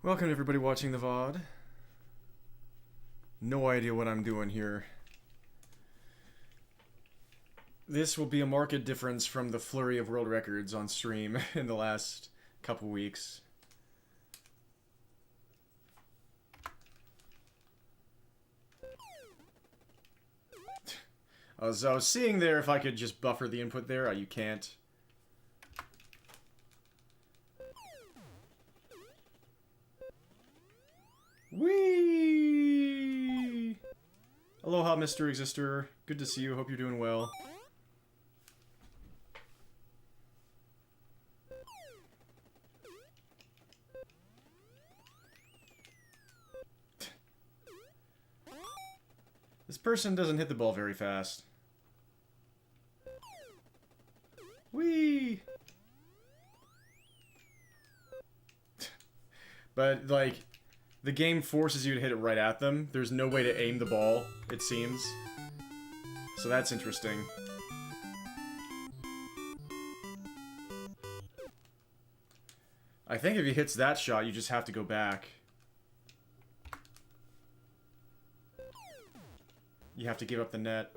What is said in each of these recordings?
Welcome to everybody watching the VOD. No idea what I'm doing here. This will be a marked difference from the flurry of world records on stream in the last couple weeks. I was seeing there if I could just buffer the input there. You can't. Whee! Aloha, Mr. Exister. Good to see you. Hope you're doing well. This person doesn't hit the ball very fast. Whee! But, like, the game forces you to hit it right at them. There's no way to aim the ball, it seems. So that's interesting. I think if he hits that shot, you just have to go back. You have to give up the net.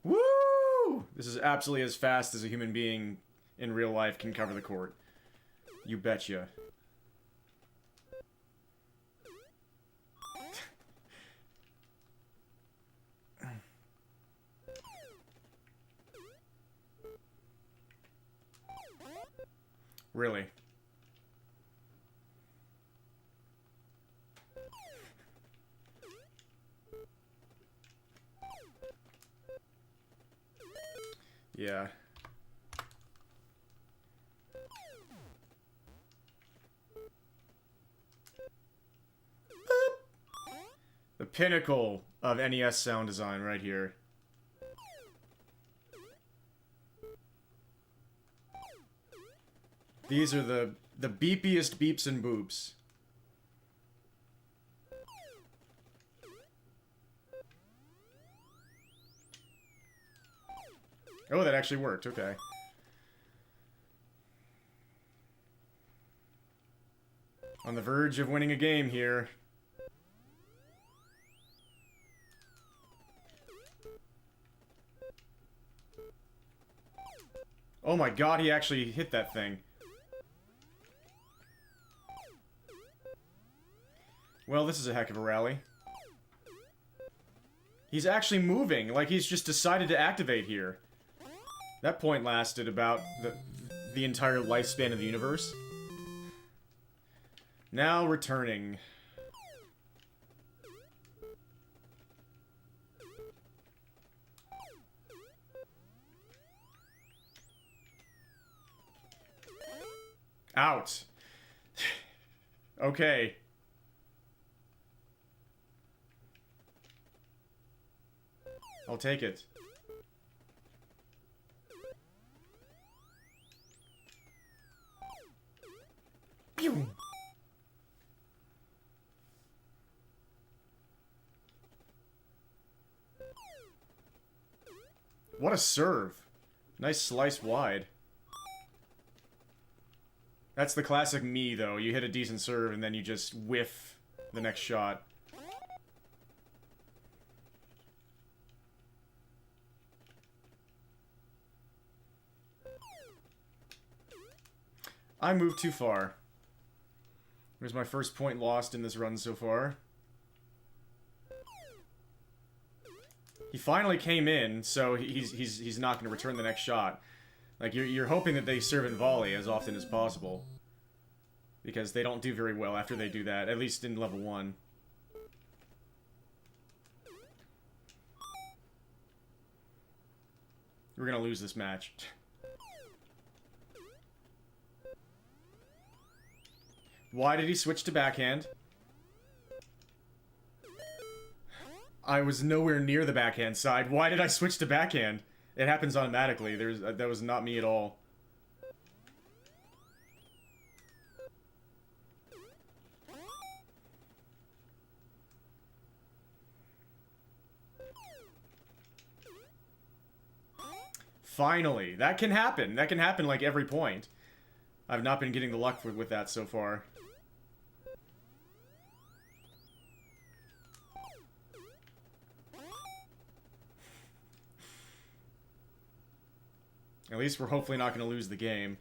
Woo! This is absolutely as fast as a human being in real life can cover the court. You betcha. Really? Yeah. The pinnacle of NES sound design right here. These are the beepiest beeps and boops. Oh, that actually worked. Okay. On the verge of winning a game here. Oh my god, he actually hit that thing. Well, this is a heck of a rally. He's actually moving, like he's just decided to activate here. That point lasted about the entire lifespan of the universe. Now returning. Out. Okay. I'll take it. Pew! What a serve. Nice slice wide. That's the classic me, though. You hit a decent serve, and then you just whiff the next shot. I moved too far. There's my first point lost in this run so far. He finally came in, so he's not going to return the next shot. Like, you're hoping that they serve and volley as often as possible. Because they don't do very well after they do that, at least in level 1. We're gonna lose this match. Why did he switch to backhand? I was nowhere near the backhand side. Why did I switch to backhand? It happens automatically. That was not me at all. Finally. That can happen. That can happen like every point. I've not been getting the luck with that so far. At least we're hopefully not going to lose the game.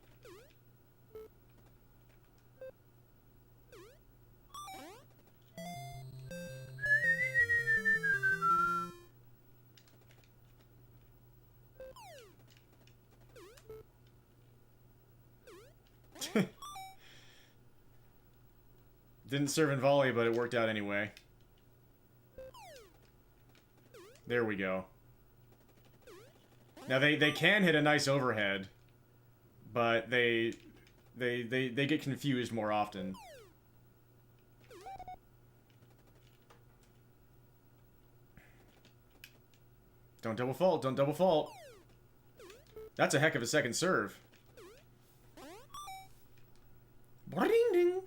Didn't serve in volley, but it worked out anyway. There we go. Now they can hit a nice overhead, but they get confused more often. Don't double fault, don't double fault. That's a heck of a second serve. Ding ding.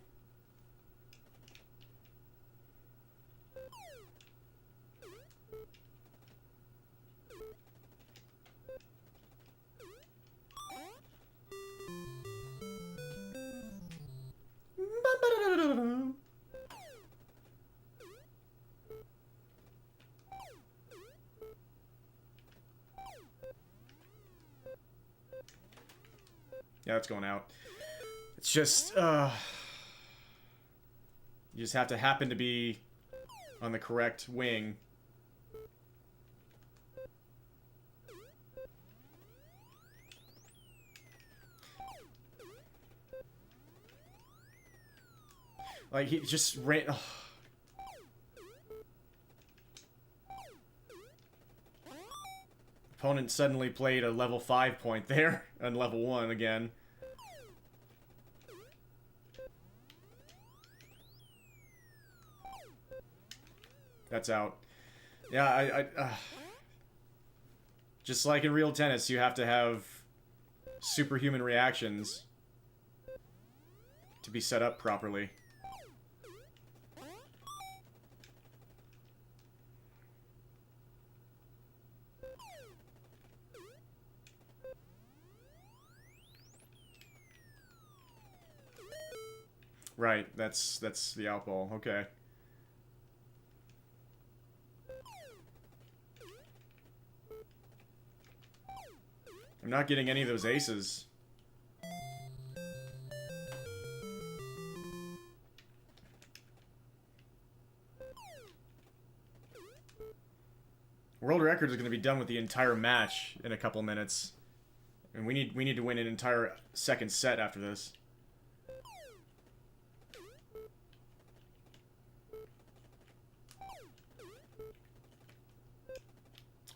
Yeah, it's going out. It's just, you just have to happen to be on the correct wing. Like, he just ran... Oh. Opponent suddenly played a level 5 point there, on level 1 again. That's out. Yeah, just like in real tennis, you have to have superhuman reactions to be set up properly. Right, that's the out ball. Okay. I'm not getting any of those aces. World record is going to be done with the entire match in a couple minutes, and we need to win an entire second set after this.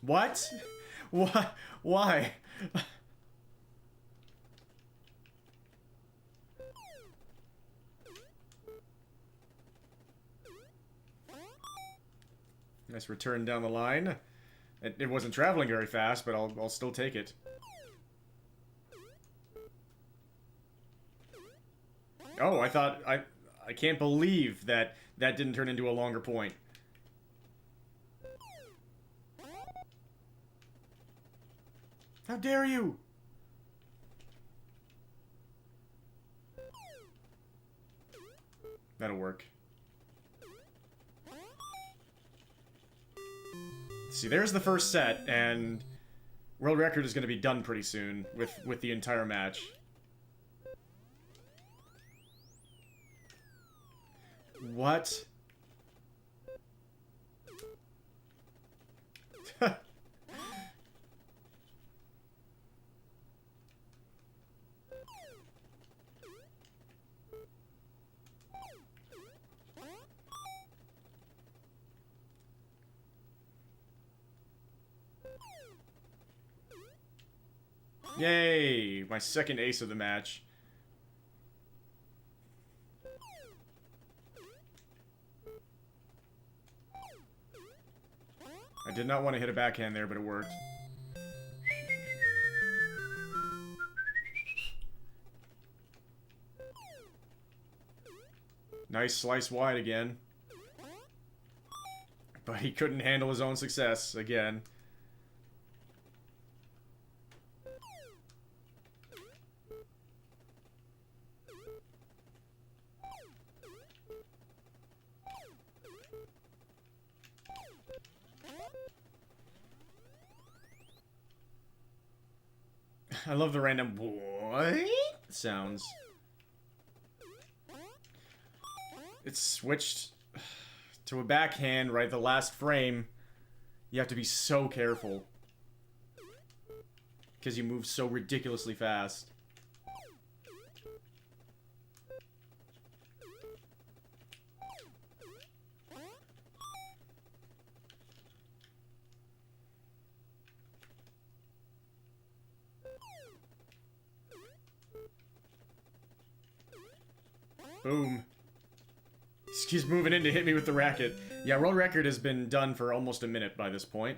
What? What? Why? Nice return down the line. It wasn't traveling very fast, but I'll still take it. Oh, I can't believe that didn't turn into a longer point. How dare you? That'll work. See, there's the first set, and world record is going to be done pretty soon with the entire match. What? Yay! My second ace of the match. I did not want to hit a backhand there, but it worked. Nice slice wide again. But he couldn't handle his own success again. I love the random what sounds. It's switched to a backhand, right? The last frame. You have to be so careful. Because you move so ridiculously fast. Boom. He keeps moving in to hit me with the racket. Yeah, world record has been done for almost a minute by this point.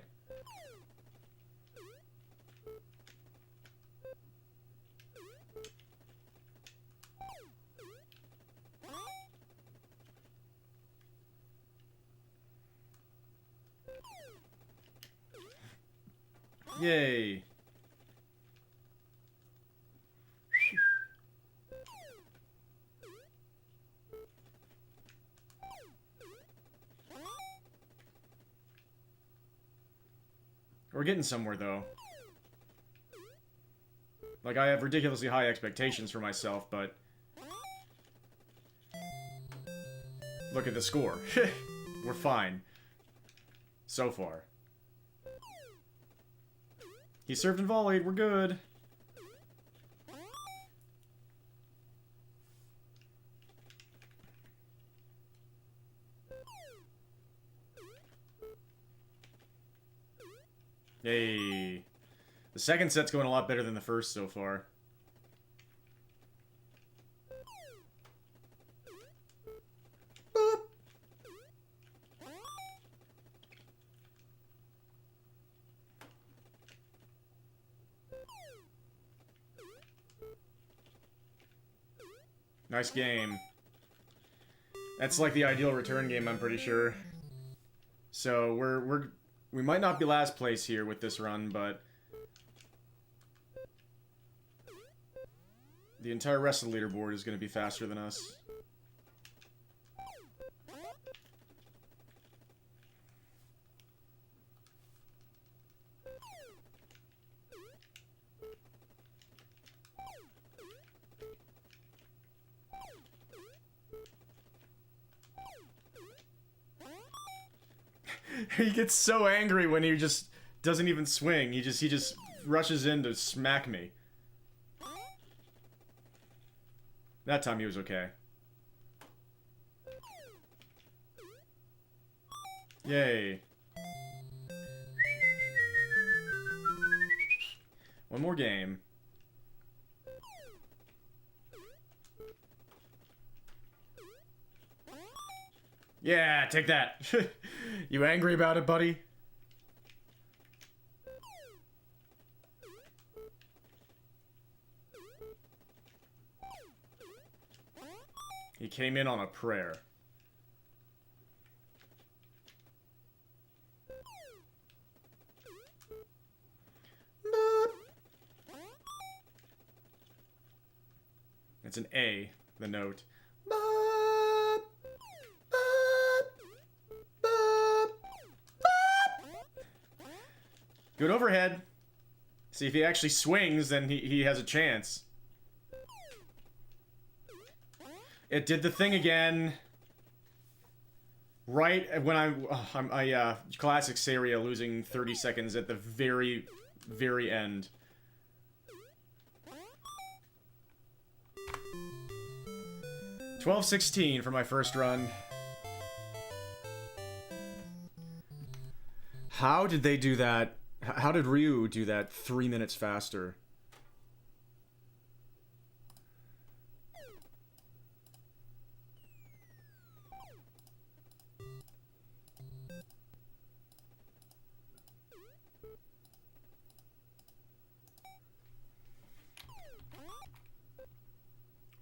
Yay. We're getting somewhere, though. Like, I have ridiculously high expectations for myself, but... Look at the score. We're fine. So far. He served and volleyed, we're good. Yay. The second set's going a lot better than the first so far. Boop. Nice game. That's like the ideal return game, I'm pretty sure. So we might not be last place here with this run, but the entire rest of the leaderboard is going to be faster than us. He gets so angry when he just doesn't even swing. He just rushes in to smack me. That time he was okay. Yay. One more game. Yeah, take that. You angry about it, buddy? He came in on a prayer. It's an A, the note. Good overhead. See, if he actually swings, then he has a chance. It did the thing again. Right when I classic Saria losing 30 seconds at the very, very end. $12-16 for my first run. How did they do that? How did Ryu do that 3 minutes faster?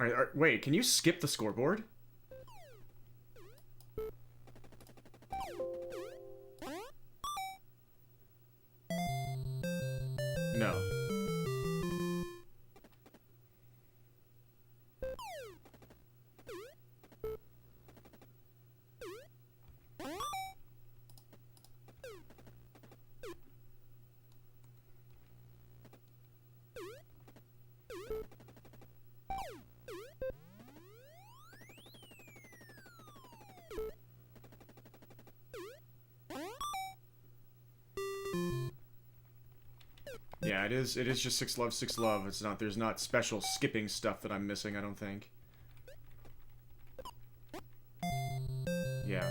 Alright, wait, can you skip the scoreboard? No. Yeah, it is. It is just 6 love, 6 love. It's not. There's not special skipping stuff that I'm missing. I don't think. Yeah,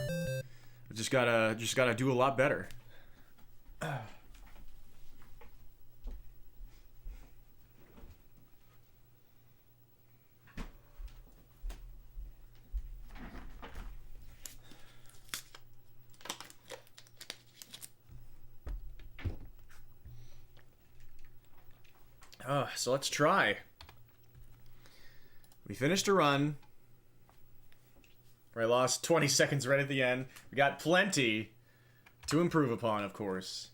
I just gotta do a lot better. So let's try. We finished a run. I lost 20 seconds right at the end. We got plenty to improve upon, of course.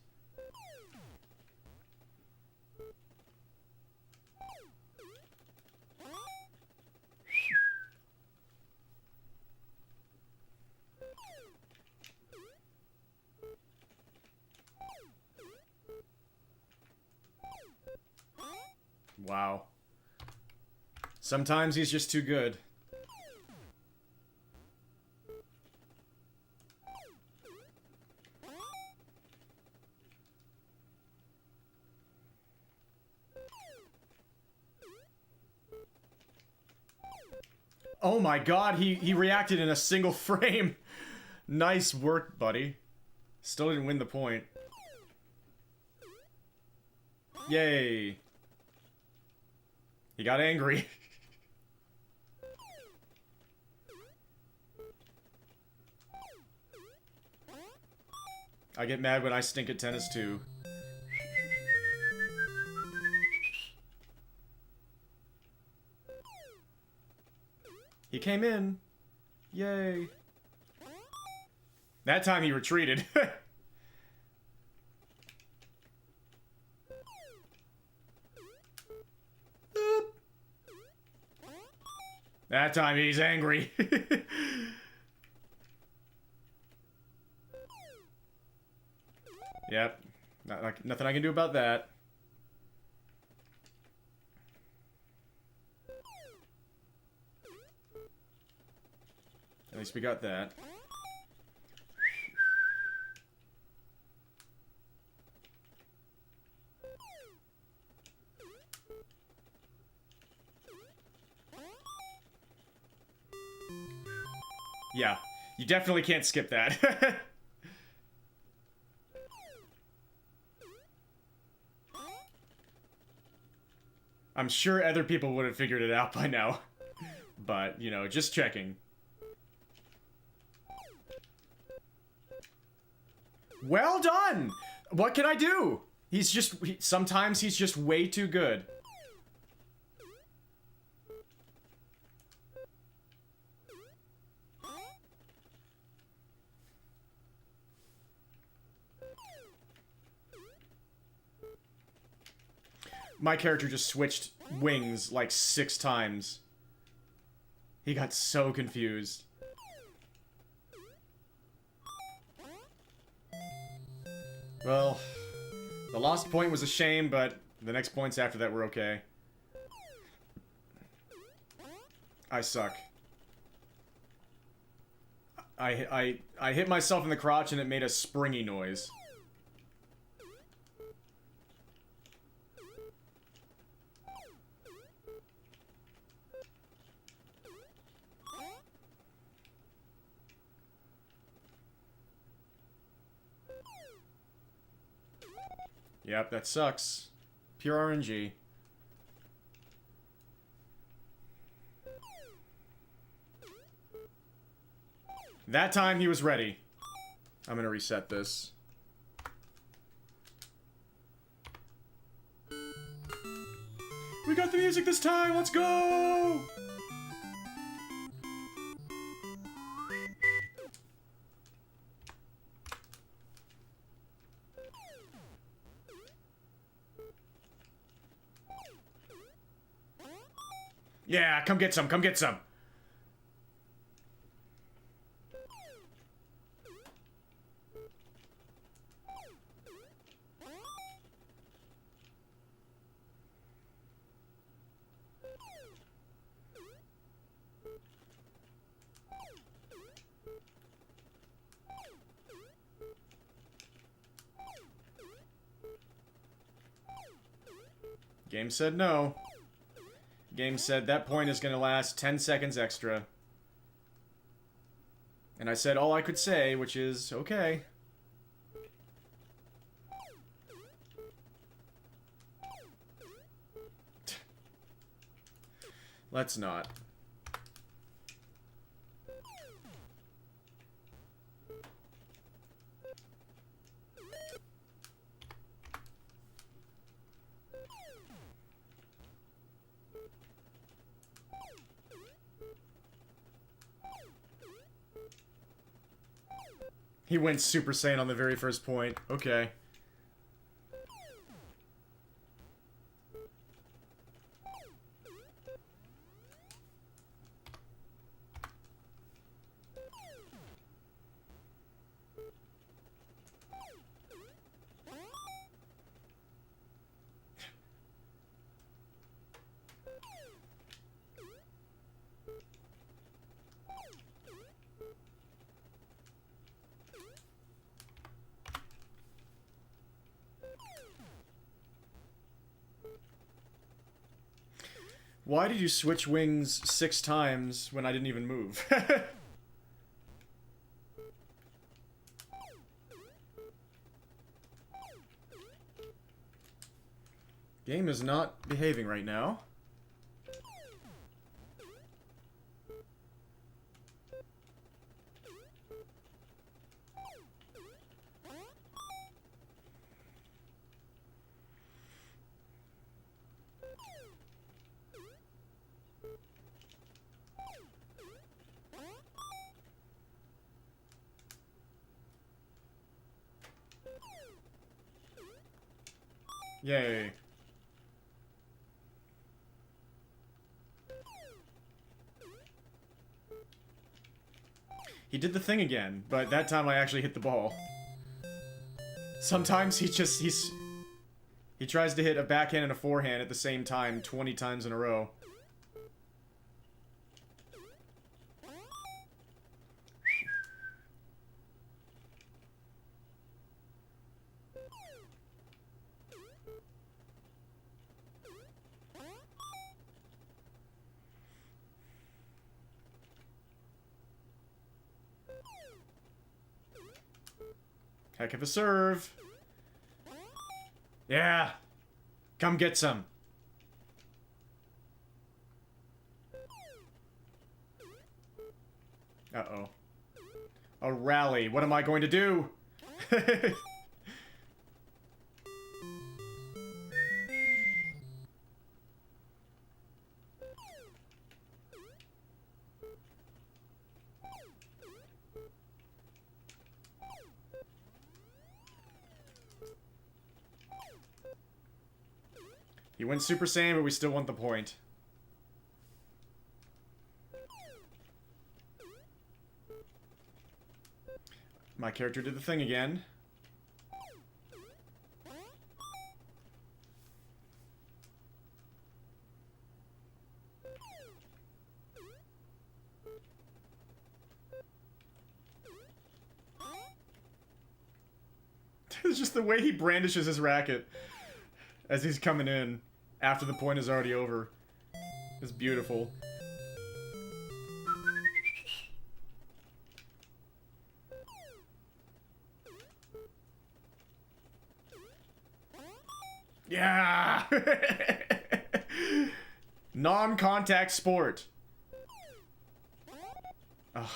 Wow. Sometimes he's just too good. Oh my god, he reacted in a single frame. Nice work, buddy. Still didn't win the point. Yay. He got angry. I get mad when I stink at tennis too. He came in. Yay. That time he retreated. That time he's angry. Yep. Nothing I can do about that. At least we got that. Yeah, you definitely can't skip that. I'm sure other people would have figured it out by now. But, you know, just checking. Well done! What can I do? He's just... sometimes he's just way too good. My character just switched wings like 6 times. He got so confused. Well, the lost point was a shame, but the next points after that were okay. I suck. I hit myself in the crotch and it made a springy noise. Yep, that sucks. Pure RNG. That time he was ready. I'm gonna reset this. We got the music this time, let's go! Yeah, come get some, come get some. Game said no. Game said that point is going to last 10 seconds extra. And I said all I could say, which is, okay. Let's not. He went Super Saiyan on the very first point. Okay. Why did you switch wings 6 times when I didn't even move? Game is not behaving right now. Yay. He did the thing again, but that time I actually hit the ball. Sometimes he tries to hit a backhand and a forehand at the same time 20 times in a row. Heck of a serve. Yeah. Come get some. Uh-oh. A rally. What am I going to do? He went Super Saiyan, but we still want the point. My character did the thing again. It's just the way he brandishes his racket as he's coming in after the point is already over. It's beautiful. Yeah! Non-contact sport. Ugh.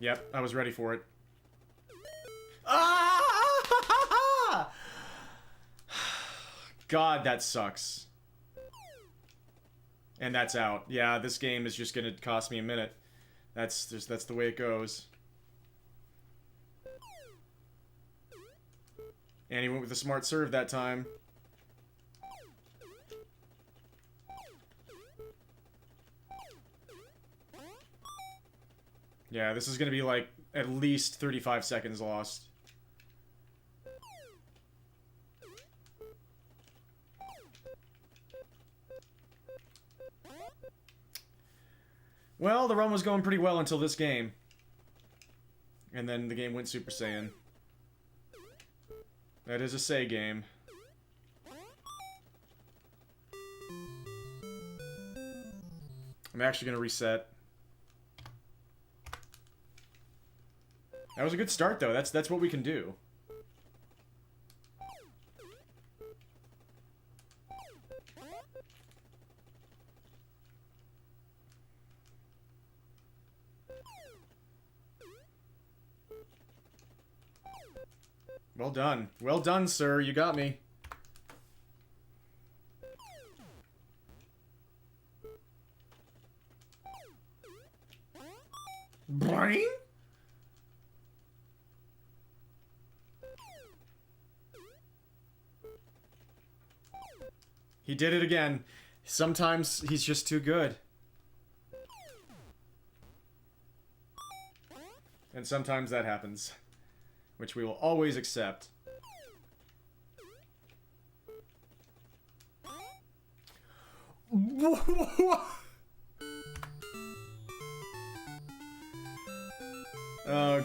Yep, I was ready for it. Ah! God, that sucks. And that's out. Yeah, this game is just gonna cost me a minute. That's the way it goes. And he went with a smart serve that time. Yeah, this is gonna be like at least 35 seconds lost. Well, the run was going pretty well until this game. And then the game went Super Saiyan. That is a Say game. I'm actually gonna reset. That was a good start, though. That's what we can do. Well done. Well done, sir. You got me. Brain? He did it again. Sometimes he's just too good. And sometimes that happens. Which we will always accept.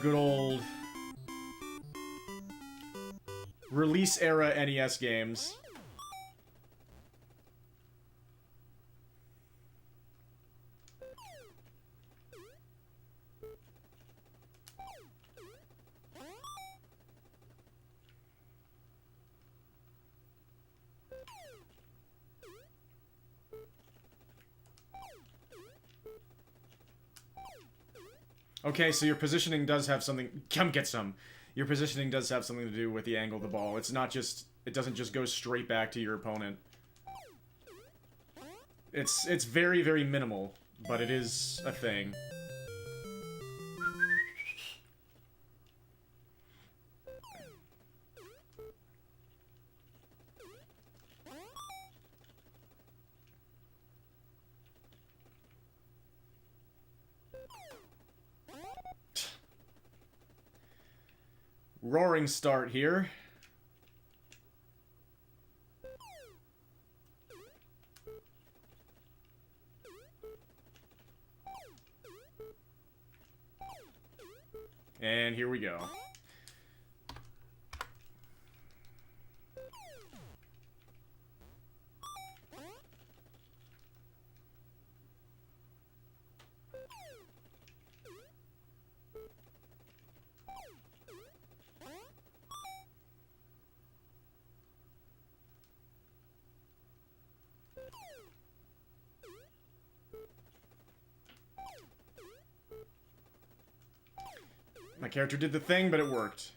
Good old release era NES games. Okay, so your positioning does have something... Come get some! Your positioning does have something to do with the angle of the ball. It's not just... It doesn't just go straight back to your opponent. It's very, very minimal, but it is a thing. Roaring start here. And here we go. My character did the thing, but it worked.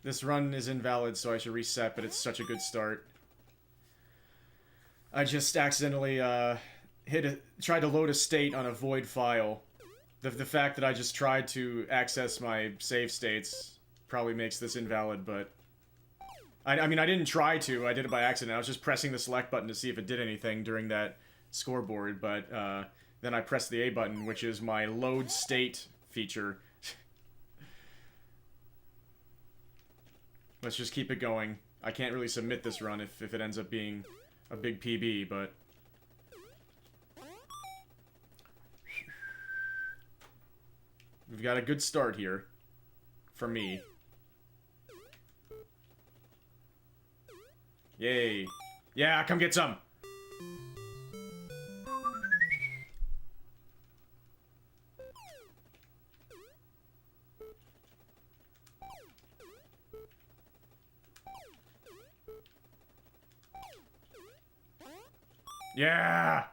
This run is invalid, so I should reset, but it's such a good start. I just accidentally, tried to load a state on a void file. The fact that I just tried to access my save states probably makes this invalid, but... I mean, I didn't try to, I did it by accident. I was just pressing the select button to see if it did anything during that scoreboard, but, then I pressed the A button, which is my load state feature. Let's just keep it going. I can't really submit this run if it ends up being a big PB, but... We've got a good start here. For me. Yay. Yeah, come get some! Yeah!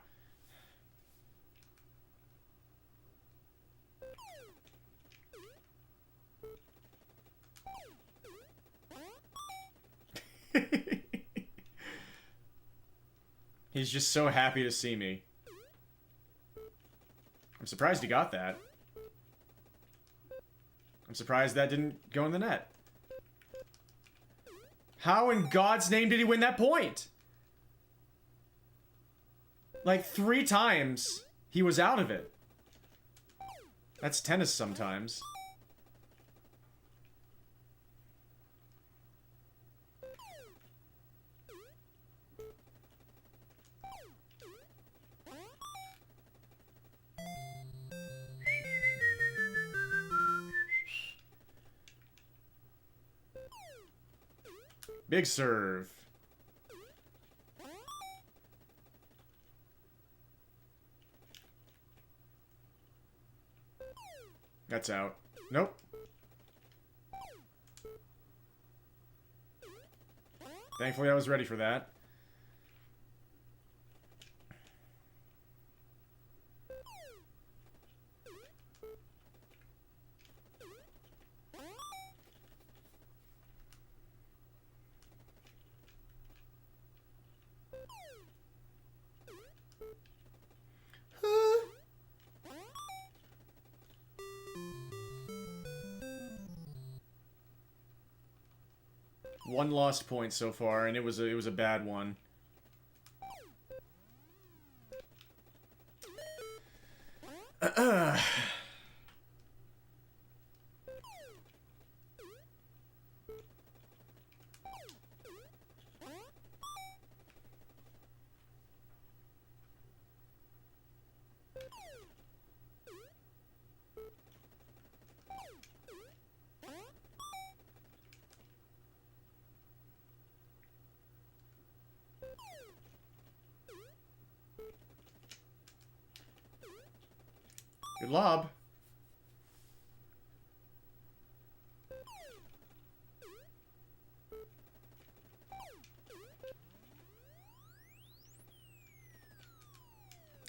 He's just so happy to see me. I'm surprised he got that. I'm surprised that didn't go in the net. How in God's name did he win that point? Like 3 times, he was out of it. That's tennis sometimes. Big serve. That's out. Nope. Thankfully, I was ready for that. One lost point so far, and it was a bad one. Good lob.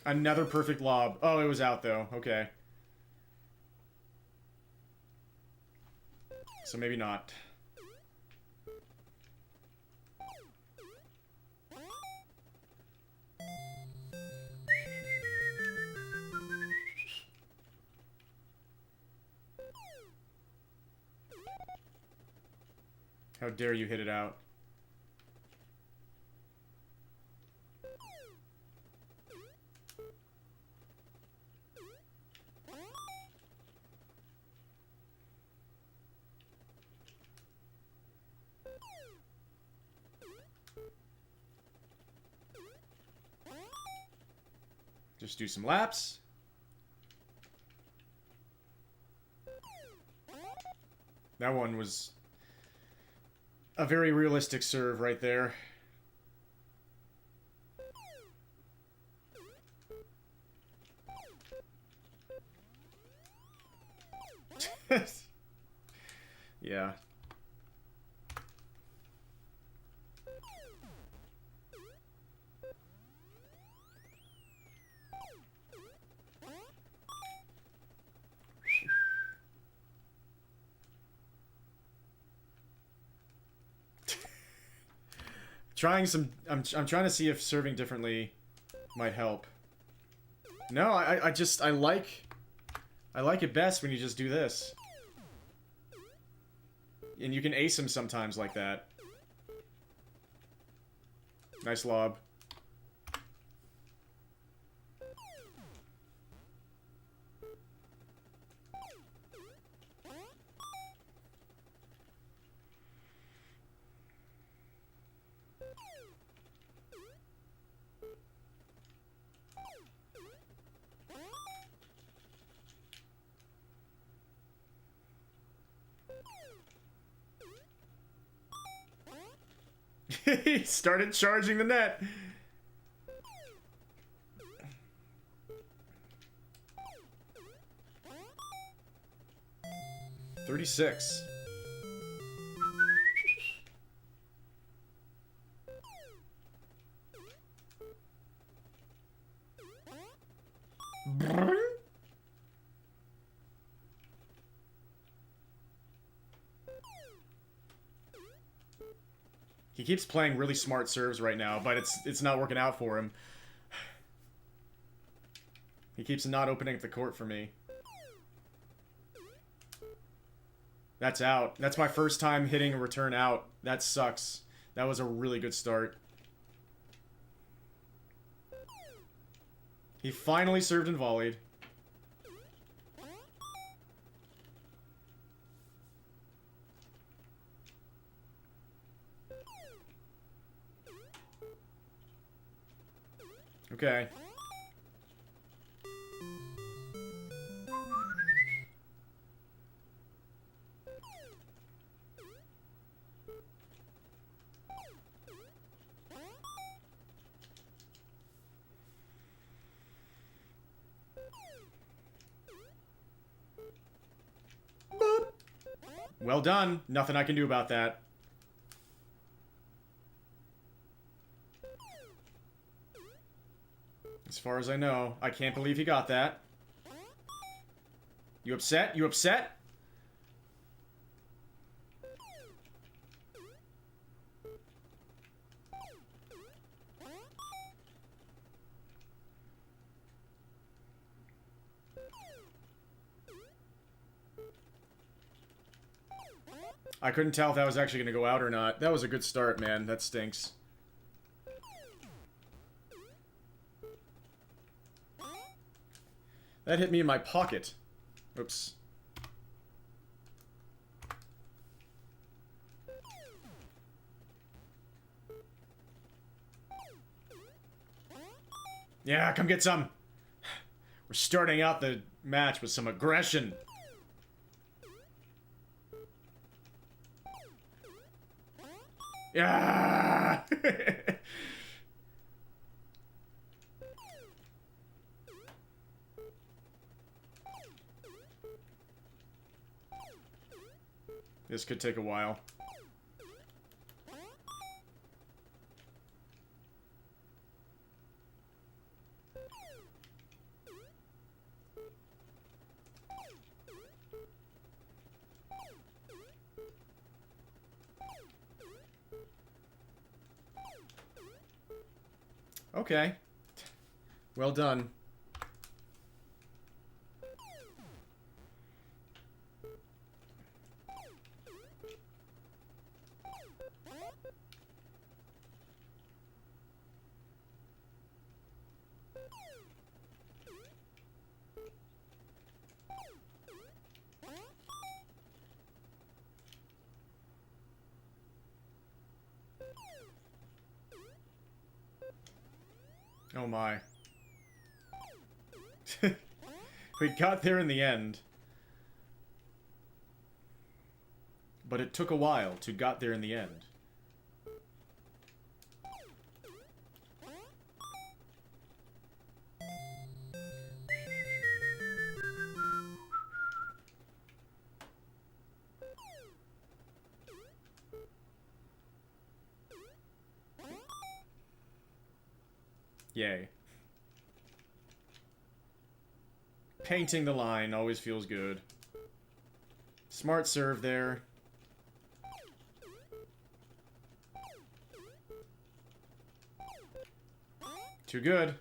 Another perfect lob. Oh, it was out though. Okay. So maybe not. How dare you hit it out? Just do some laps. That one was a very realistic serve right there. Yeah. I'm trying to see if serving differently might help. No, I like it best when you just do this. And you can ace him sometimes like that. Nice lob. He started charging the net. $36. He keeps playing really smart serves right now, but it's not working out for him. He keeps not opening up the court for me. That's out. That's my first time hitting a return out. That sucks. That was a really good start. He finally served and volleyed. Okay. Boop. Well done. Nothing I can do about that. As far as I know. I can't believe he got that. You upset? You upset? I couldn't tell if that was actually going to go out or not. That was a good start, man. That stinks. That hit me in my pocket. Oops. Yeah, come get some. We're starting out the match with some aggression. Yeah. This could take a while. Okay. Well done. Oh my. We got there in the end. But it took a while to got there in the end. Yay. Painting the line always feels good. Smart serve there. Too good.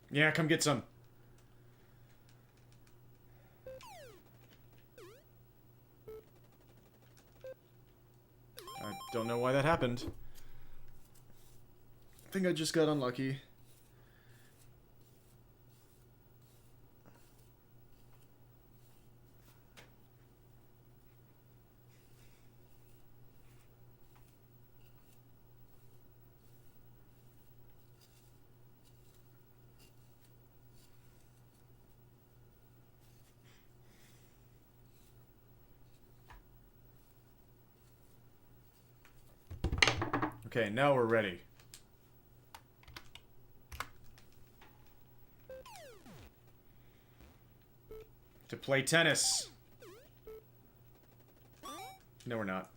Yeah, come get some. I don't know why that happened. I think I just got unlucky. Okay, now we're ready. To play tennis. No, we're not.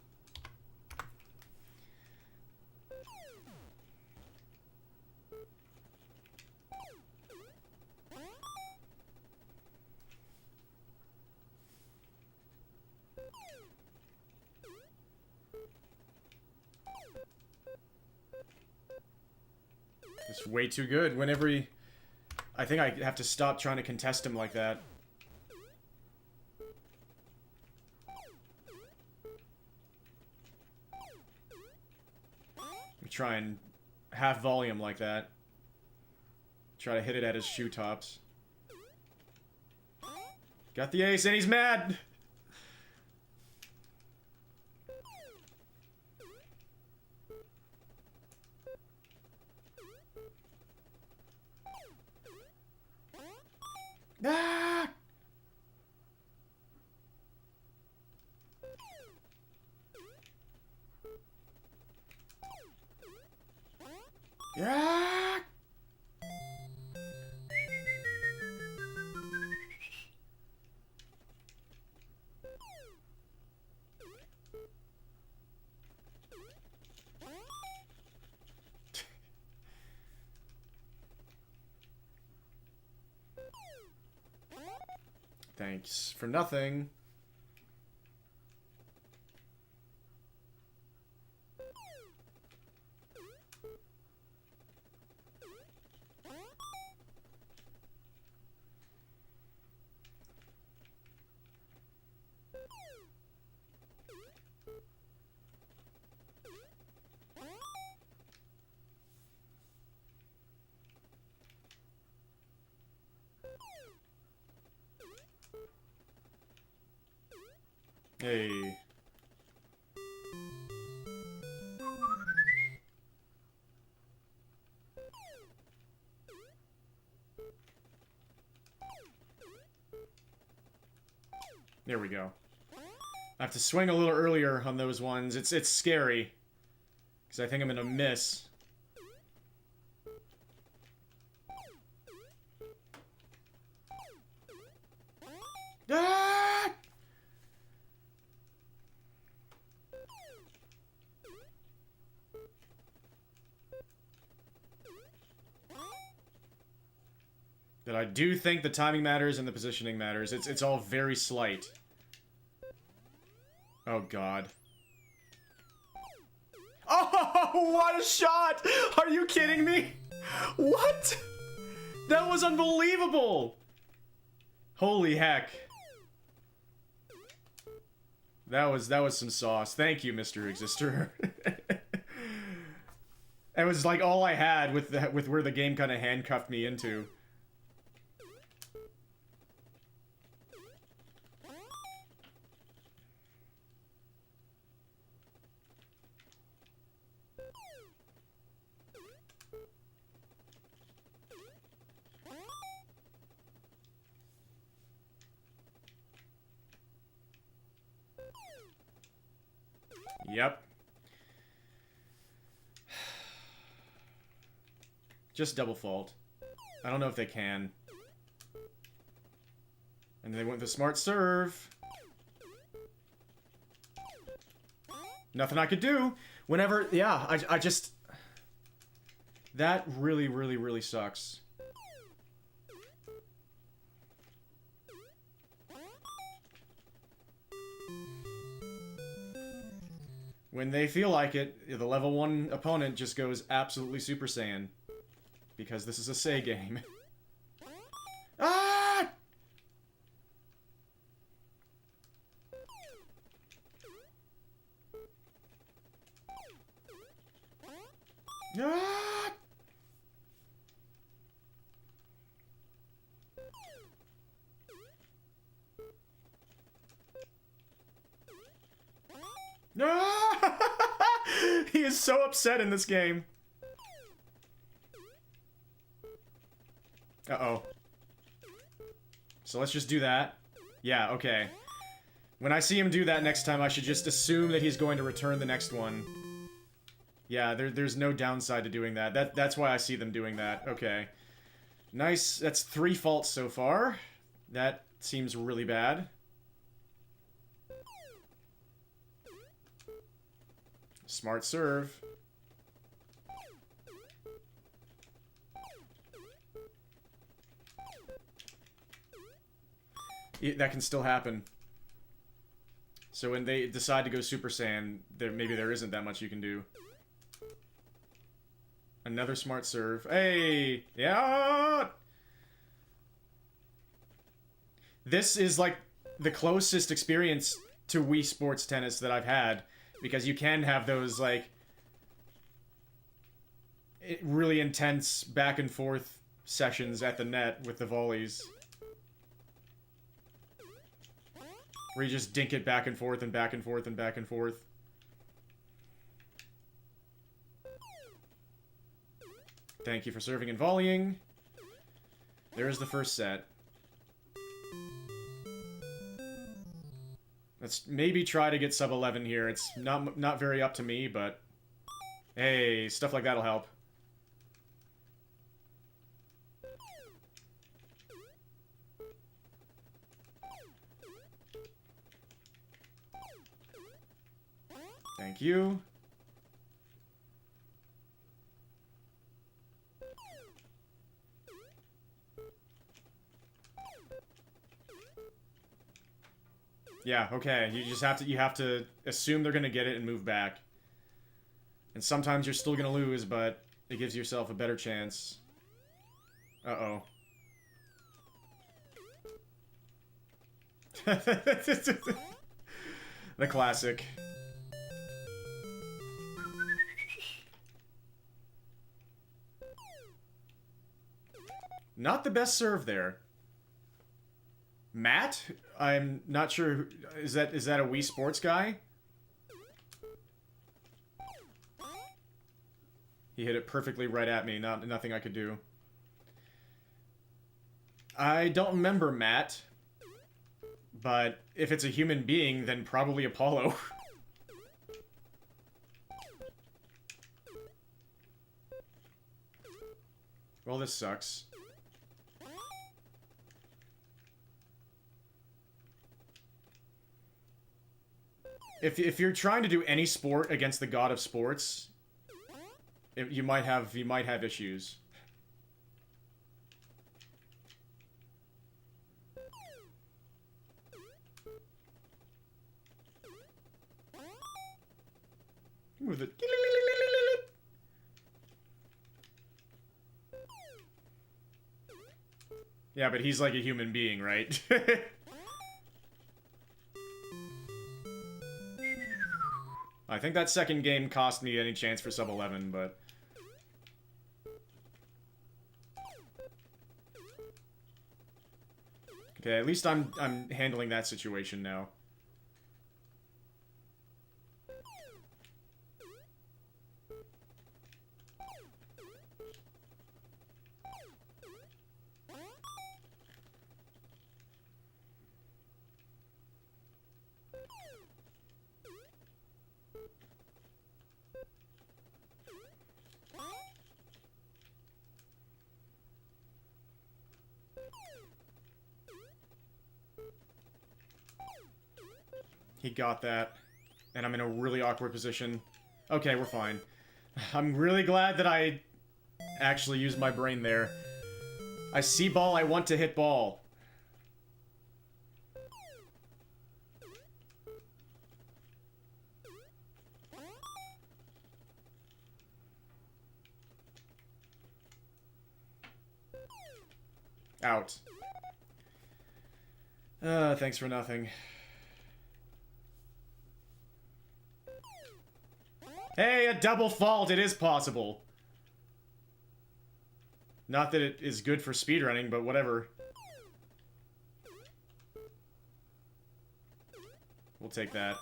It's way too good. Whenever he... I think I have to stop trying to contest him like that. try and half volume like that. Try to hit it at his shoe tops. Got the ace, and he's mad! Ah! Yeah! Thanks for nothing. Hey. There we go. I have to swing a little earlier on those ones. It's scary. Because I think I'm gonna miss. Ah! But I do think the timing matters and the positioning matters. It's all very slight. Oh god. Oh, what a shot! Are you kidding me? What? That was unbelievable! Holy heck. That was some sauce. Thank you, Mr. Exister. It was like all I had with where the game kind of handcuffed me into. Yep. Just double fault. I don't know if they can. And they went the smart serve. Nothing I could do. Whenever, yeah, I just... That really, really, really sucks. When they feel like it, the level 1 opponent just goes absolutely Super Saiyan. Because this is a Say game. Ah! Ah! No! He is so upset in this game. Uh-oh. So let's just do that. Yeah, okay. When I see him do that next time, I should just assume that he's going to return the next one. Yeah, there's no downside to doing that. That's why I see them doing that. Okay. Nice. That's 3 faults so far. That seems really bad. Smart serve. That can still happen. So when they decide to go Super Saiyan, maybe there isn't that much you can do. Another smart serve. Hey! Yeah! This is like the closest experience to Wii Sports Tennis that I've had. Because you can have those, like... really intense back and forth sessions at the net with the volleys. Where you just dink it back and forth and back and forth and back and forth. Thank you for serving and volleying. There's the first set. Let's maybe try to get sub 11 here. It's not very up to me, but hey, stuff like that'll help. Thank you. Yeah, okay. You have to assume they're gonna get it and move back. And sometimes you're still gonna lose, but it gives yourself a better chance. Uh-oh. The classic. Not the best serve there. Matt? I'm not sure. Is that a Wii Sports guy? He hit it perfectly right at me. Nothing I could do. I don't remember Matt. But if it's a human being, then probably Apollo. Well, this sucks. If you're trying to do any sport against the god of sports, you might have issues. Move it. Yeah, but he's like a human being, right? I think that second game cost me any chance for sub 11, but... Okay, at least I'm handling that situation now. He got that. And I'm in a really awkward position. Okay, we're fine. I'm really glad that I actually used my brain there. I see ball, I want to hit ball. Out. Thanks for nothing. Hey, a double fault! It is possible. Not that it is good for speedrunning, but whatever. We'll take that.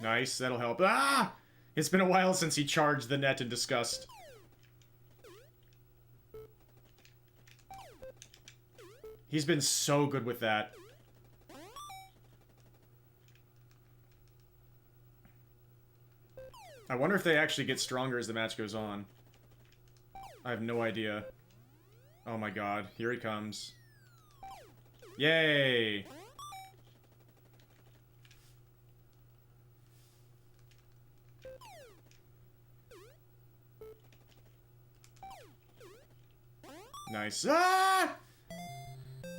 Nice, that'll help. Ah! It's been a while since he charged the net in disgust. He's been so good with that. I wonder if they actually get stronger as the match goes on. I have no idea. Oh my god, here he comes. Yay! Nice. Ah!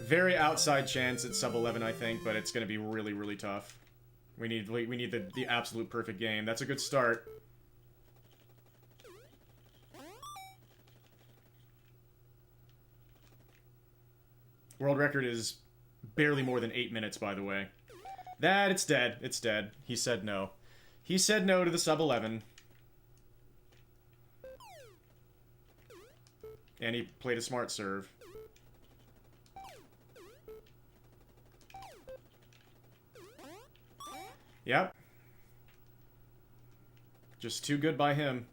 Very outside chance at sub 11, I think, but it's going to be really, really tough. We need the absolute perfect game. That's a good start. World record is barely more than 8 minutes, by the way. It's dead. It's dead. He said no. He said no to the sub 11. And he played a smart serve. Yep. Just too good by him.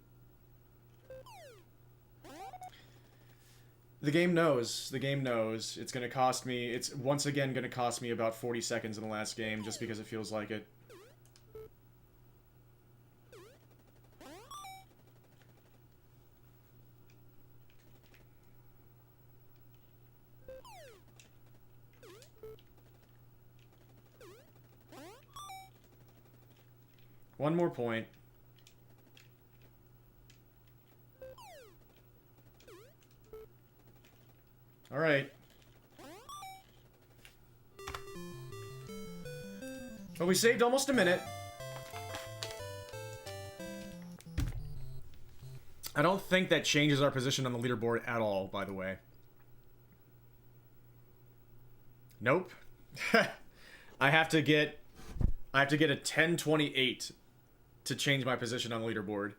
The game knows. The game knows. It's gonna cost me... It's once again gonna cost me about 40 seconds in the last game, just because it feels like it. One more point. Alright. Well, we saved almost a minute. I don't think that changes our position on the leaderboard at all, by the way. Nope. I have to get a 1028 to change my position on the leaderboard.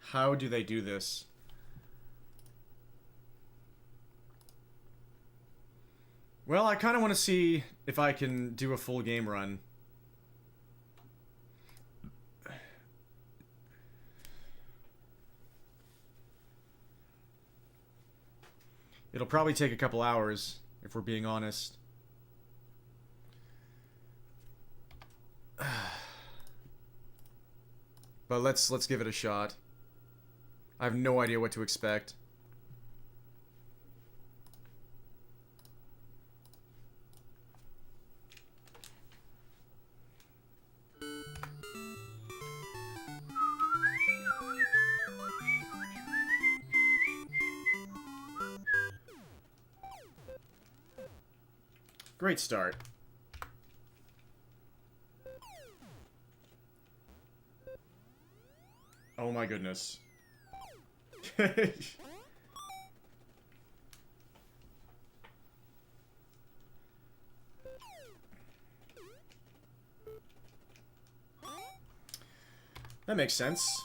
How do they do this? Well, I kind of want to see if I can do a full game run. It'll probably take a couple hours, if we're being honest. But let's give it a shot. I have no idea what to expect. Great start. Oh my goodness. That makes sense.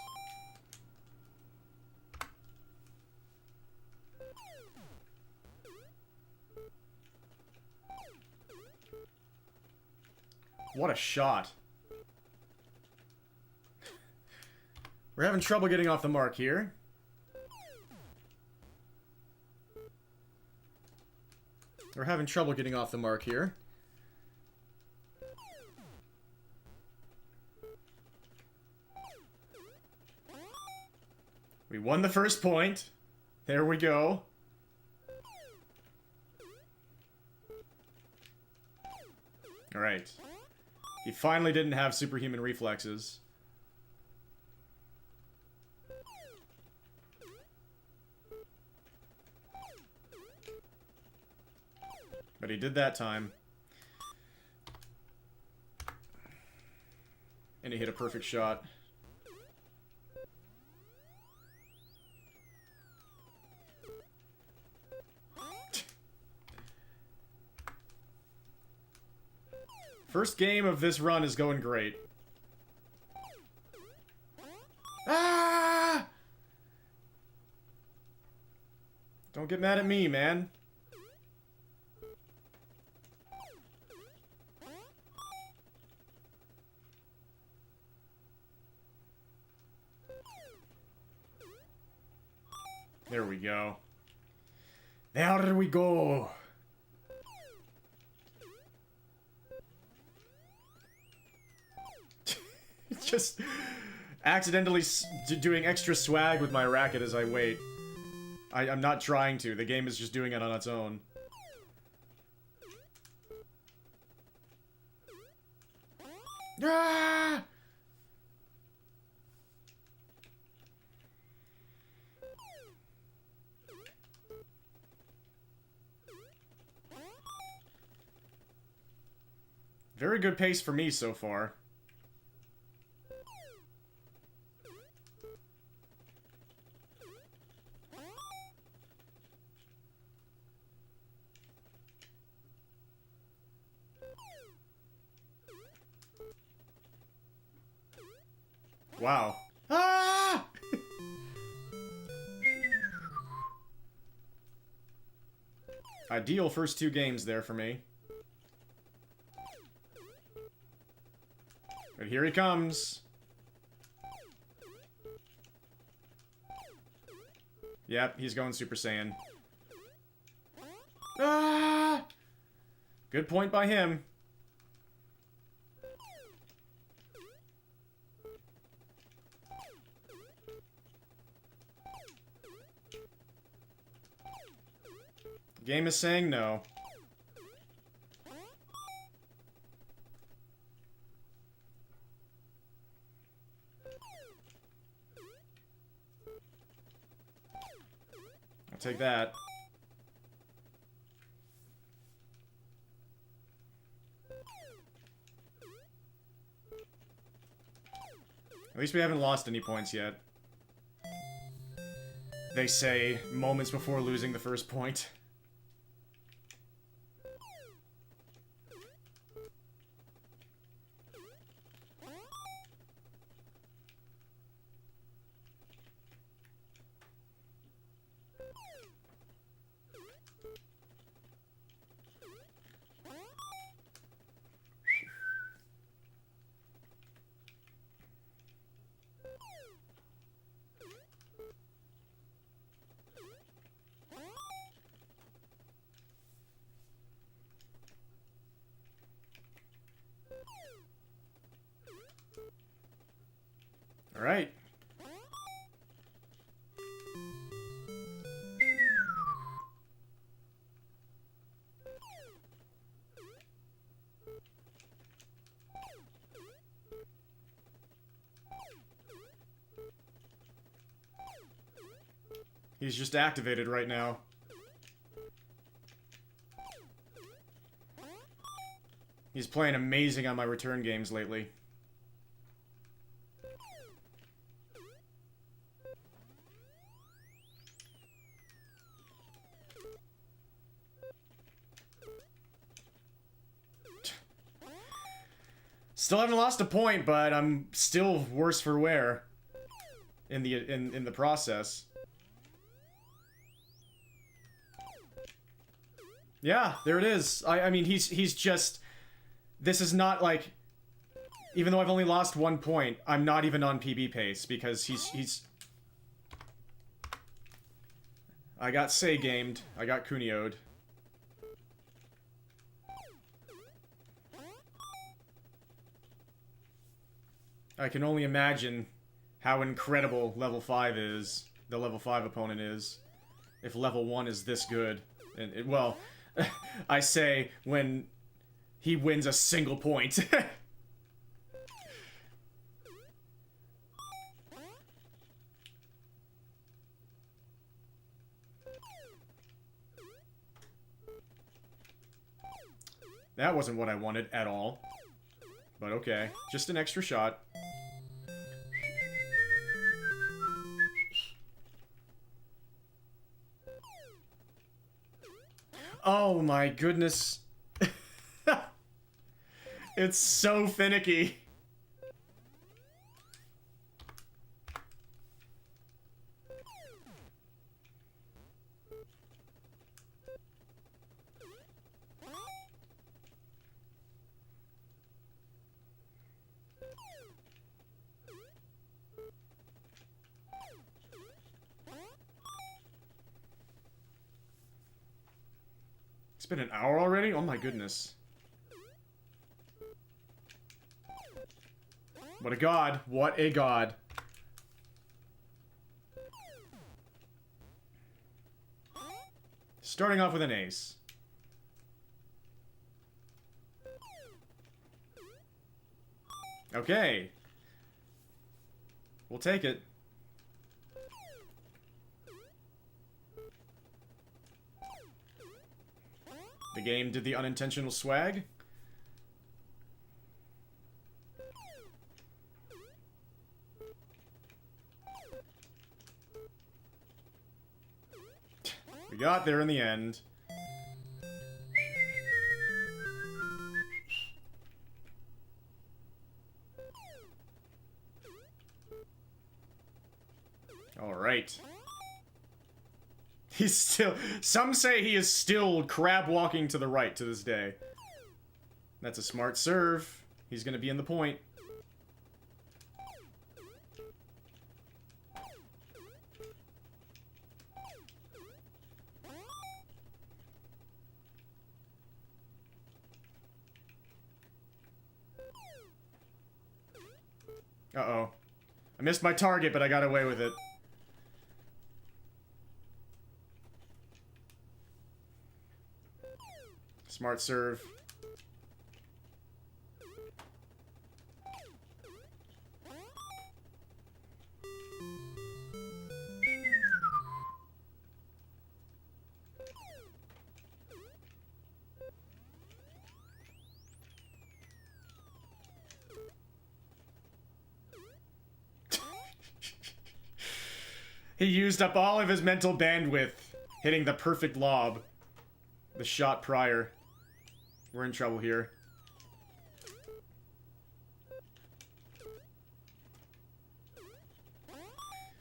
What a shot. We're having trouble getting off the mark here. We're having trouble getting off the mark here. We won the first point. There we go. Alright. He finally didn't have superhuman reflexes. But he did that time. And he hit a perfect shot. First game of this run is going great. Ah! Don't get mad at me, man. There we go. There we go. Just accidentally doing extra swag with my racket as I wait. I'm not trying to. The game is just doing it on its own. Ah! Very good pace for me so far. Wow. Ah! Ideal first two games there for me. But here he comes. Yep, he's going Super Saiyan. Ah! Good point by him. Game is saying no. I'll take that. At least we haven't lost any points yet. They say moments before losing the first point. Alright. He's just activated right now. He's playing amazing on my return games lately. Still haven't lost a point, but I'm still worse for wear in the process. Yeah, there it is. I mean, he's just... This is not like... Even though I've only lost 1 point, I'm not even on PB pace, because he's... I got Sei-gamed. I got Kunio'd. I can only imagine how incredible level 5 is, the level 5 opponent is, if level 1 is this good. And, well, I say when he wins a single point. That wasn't what I wanted at all. But okay, just an extra shot. Oh my goodness. It's so finicky. It's been an hour already? Oh my goodness. What a god. What a god. Starting off with an ace. Okay. We'll take it. The game did the unintentional swag. We got there in the end. Alright. He's still... Some say he is still crab walking to the right to this day. That's a smart serve. He's gonna be in the point. Uh-oh. I missed my target, but I got away with it. Smart serve. He used up all of his mental bandwidth, hitting the perfect lob. The shot prior. We're in trouble here.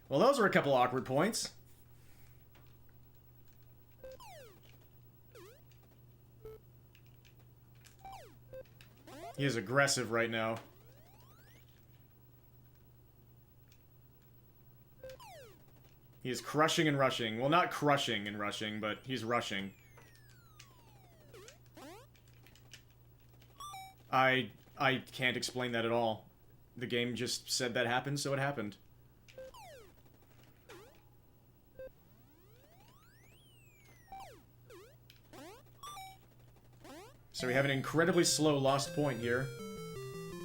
Well, those were a couple awkward points. He is aggressive right now. He is crushing and rushing. Well, not crushing and rushing, but he's rushing. I can't explain that at all. The game just said that happened, so it happened. So we have an incredibly slow lost point here.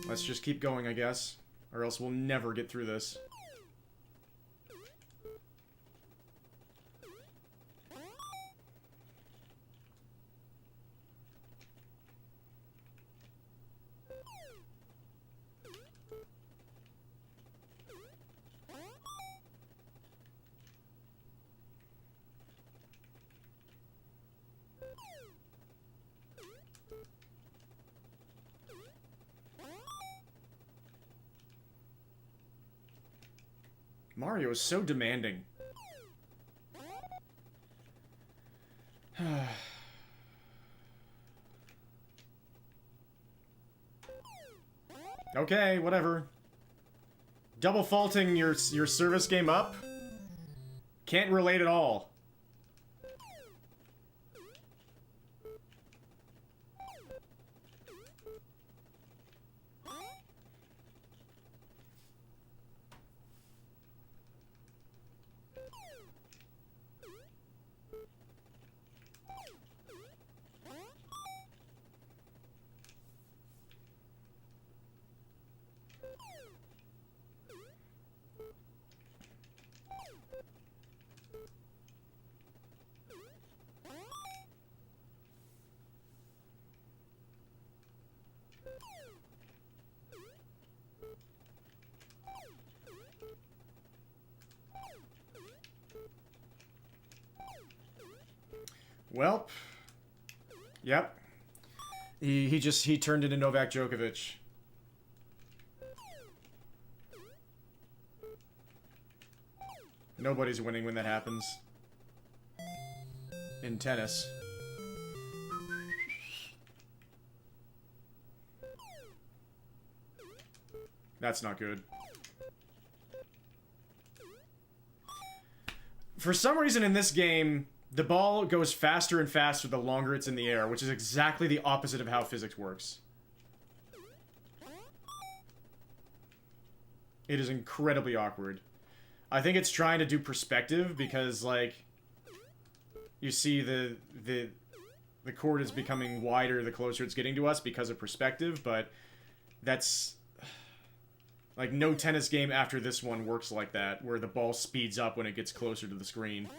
Let's just keep going, I guess. Or else we'll never get through this. Mario is so demanding. Okay, whatever. Double faulting your service game up? Can't relate at all. Well, yep. He turned into Novak Djokovic. Nobody's winning when that happens. In tennis. That's not good. For some reason in this game, the ball goes faster and faster the longer it's in the air, which is exactly the opposite of how physics works. It is incredibly awkward. I think it's trying to do perspective because, like, you see the court is becoming wider the closer it's getting to us because of perspective, but that's... like, no tennis game after this one works like that, where the ball speeds up when it gets closer to the screen.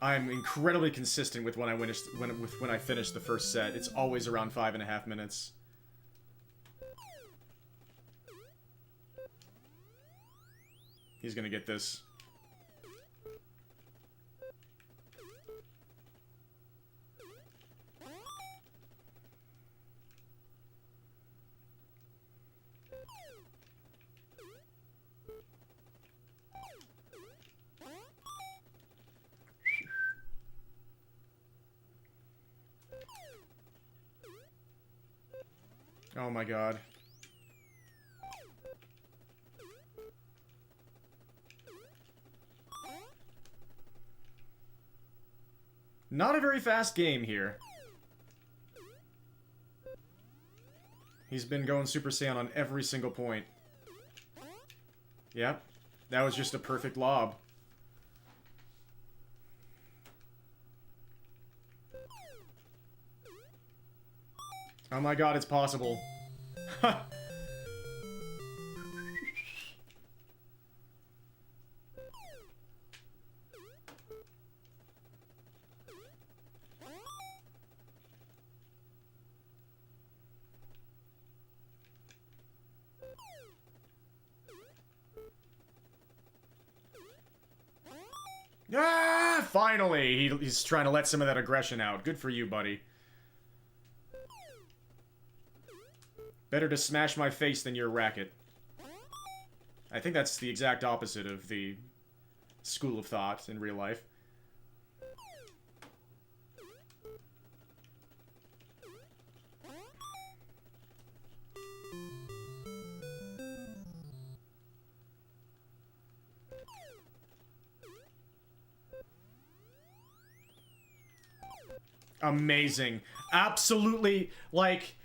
I'm incredibly consistent with when I finish the first set. It's always around 5.5 minutes. He's gonna get this. Oh my god. Not a very fast game here. He's been going Super Saiyan on every single point. Yep. That was just a perfect lob. Oh my god, it's possible. Ah, finally! He's trying to let some of that aggression out. Good for you, buddy. Better to smash my face than your racket. I think that's the exact opposite of the school of thought in real life. Amazing. Absolutely, like...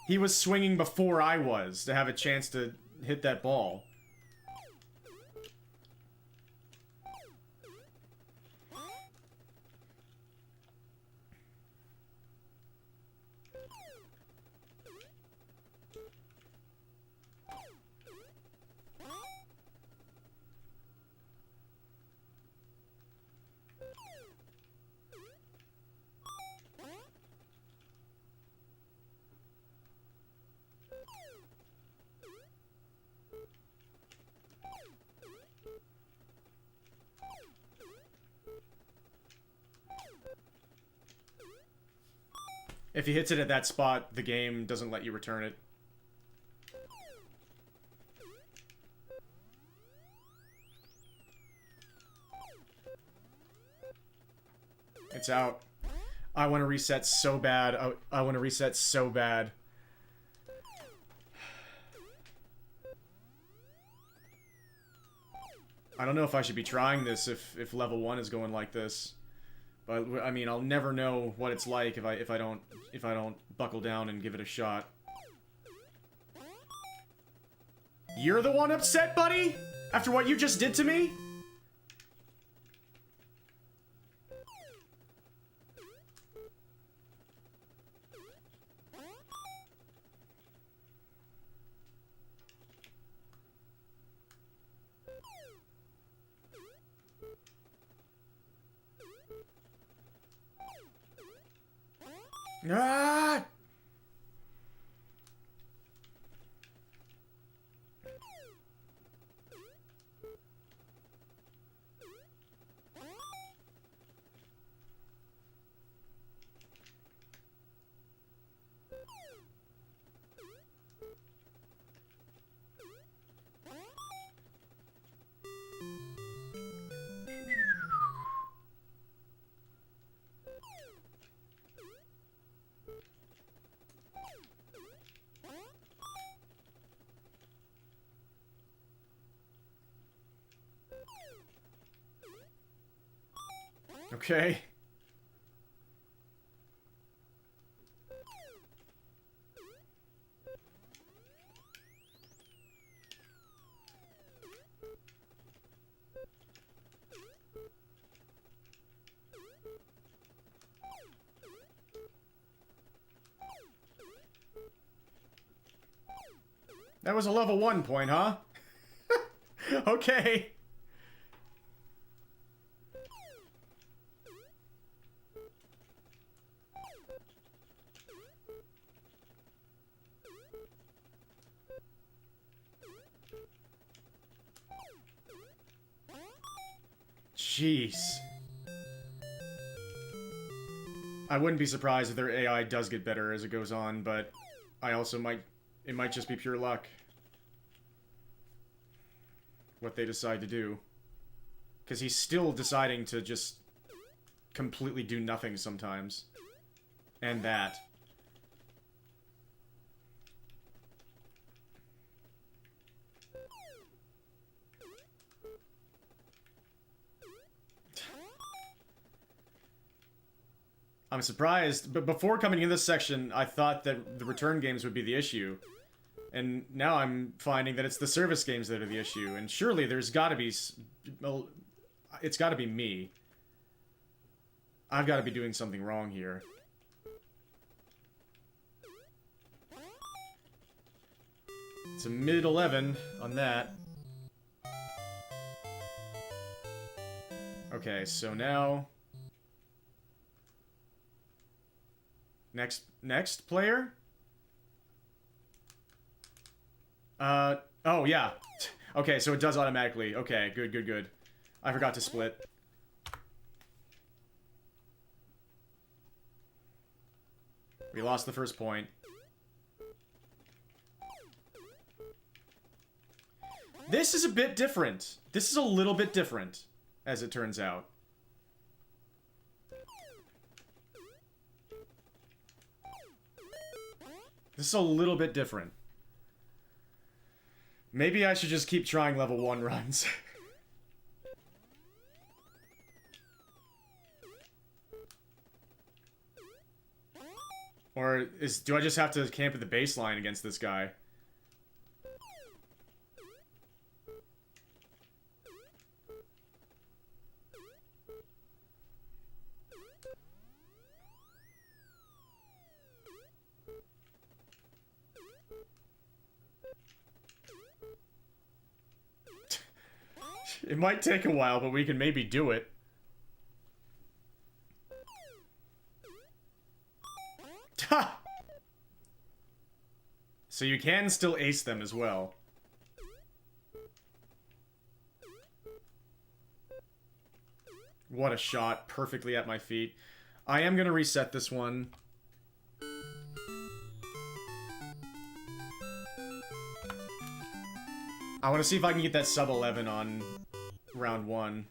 He was swinging before I was to have a chance to hit that ball. If he hits it at that spot, the game doesn't let you return it. It's out. I want to reset so bad. I want to reset so bad. I don't know if I should be trying this if level 1 is going like this. But I mean, I'll never know what it's like if I don't buckle down and give it a shot. You're the one upset, buddy? After what you just did to me? Ah! Okay. That was a level 1 point, huh? Okay. Jeez. I wouldn't be surprised if their AI does get better as it goes on, but I also might... It might just be pure luck. What they decide to do. Because he's still deciding to just completely do nothing sometimes. And that. I'm surprised, but before coming in this section, I thought that the return games would be the issue. And now I'm finding that it's the service games that are the issue. And surely there's gotta be... Well, it's gotta be me. I've gotta be doing something wrong here. It's a mid-11 on that. Okay, so now... Next player? Oh, yeah. Okay, so it does automatically. Okay, good. I forgot to split. We lost the first point. This is a bit different. This is a little bit different, as it turns out. This is a little bit different. Maybe I should just keep trying level 1 runs. Or do I just have to camp at the baseline against this guy? It might take a while, but we can maybe do it. Ha! So you can still ace them as well. What a shot. Perfectly at my feet. I am gonna reset this one. I want to see if I can get that sub 11 on round 1.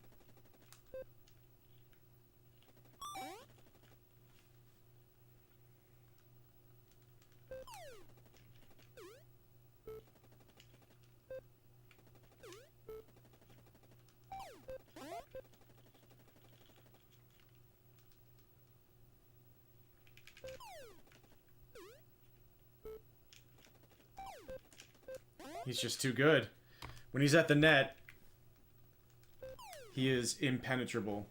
He's just too good. When he's at the net, he is impenetrable.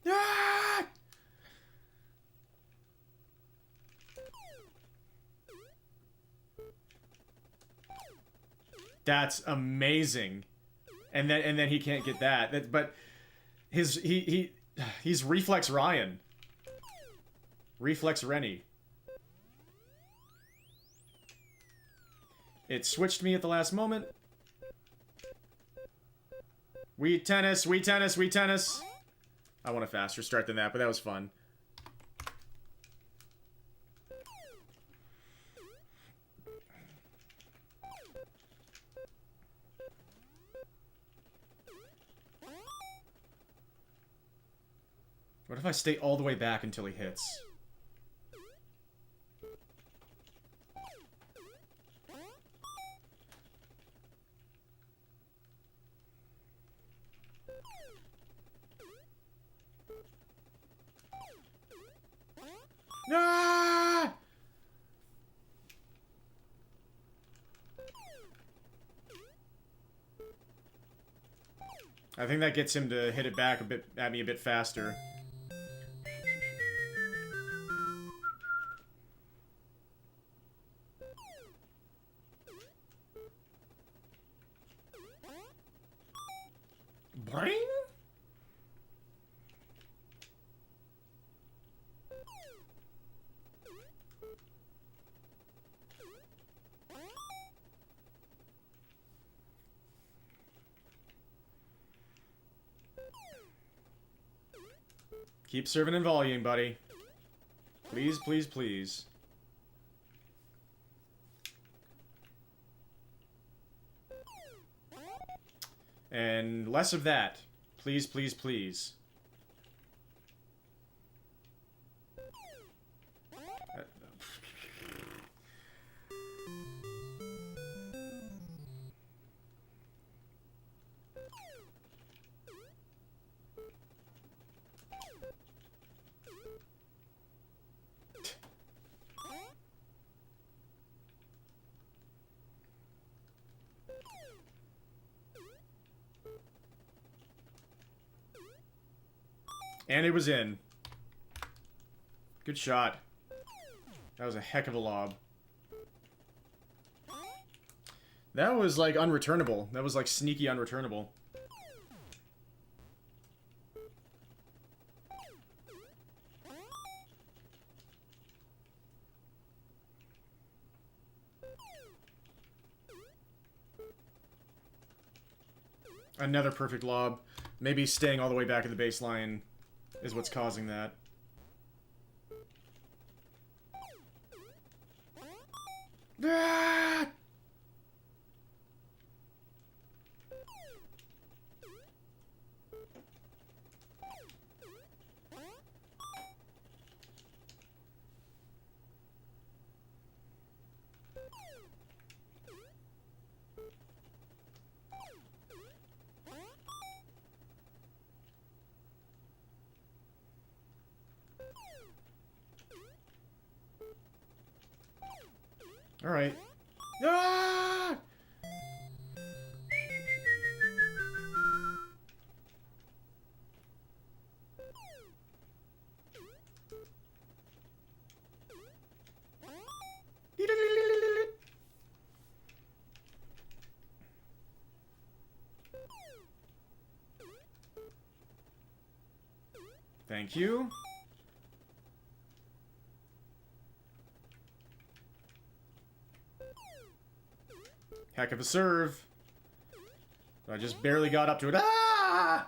Ah! That's amazing. And then he can't get that. But he's Reflex Ryan. Reflex Rennie. It switched me at the last moment. We tennis. I want a faster start than that, but that was fun. What if I stay all the way back until he hits? Ah! I think that gets him to hit it back a bit at me a bit faster. Boing! Keep serving in volume, buddy. Please, please, please. And less of that. Please, please, please. And it was in. Good shot. That was a heck of a lob. That was, like, unreturnable. That was, like, sneaky unreturnable. Another perfect lob. Maybe staying all the way back at the baseline is what's causing that. Ah! All right. Ah! Thank you. Heck of a serve. I just barely got up to it. Ah!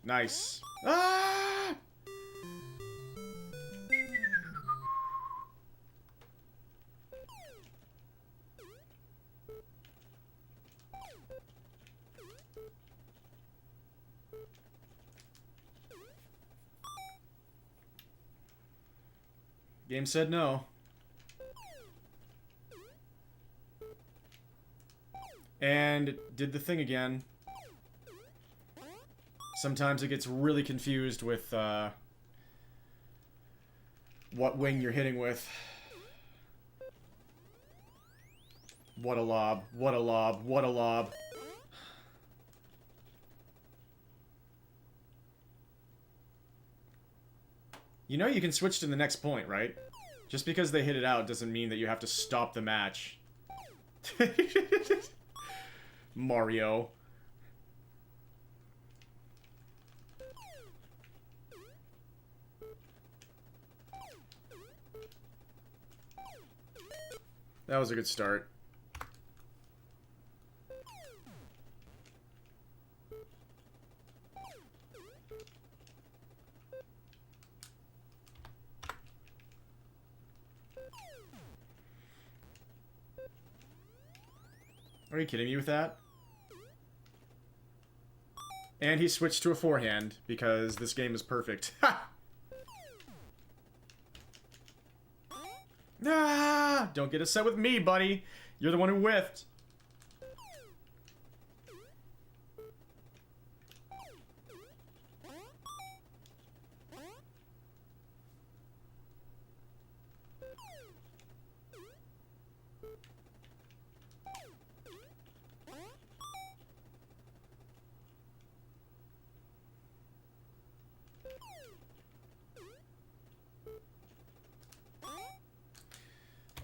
Nice. Ah! Game said no. And it did the thing again. Sometimes it gets really confused with what wing you're hitting with. What a lob. What a lob. What a lob. You know you can switch to the next point, right? Just because they hit it out doesn't mean that you have to stop the match. Mario. That was a good start. Are you kidding me with that? And he switched to a forehand, because this game is perfect. Ha! Ah! Don't get upset with me, buddy! You're the one who whiffed.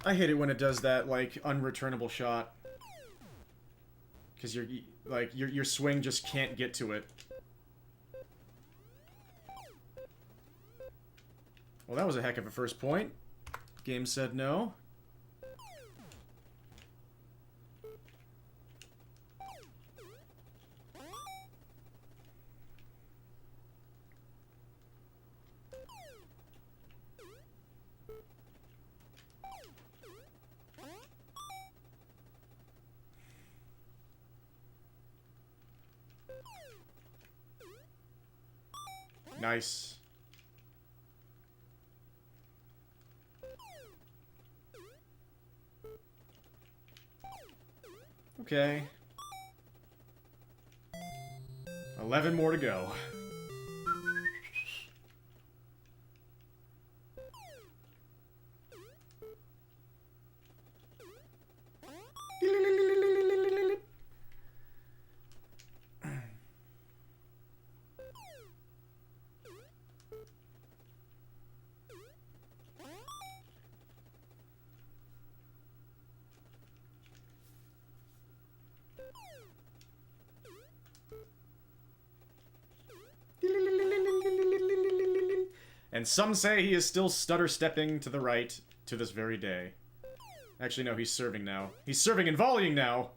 I hate it when it does that, like, unreturnable shot. Because your swing just can't get to it. Well, that was a heck of a first point. Game said no. Nice. Okay. 11 more to go. And some say he is still stutter-stepping to the right to this very day. Actually, no, he's serving now. He's serving and volleying now!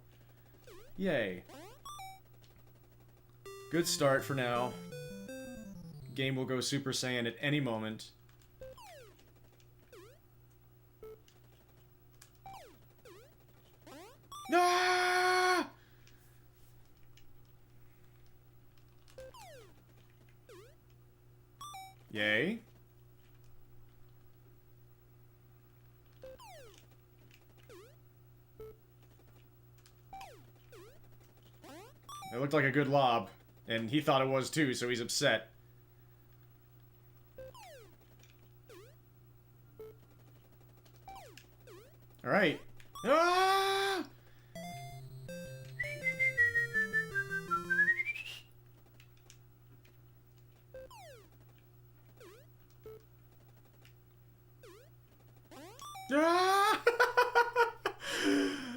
Yay. Good start for now. Game will go Super Saiyan at any moment. Ah! Yay. It looked like a good lob, and he thought it was too, so he's upset. Alright. Ah!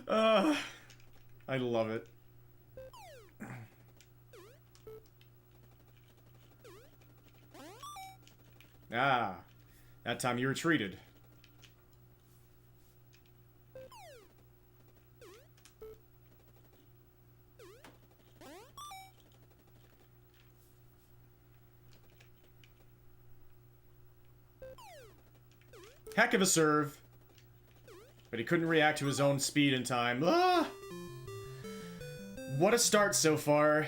Ah! I love it. Ah, that time you retreated. Heck of a serve. But he couldn't react to his own speed in time. Ah! What a start so far.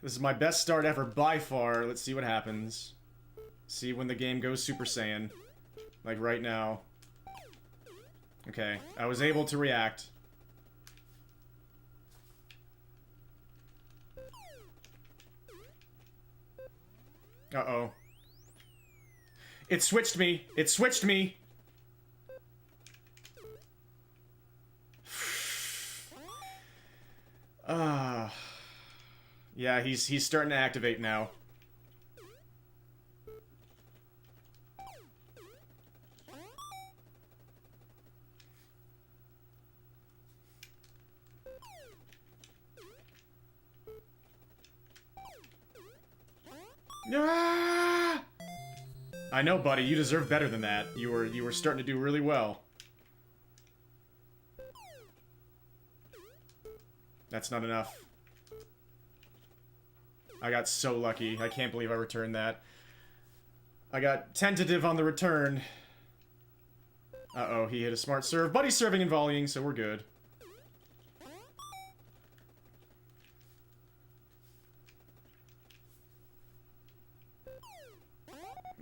This is my best start ever by far. Let's see what happens. See when the game goes Super Saiyan. Like right now. Okay, I was able to react. Uh-oh. It switched me! It switched me! Yeah, he's starting to activate now. Ah! I know, buddy. You deserve better than that. You were starting to do really well. That's not enough. I got so lucky. I can't believe I returned that. I got tentative on the return. Uh-oh, he hit a smart serve. But he's serving and volleying, so we're good.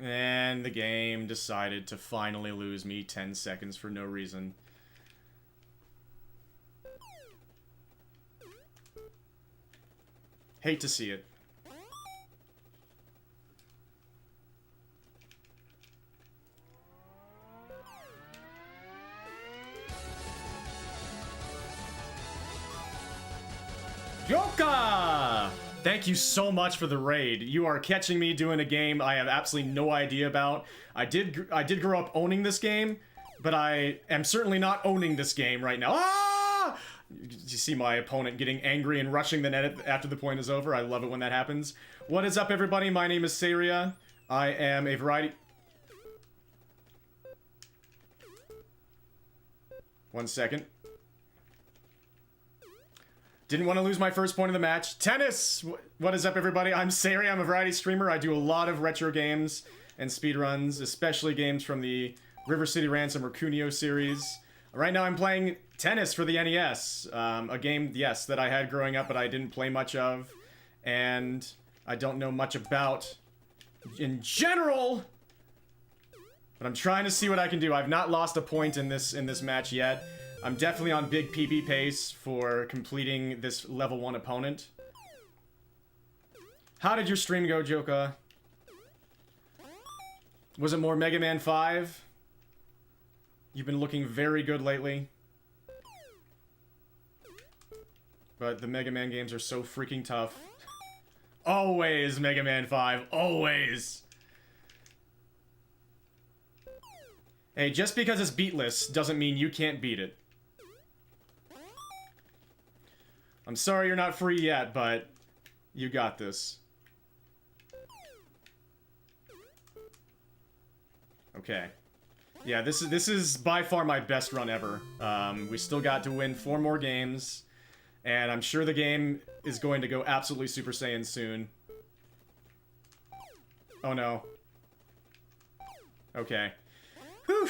And the game decided to finally lose me 10 seconds for no reason. Hate to see it. Yoka! Thank you so much for the raid. You are catching me doing a game I have absolutely no idea about. I did grow up owning this game, but I am certainly not owning this game right now. Ah! You see my opponent getting angry and rushing the net after the point is over. I love it when that happens. What is up, everybody? My name is Saria. I am a variety... 1 second. Didn't want to lose my first point of the match. Tennis! What is up, everybody? I'm Saria. I'm a variety streamer. I do a lot of retro games and speedruns, especially games from the River City Ransom or Kunio series. Right now I'm playing Tennis for the NES. A game, yes, that I had growing up, but I didn't play much of. And I don't know much about in general. But I'm trying to see what I can do. I've not lost a point in this match yet. I'm definitely on big PB pace for completing this level 1 opponent. How did your stream go, Joka? Was it more Mega Man 5? You've been looking very good lately. But the Mega Man games are so freaking tough. Always Mega Man 5. Always! Hey, just because it's beatless doesn't mean you can't beat it. I'm sorry you're not free yet, but you got this. Okay. Yeah, this is by far my best run ever. We still got to win 4 more games, and I'm sure the game is going to go absolutely Super Saiyan soon. Oh no. Okay. Whew.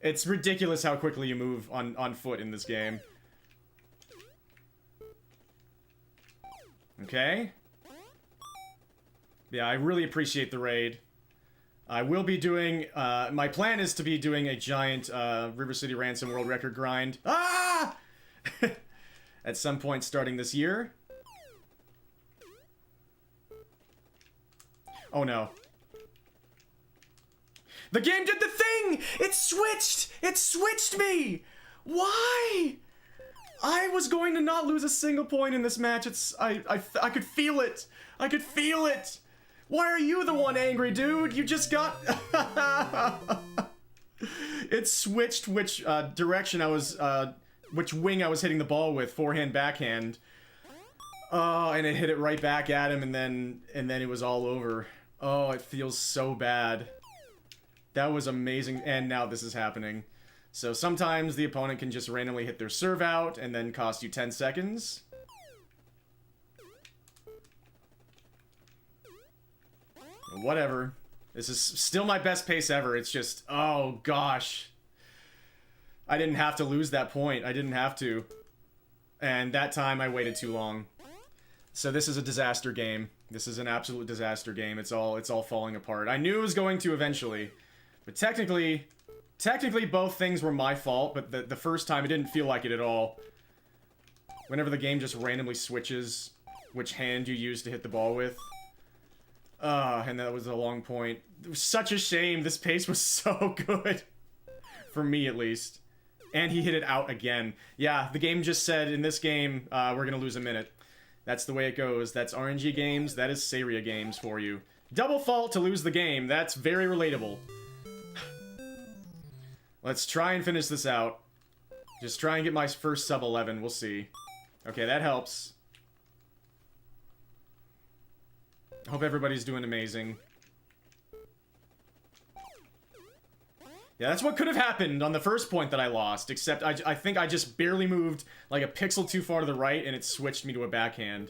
It's ridiculous how quickly you move on foot in this game. Okay. Yeah, I really appreciate the raid. I will be doing, my plan is to be doing a giant, River City Ransom World Record grind. Ah! At some point starting this year. Oh no. The game did the thing! It switched! It switched me! Why? I was going to not lose a single point in this match. I could feel it. I could feel it. Why are you the one angry, dude? You just got... It switched which direction I was, which wing I was hitting the ball with, forehand, backhand. Oh, and it hit it right back at him, and then it was all over. Oh, it feels so bad. That was amazing, and now this is happening. So sometimes the opponent can just randomly hit their serve out and then cost you 10 seconds. Whatever. This is still my best pace ever. It's just, oh gosh. I didn't have to lose that point. I didn't have to. And that time I waited too long. So this is a disaster game. This is an absolute disaster game. It's all falling apart. I knew it was going to eventually. But technically both things were my fault, but the first time it didn't feel like it at all. Whenever the game just randomly switches which hand you use to hit the ball with. And that was a long point. It was such a shame. This pace was so good. For me, at least. And he hit it out again. Yeah, the game just said, in this game, we're gonna lose a minute. That's the way it goes. That's RNG games. That is Saria games for you. Double fault to lose the game. That's very relatable. Let's try and finish this out. Just try and get my first sub 11. We'll see. Okay, that helps. Hope everybody's doing amazing. Yeah, that's what could have happened on the first point that I lost, except I think I just barely moved like a pixel too far to the right and it switched me to a backhand.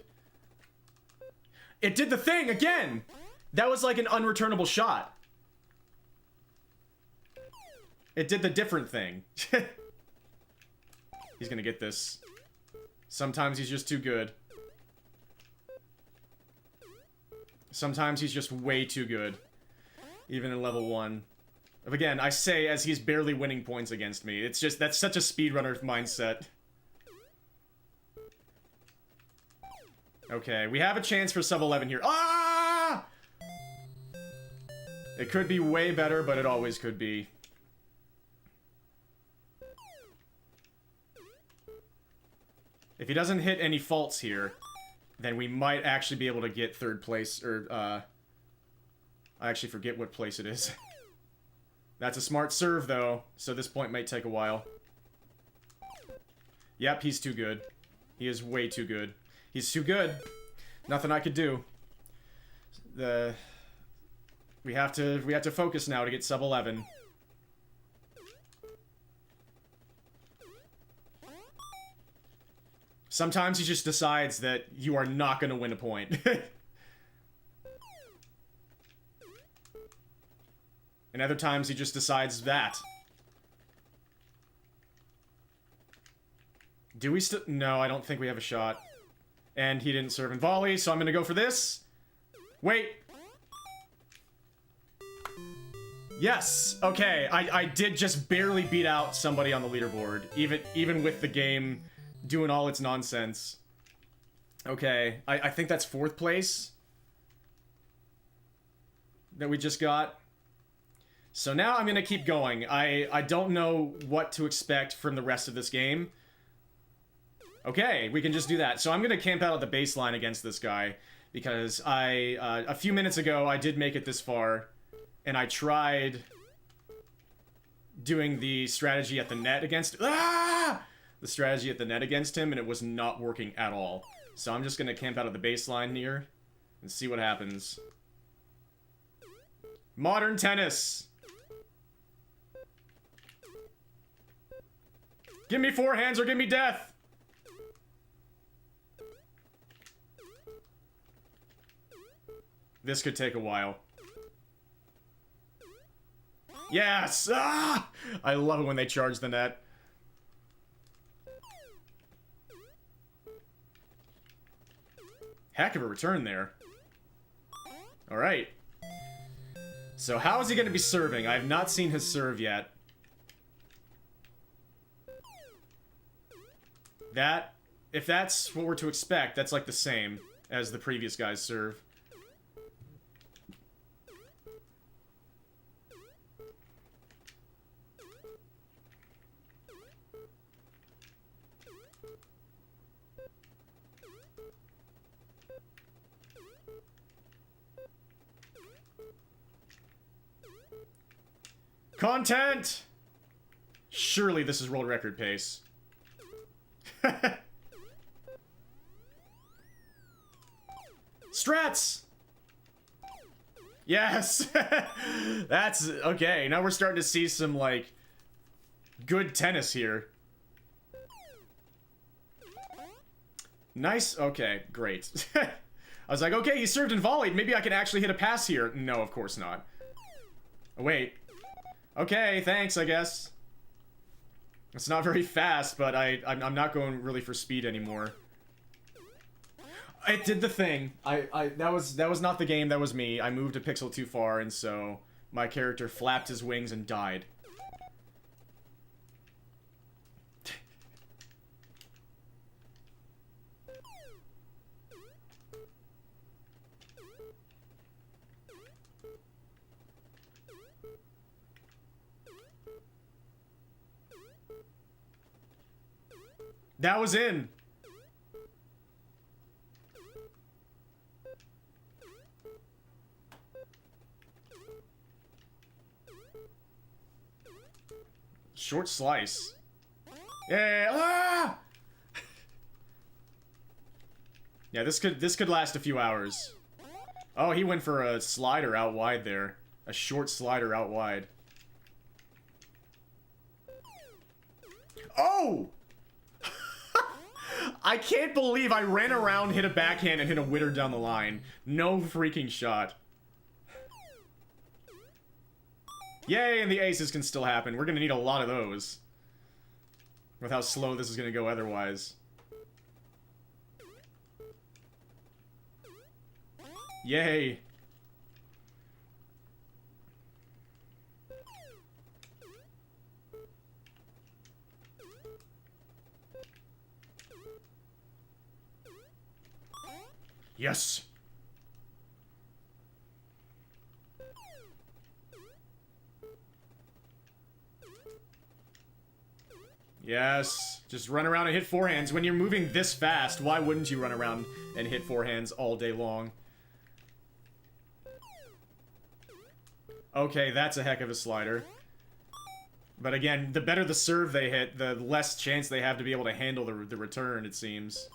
It did the thing again! That was like an unreturnable shot. It did the different thing. He's gonna get this. Sometimes he's just too good. Sometimes he's just way too good. Even in level 1. Again, I say as he's barely winning points against me. It's just, that's such a speedrunner mindset. Okay, we have a chance for sub 11 here. Ah! It could be way better, but it always could be. If he doesn't hit any faults here, then we might actually be able to get third place, or, I actually forget what place it is. That's a smart serve, though, so this point might take a while. Yep, he's too good. He is way too good. He's too good. Nothing I could do. We have to focus now to get sub 11. Sometimes he just decides that you are not going to win a point. And other times he just decides that. Do we still... No, I don't think we have a shot. And he didn't serve in volley, so I'm going to go for this. Wait. Yes. Okay, I did just barely beat out somebody on the leaderboard. Even with the game doing all its nonsense. Okay, I think that's 4th place. That we just got. So now I'm gonna keep going. I don't know what to expect from the rest of this game. Okay, we can just do that. So I'm gonna camp out at the baseline against this guy. Because a few minutes ago, I did make it this far. And I tried doing the strategy at the net against... Ah! The strategy at the net against him, and it was not working at all. So I'm just gonna camp out at the baseline here. And see what happens. Modern tennis! Give me forehands or give me death! This could take a while. Yes! Ah! I love it when they charge the net. Heck of a return there. Alright. So how is he going to be serving? I have not seen his serve yet. If that's what we're to expect, that's like the same as the previous guy's serve. Content! Surely this is world record pace. Strats! Yes! That's... okay, now we're starting to see some, like, good tennis here. Nice. Okay, great. I was like, okay, he served and volleyed. Maybe I can actually hit a pass here. No, of course not. Oh, wait. Okay, thanks, I guess. It's not very fast, but I'm not going really for speed anymore. It did the thing. That was not the game, that was me. I moved a pixel too far, and so my character flapped his wings and died. That was in. Short slice. Yeah. Ah! Yeah, this could last a few hours. Oh, he went for a slider out wide there. A short slider out wide. Oh! I can't believe I ran around, hit a backhand, and hit a witter down the line. No freaking shot. Yay, and the aces can still happen. We're gonna need a lot of those. With how slow this is gonna go otherwise. Yay. Yes! Yes! Just run around and hit forehands. When you're moving this fast, why wouldn't you run around and hit forehands all day long? Okay, that's a heck of a slider. But again, the better the serve they hit, the less chance they have to be able to handle the return, it seems.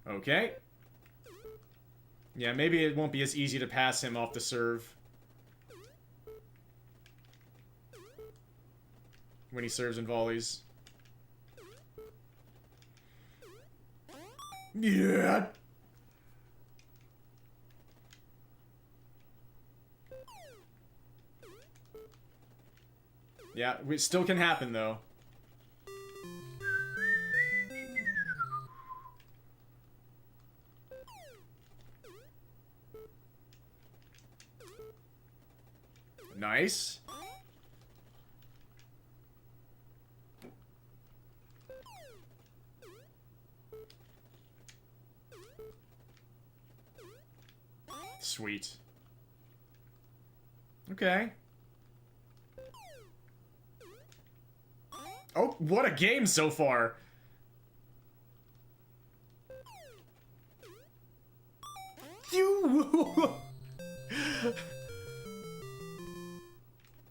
Okay. Yeah, maybe it won't be as easy to pass him off the serve when he serves and volleys. Yeah. Yeah, it still can happen though. Nice. Sweet. Okay. Oh, what a game so far. You.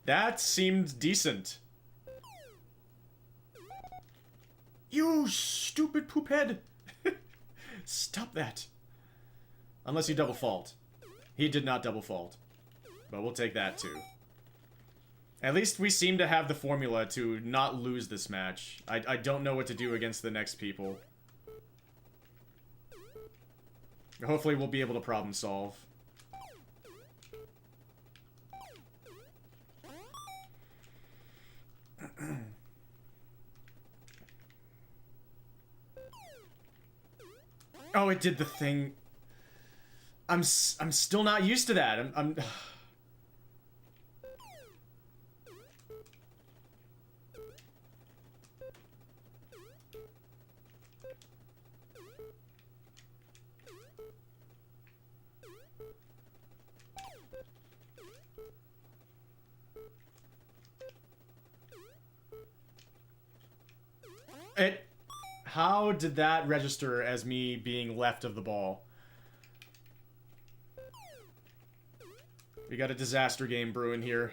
That seemed decent. You stupid poophead. Stop that. Unless you double fault. He did not double fault. But we'll take that too. At least we seem to have the formula to not lose this match. I don't know what to do against the next people. Hopefully we'll be able to problem solve. Oh, it did the thing. I'm still not used to that. I'm It... How did that register as me being left of the ball? We got a disaster game brewing here.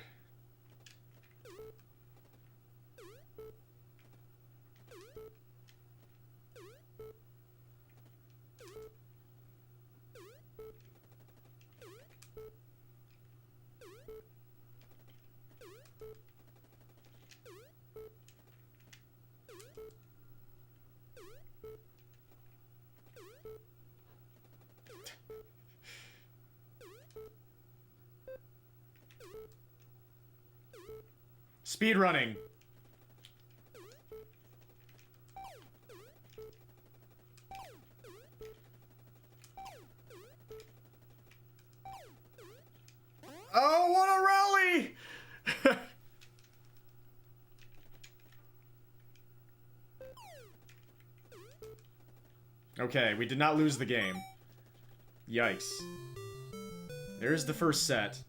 Speed running. Oh, what a rally! Okay, we did not lose the game. Yikes. There's the first set.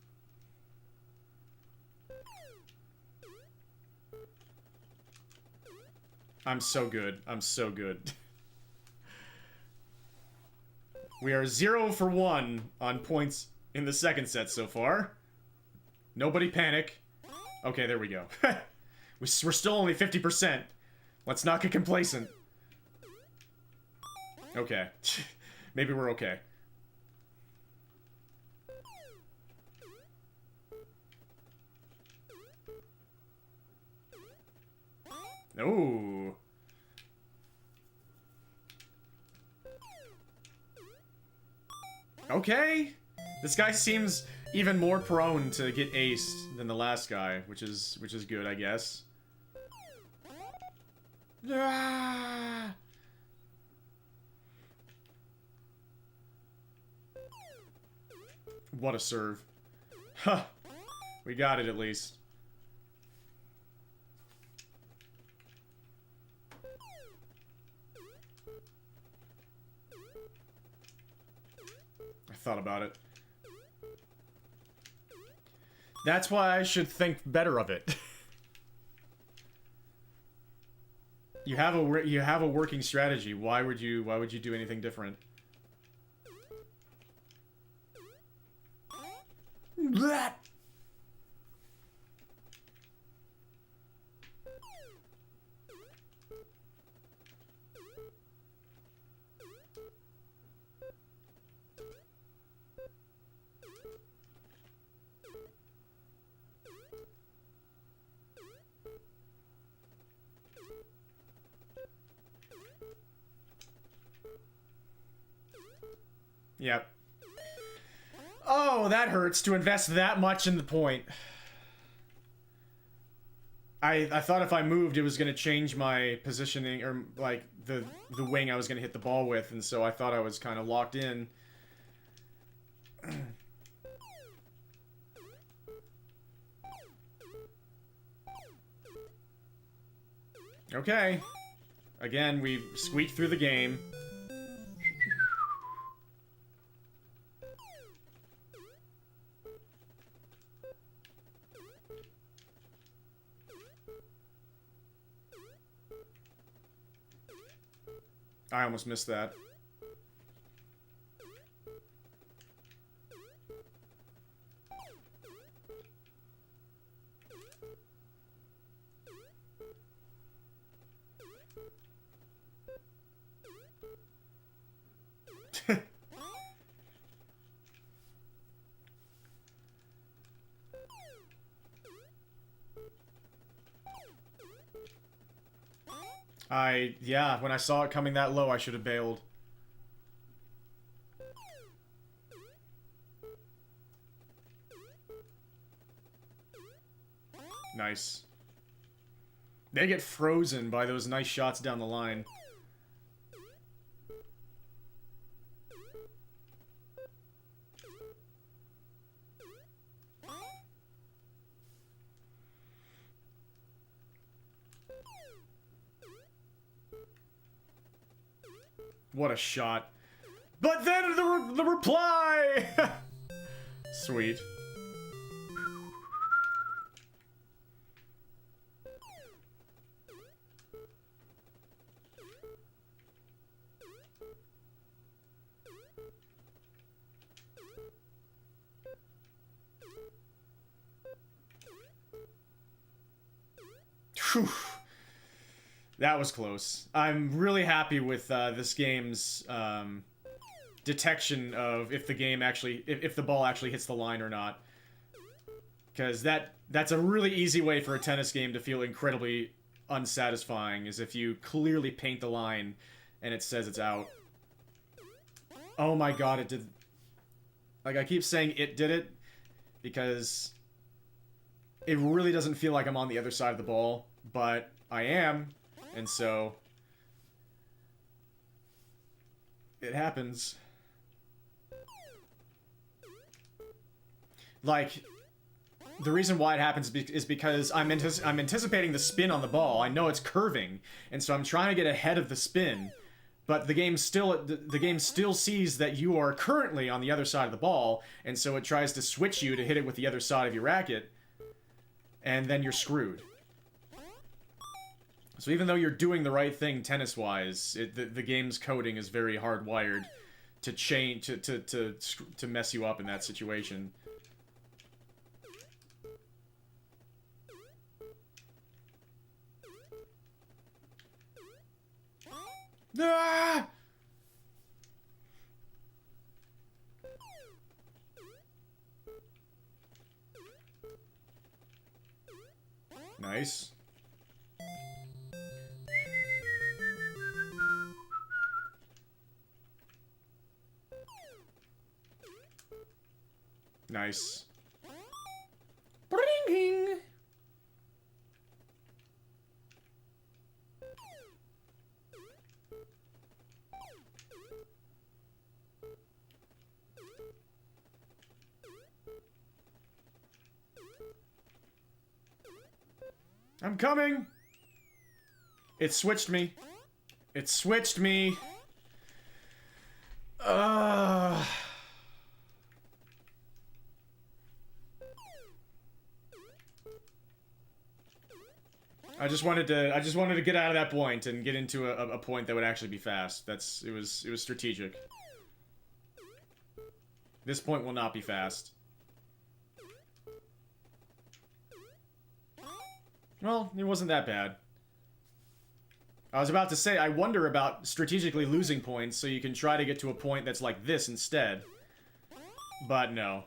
I'm so good. I'm so good. We are 0 for 1 on points in the second set so far. Nobody panic. Okay, there we go. We're still only 50%. Let's not get complacent. Okay. Maybe we're okay. Ooh. Okay. This guy seems even more prone to get aced than the last guy, which is good, I guess. Ah! What a serve. Huh. We got it at least. I thought about it. That's why I should think better of it. You have a working strategy. Why would you do anything different? That. Yep. Oh, that hurts to invest that much in the point. I thought if I moved, it was going to change my positioning, or, like, the wing I was going to hit the ball with, and so I thought I was kind of locked in. Okay. Again, we squeaked through the game. I almost missed that. Yeah, when I saw it coming that low, I should have bailed. Nice. They get frozen by those nice shots down the line. What a shot. But then the reply! Sweet. Whew. That was close. I'm really happy with this game's detection of if the game actually, if the ball actually hits the line or not. Because that's a really easy way for a tennis game to feel incredibly unsatisfying, is if you clearly paint the line and it says it's out. Oh my god, it did. Like, I keep saying it did it because it really doesn't feel like I'm on the other side of the ball, but I am. And so, it happens. Like, the reason why it happens is because I'm anticipating the spin on the ball. I know it's curving, and so I'm trying to get ahead of the spin. But the game still sees that you are currently on the other side of the ball, and so it tries to switch you to hit it with the other side of your racket, and then you're screwed. So even though you're doing the right thing tennis-wise, the game's coding is very hardwired to change to mess you up in that situation. Ah! Nice. Nice. Bring. I'm coming. It switched me. It switched me. I just wanted to get out of that point and get into a point that would actually be fast. It was strategic. This point will not be fast. Well, it wasn't that bad. I was about to say, I wonder about strategically losing points so you can try to get to a point that's like this instead. But no.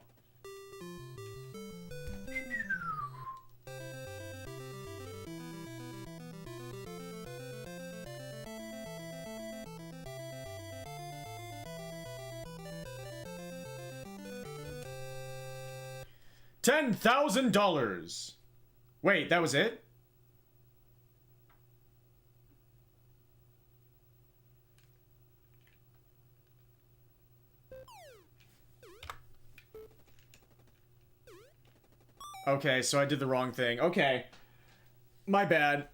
$10,000! Wait, that was it? Okay, so I did the wrong thing. Okay. My bad.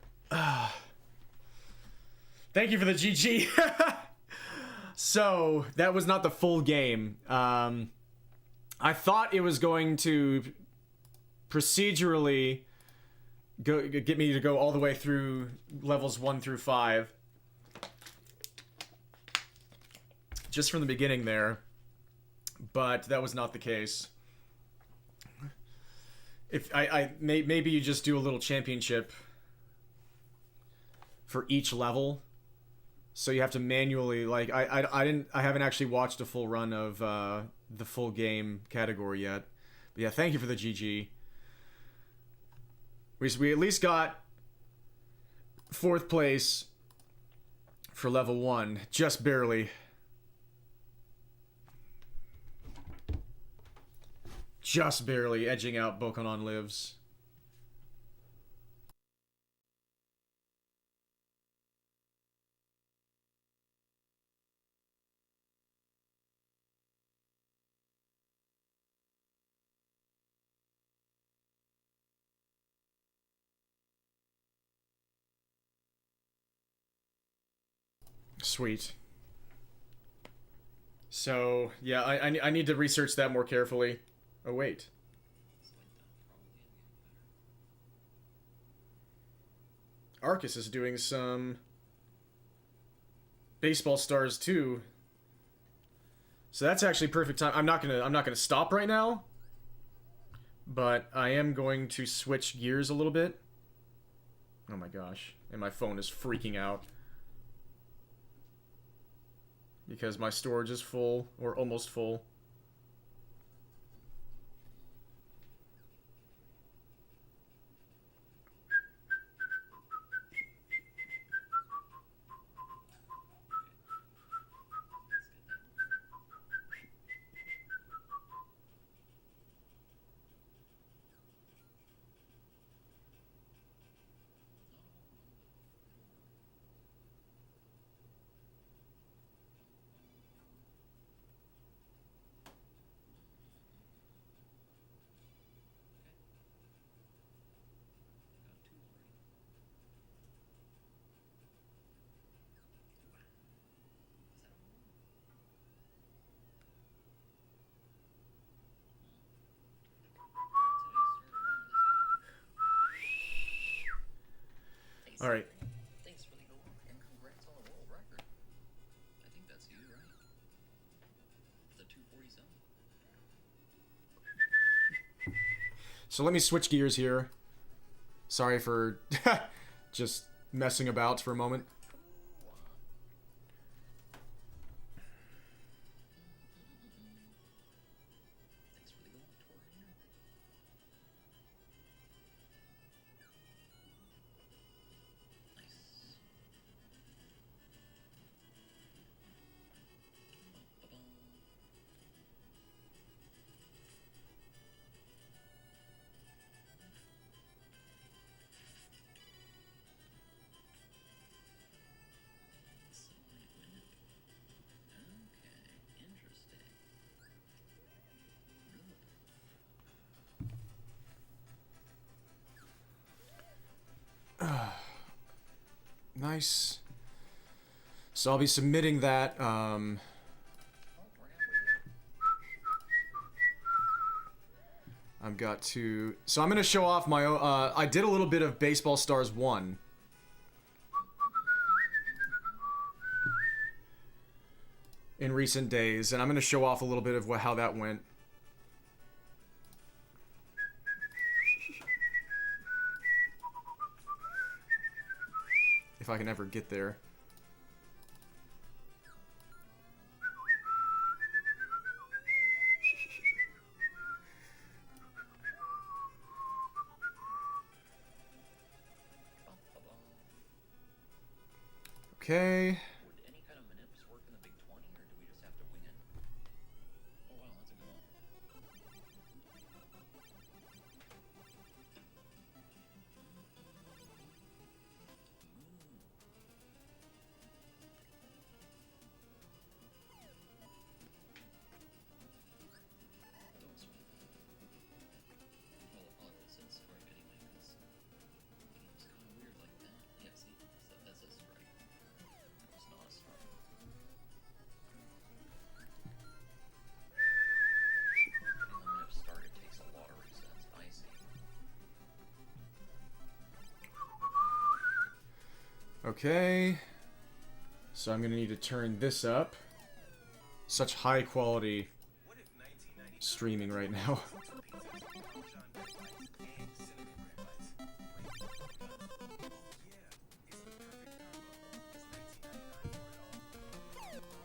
Thank you for the GG. So, that was not the full game. I thought it was going to procedurally get me to go all the way through levels 1 through 5. Just from the beginning there. But that was not the case. If maybe you just do a little championship for each level, so you have to manually, like, I haven't actually watched a full run of the full game category yet. But yeah, thank you for the GG. We at least got 4th place for level 1, just barely. Just barely edging out Bokonon Lives. Sweet. So, yeah, I need to research that more carefully. Oh, wait. Arcus is doing some Baseball Stars too. So that's actually perfect time. I'm not gonna stop right now, but I am going to switch gears a little bit. Oh my gosh. And my phone is freaking out. Because my storage is full, or almost full. All right. Thanks for the go and congrats on the world record. I think that's you, right? The 247. So let me switch gears here. Sorry for just messing about for a moment. Thanks for the go tour here. Nice. Ba-bum. Okay, interesting. Really? Nice. So I'll be submitting that. Oh, we're halfway there. I've got to... So I'm going to show off my own... I did a little bit of Baseball Stars 1. In recent days, and I'm going to show off a little bit of how that went. If I can ever get there. Okay. Would any kind of manips work in the Big 20, or do we just have to wing it? Oh wow, that's a good one. Don't swing. Well, I'll probably say strike anyway, because it's kind of weird like that. Yeah, see, that's a strike. It's not a strike. Depending on the minute start, it takes a lot of resets. I see. Okay. So I'm gonna need to turn this up. Such high quality streaming right now.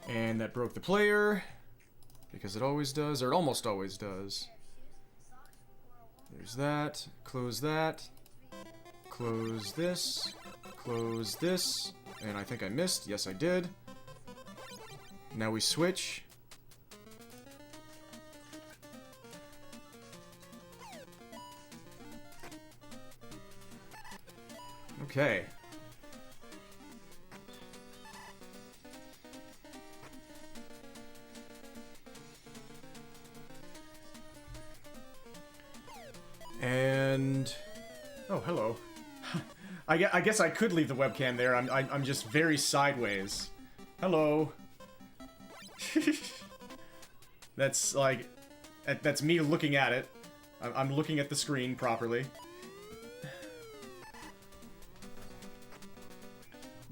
And that broke the player. Because it always does, or it almost always does. There's that. Close that. Close this. Close this. And I think I missed. Yes, I did. Now we switch. Okay. And... oh, hello. I guess I could leave the webcam there. I'm just very sideways. Hello. That's like... that's me looking at it. I'm looking at the screen properly.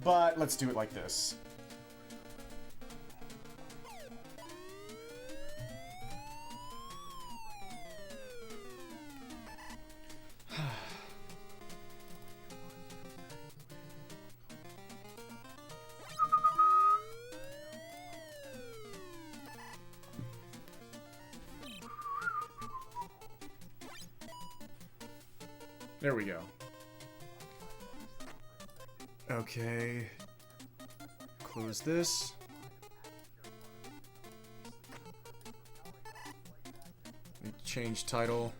But let's do it like this. There we go. Okay. Close this. Change title.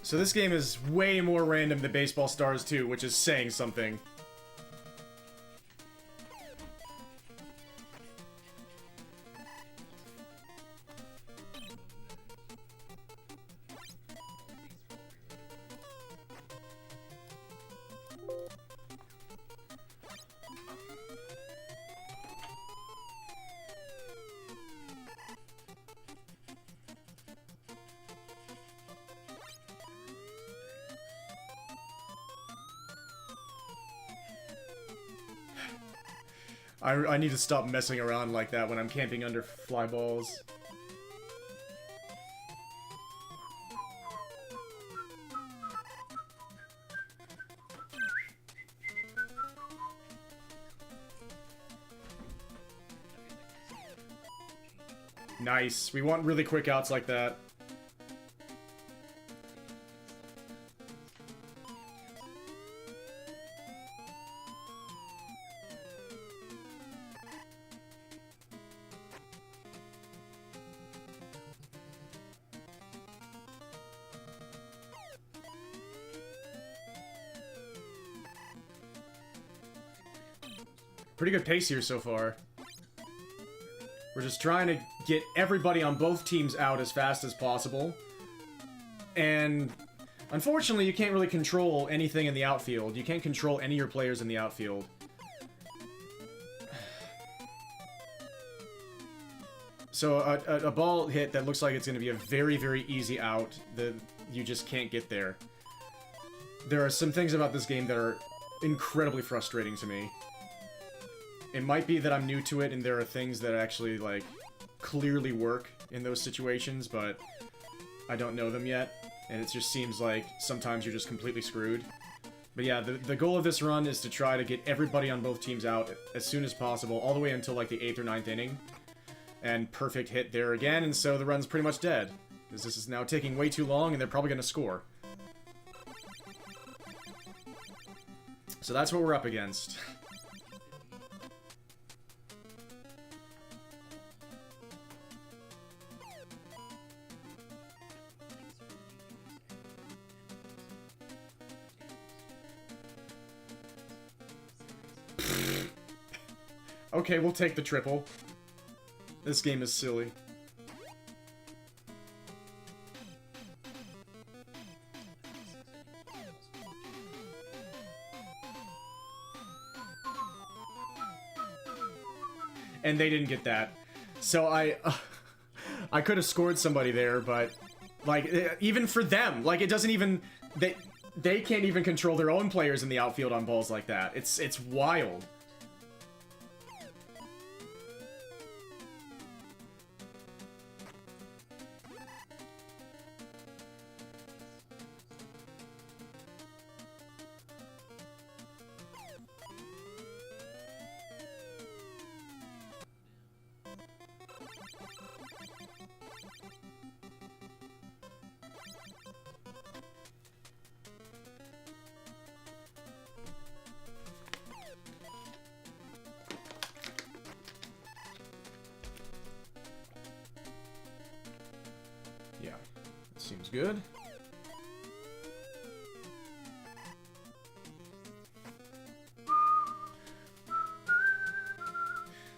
So this game is way more random than Baseball Stars 2, which is saying something. I need to stop messing around like that when I'm camping under fly balls. Nice. We want really quick outs like that. Pretty good pace here so far. We're just trying to get everybody on both teams out as fast as possible. And unfortunately, you can't really control anything in the outfield. You can't control any of your players in the outfield. So a ball hit that looks like it's going to be a very, very easy out. You just can't get there. There are some things about this game that are incredibly frustrating to me. It might be that I'm new to it and there are things that actually, like, clearly work in those situations, but I don't know them yet. And it just seems like sometimes you're just completely screwed. But yeah, the goal of this run is to try to get everybody on both teams out as soon as possible, all the way until, like, the 8th or 9th inning. And perfect hit there again, and so the run's pretty much dead. Because this is now taking way too long, and they're probably going to score. So that's what we're up against. Okay, we'll take the triple. This game is silly. And they didn't get that. So I could have scored somebody there, but like even for them, like it doesn't even they can't even control their own players in the outfield on balls like that. It's wild. Yeah, that seems good.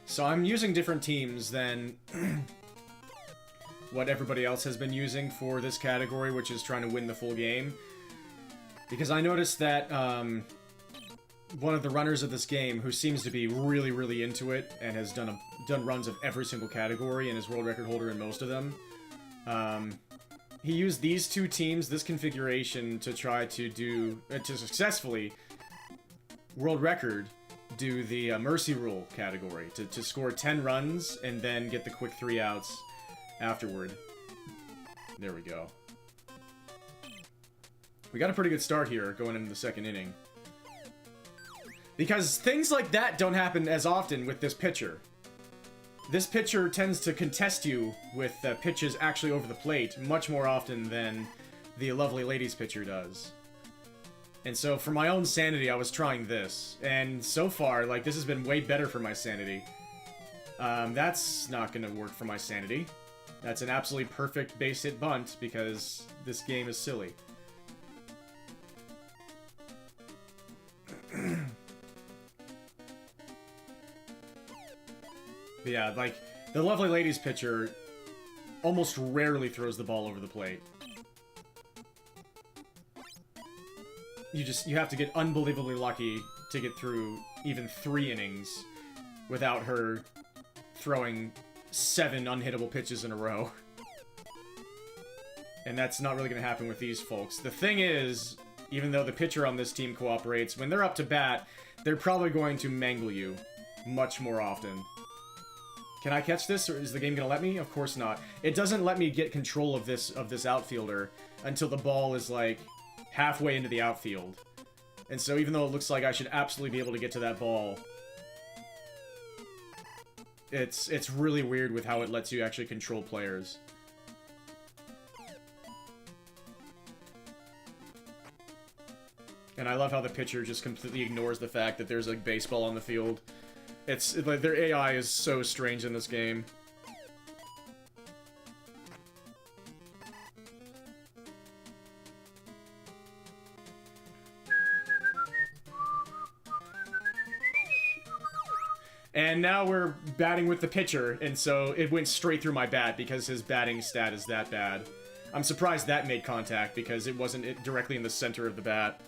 So I'm using different teams than what everybody else has been using for this category, which is trying to win the full game. Because I noticed that one of the runners of this game, who seems to be really, really into it, and has done runs of every single category, and is world record holder in most of them, he used these two teams, this configuration, to try to do, to successfully world record do the Mercy Rule category, to score 10 runs and then get the quick 3 outs afterward. There we go. We got a pretty good start here going into the second inning. Because things like that don't happen as often with this pitcher. This pitcher tends to contest you with pitches actually over the plate much more often than the lovely ladies pitcher does. And so for my own sanity, I was trying this. And so far, like, this has been way better for my sanity. That's not gonna work for my sanity. That's an absolutely perfect base hit bunt because this game is silly. But yeah, like, the lovely ladies pitcher almost rarely throws the ball over the plate. You have to get unbelievably lucky to get through even 3 innings without her throwing 7 unhittable pitches in a row. And that's not really going to happen with these folks. The thing is, even though the pitcher on this team cooperates, when they're up to bat, they're probably going to mangle you much more often. Can I catch this, or is the game going to let me? Of course not. It doesn't let me get control of this outfielder until the ball is, like, halfway into the outfield. And so even though it looks like I should absolutely be able to get to that ball, it's really weird with how it lets you actually control players. And I love how the pitcher just completely ignores the fact that there's a baseball on the field. It's like their AI is so strange in this game. And now we're batting with the pitcher, and so it went straight through my bat because his batting stat is that bad. I'm surprised that made contact because it wasn't directly in the center of the bat.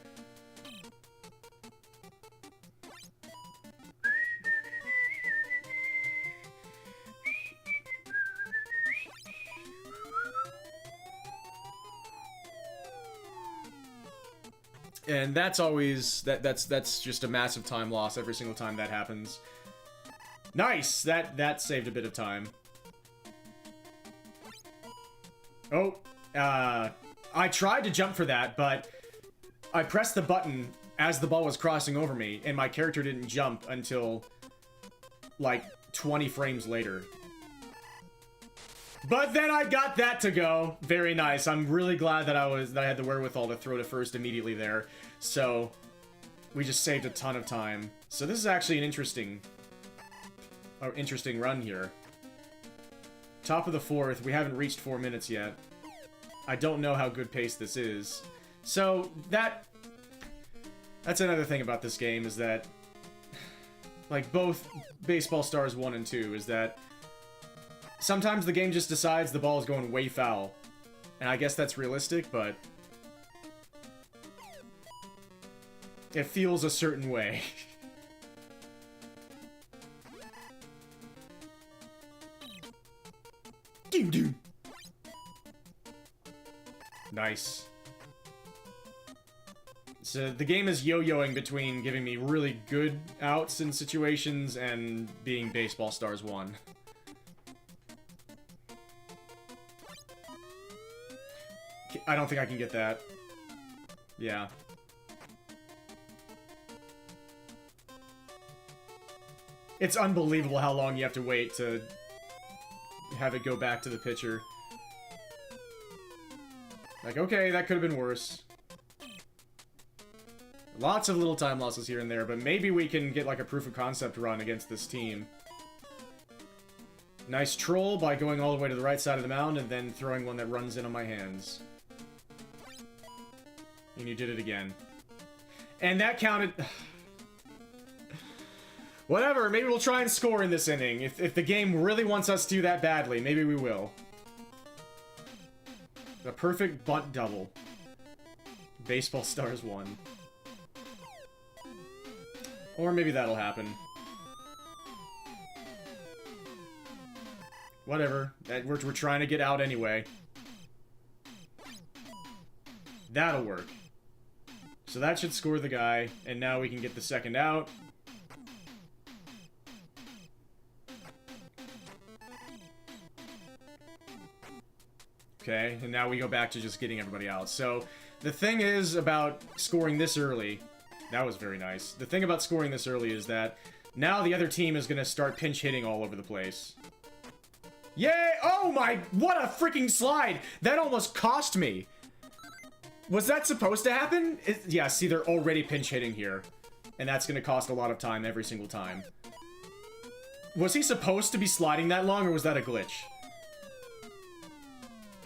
And that's always that's just a massive time loss every single time that happens. Nice! That saved a bit of time. Oh, I tried to jump for that, but I pressed the button as the ball was crossing over me, and my character didn't jump until like 20 frames later. But then I got that to go. Very nice. I'm really glad that I had the wherewithal to throw to first immediately there. So we just saved a ton of time. So this is actually an interesting run here. Top of the 4th. We haven't reached 4 minutes yet. I don't know how good pace this is. So that's another thing about this game is that like both Baseball Stars 1 and 2 is that sometimes the game just decides the ball is going way foul. And I guess that's realistic, but it feels a certain way. Doo-doo. Nice. So the game is yo-yoing between giving me really good outs in situations and being Baseball Stars 1. I don't think I can get that. Yeah. It's unbelievable how long you have to wait to have it go back to the pitcher. Like, okay, that could have been worse. Lots of little time losses here and there, but maybe we can get like a proof of concept run against this team. Nice troll by going all the way to the right side of the mound and then throwing one that runs in on my hands. And you did it again. And that counted... Whatever, maybe we'll try and score in this inning. If the game really wants us to do that badly, maybe we will. The perfect bunt double. Baseball Stars 1. Or maybe that'll happen. Whatever. We're trying to get out anyway. That'll work. So that should score the guy, and now we can get the second out. Okay, and now we go back to just getting everybody out. So, the thing is about scoring this early... That was very nice. The thing about scoring this early is that now the other team is going to start pinch hitting all over the place. Yay! Oh my... What a freaking slide! That almost cost me! Was that supposed to happen? Yeah, see, they're already pinch hitting here. And that's going to cost a lot of time every single time. Was he supposed to be sliding that long, or was that a glitch?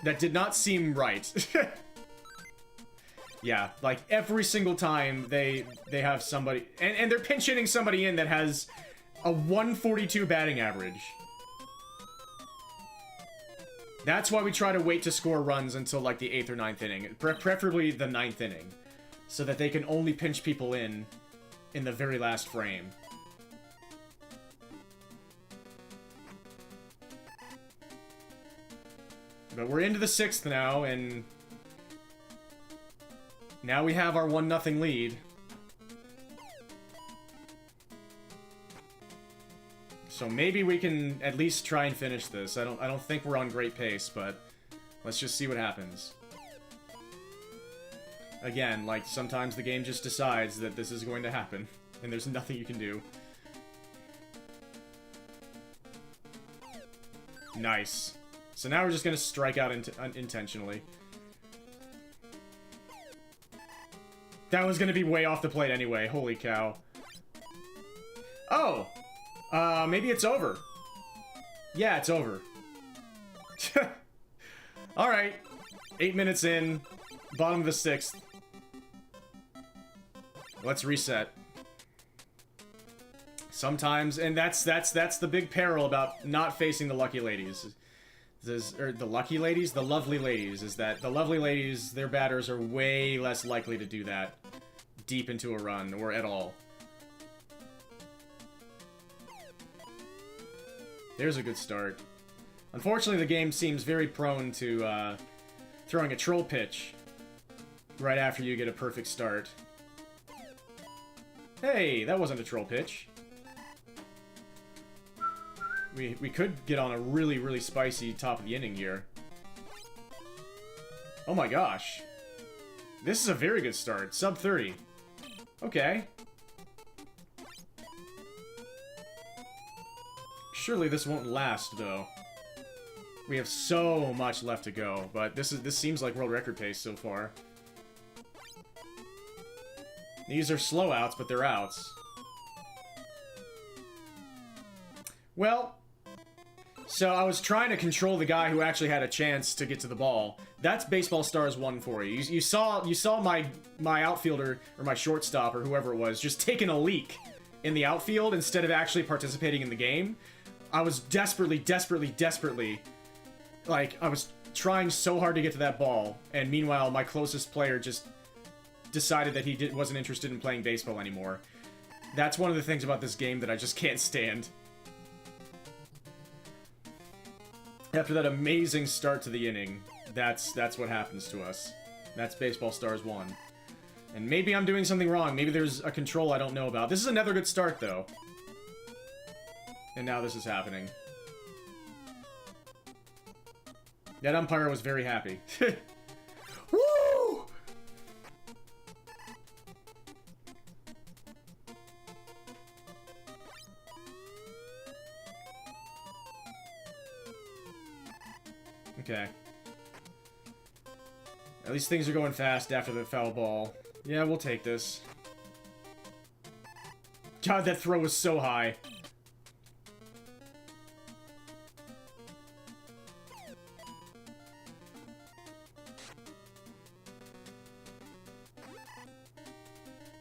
That did not seem right. Yeah, like every single time they have somebody... And they're pinch hitting somebody in that has a 142 batting average. That's why we try to wait to score runs until like the 8th or 9th inning. Preferably the 9th inning. So that they can only pinch people in the very last frame. But we're into the 6th now, and now we have our 1-0 lead. So maybe we can at least try and finish this. I don't think we're on great pace, but let's just see what happens. Again, like sometimes the game just decides that this is going to happen, and there's nothing you can do. Nice. So now we're just going to strike out intentionally. That was going to be way off the plate anyway. Holy cow. Oh! Maybe it's over. Yeah, it's over. Alright. 8 minutes in. Bottom of the 6th. Let's reset. Sometimes, and that's the big peril about not facing the lucky ladies. Or the lucky ladies? The lovely ladies, is that the lovely ladies, their batters are way less likely to do that deep into a run, or at all. There's a good start. Unfortunately, the game seems very prone to throwing a troll pitch right after you get a perfect start. Hey, that wasn't a troll pitch. We could get on a really, really spicy top of the inning here. Oh my gosh. This is a very good start. Sub 30. Okay. Surely this won't last, though. We have so much left to go, but this seems like world record pace so far. These are slow outs, but they're outs. Well, so I was trying to control the guy who actually had a chance to get to the ball. That's Baseball Stars 1 for you. You saw my outfielder, or my shortstop, or whoever it was, just taking a leak in the outfield instead of actually participating in the game. I was desperately, like, I was trying so hard to get to that ball, and meanwhile, my closest player just decided that he wasn't interested in playing baseball anymore. That's one of the things about this game that I just can't stand. After that amazing start to the inning, that's what happens to us. That's Baseball Stars 1. And maybe I'm doing something wrong. Maybe there's a control I don't know about. This is another good start, though. And now this is happening. That umpire was very happy. Woo! Okay. At least things are going fast after the foul ball. Yeah, we'll take this. God, that throw was so high.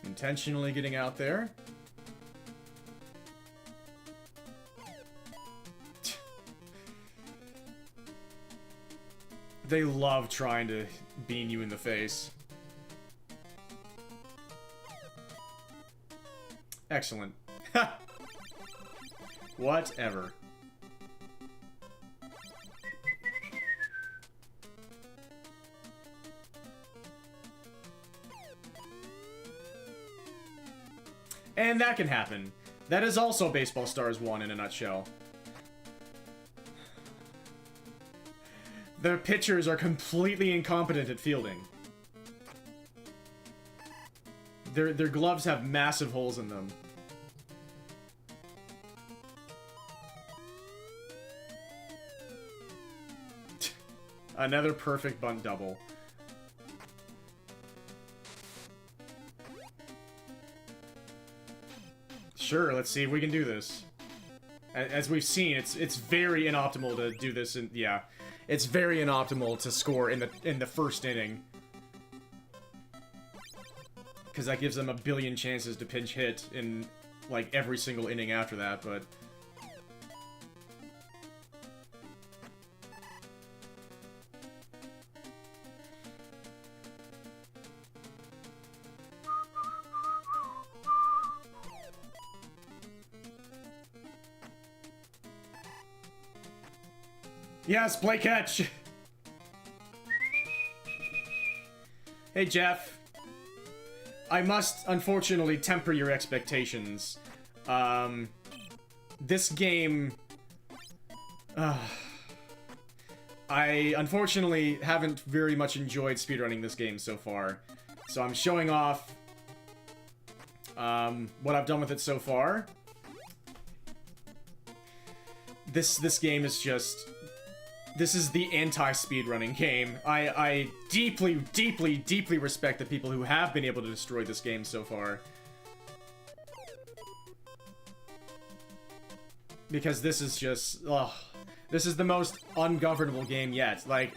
Intentionally getting out there. They love trying to bean you in the face. Excellent. Whatever. And that can happen. That is also Baseball Stars 1 in a nutshell. The pitchers are completely incompetent at fielding. Their gloves have massive holes in them. Another perfect bunt double. Sure, let's see if we can do this. As we've seen, it's very inoptimal to do this, and yeah, it's very inoptimal to score in the first inning, because that gives them a billion chances to pinch hit in like every single inning after that. But yes, play catch! Hey, Jeff. I must, unfortunately, temper your expectations. This game... I, unfortunately, haven't very much enjoyed speedrunning this game so far. So I'm showing off what I've done with it so far. This game is just... This is the anti-speedrunning game. I deeply, deeply, deeply respect the people who have been able to destroy this game so far. Because this is just... Ugh. This is the most ungovernable game yet. Like,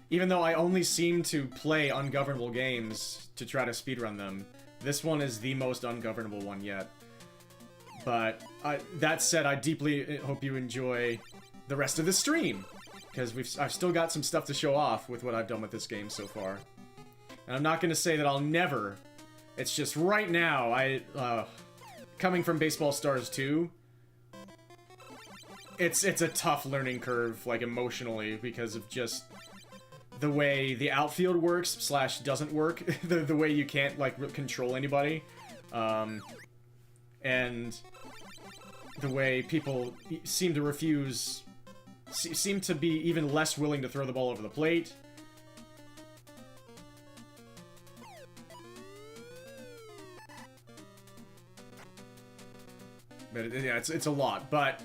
even though I only seem to play ungovernable games to try to speedrun them, this one is the most ungovernable one yet. But that said, I deeply hope you enjoy the rest of the stream, because I've still got some stuff to show off with what I've done with this game so far. And I'm not going to say that I'll never. It's just right now, coming from Baseball Stars 2, it's a tough learning curve, like, emotionally, because of just the way the outfield works / doesn't work, the way you can't, like, control anybody, and the way people seem to seem to be even less willing to throw the ball over the plate. But yeah, it's a lot, but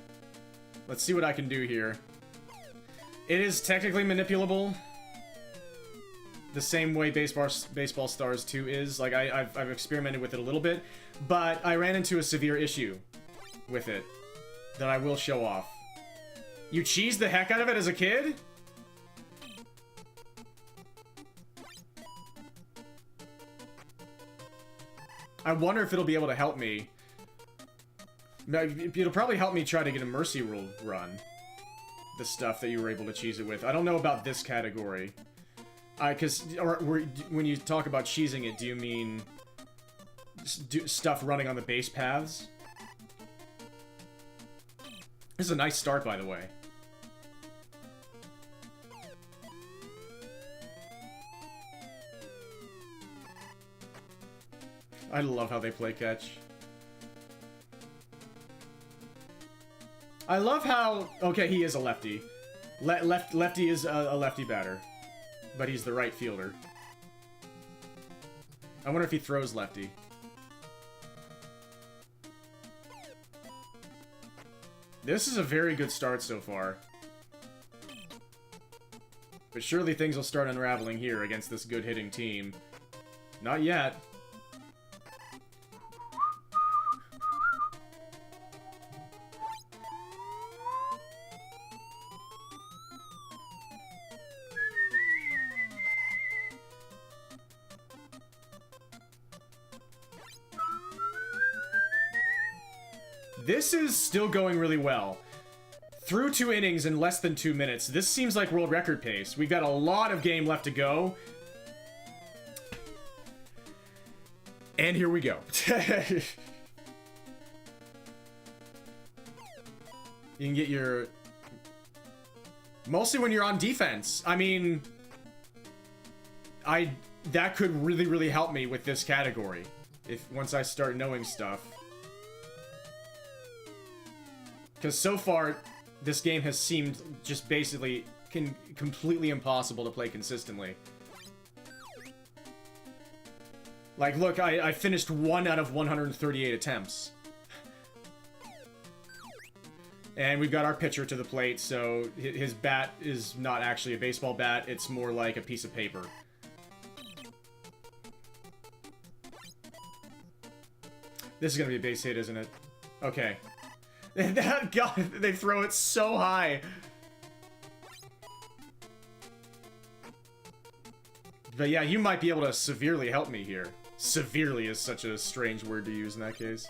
let's see what I can do here. It is technically manipulable, the same way Baseball Stars 2 is. Like, I've experimented with it a little bit, but I ran into a severe issue with it that I will show off. You cheesed the heck out of it as a kid? I wonder if it'll be able to help me. It'll probably help me try to get a Mercy Rule run. The stuff that you were able to cheese it with. I don't know about this category. When you talk about cheesing it, do you mean stuff running on the base paths? This is a nice start, by the way. I love how they play catch. I love how... Okay, he is a lefty. Lefty is a lefty batter. But he's the right fielder. I wonder if he throws lefty. This is a very good start so far. But surely things will start unraveling here against this good hitting team. Not yet. This is still going really well. Through 2 innings in less than 2 minutes. This seems like world record pace. We've got a lot of game left to go. And here we go. You can get your... Mostly when you're on defense. I mean... That could really, really help me with this category. Once I start knowing stuff. Because so far, this game has seemed just basically completely impossible to play consistently. Like, look, I finished 1 out of 138 attempts. And we've got our pitcher to the plate, so his bat is not actually a baseball bat, it's more like a piece of paper. This is gonna be a base hit, isn't it? Okay. God, they throw it so high. But yeah, you might be able to severely help me here. Severely is such a strange word to use in that case.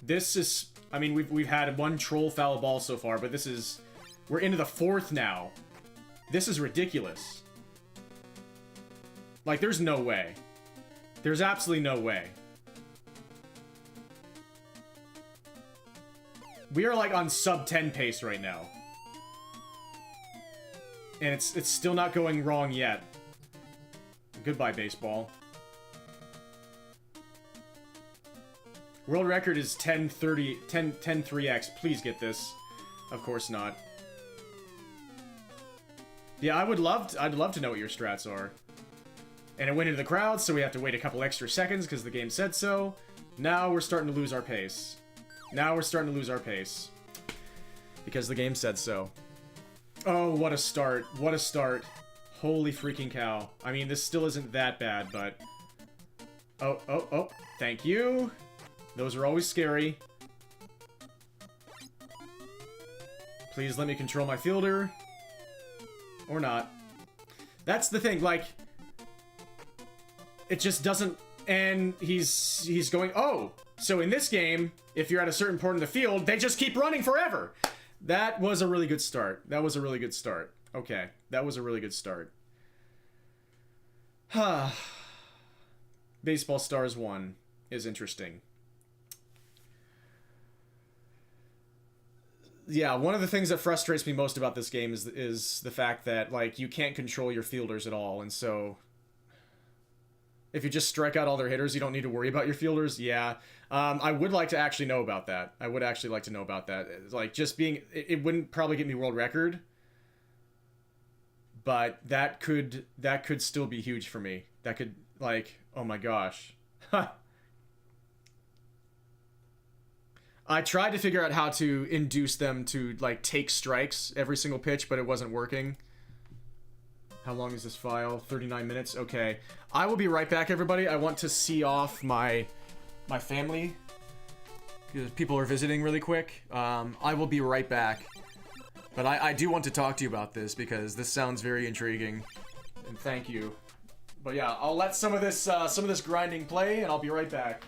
This is... I mean, we've had 1 troll foul ball so far, but this is... We're into the 4th now. This is ridiculous. Like, there's no way. There's absolutely no way. We are, like, on sub-10 pace right now. And it's still not going wrong yet. Goodbye, baseball. World record is 10-3x. Please get this. Of course not. Yeah, I'd love to know what your strats are. And it went into the crowd, so we have to wait a couple extra seconds because the game said so. Now we're starting to lose our pace. Now we're starting to lose our pace. Because the game said so. Oh, what a start. What a start. Holy freaking cow. I mean, this still isn't that bad, but... Oh. Thank you. Those are always scary. Please let me control my fielder. Or not. That's the thing, like... it just doesn't. And he's going, oh, so in this game, if you're at a certain point in the field, they just keep running forever. That was a really good start. That was a really good start. Okay, that was a really good start. Baseball Stars 1 is interesting. Yeah, one of the things that frustrates me most about this game is the fact that, like, you can't control your fielders at all, and so if you just strike out all their hitters, you don't need to worry about your fielders. Yeah, I would like to actually know about that. I would actually like to know about that. Like, just being, it wouldn't probably get me world record, but that could still be huge for me. That could, like, oh my gosh. I tried to figure out how to induce them to, like, take strikes every single pitch, but it wasn't working. How long is this file? 39 minutes? Okay. I will be right back, everybody. I want to see off my family. People are visiting really quick. I will be right back. But I do want to talk to you about this because this sounds very intriguing. And thank you. But yeah, I'll let some of this grinding play, and I'll be right back.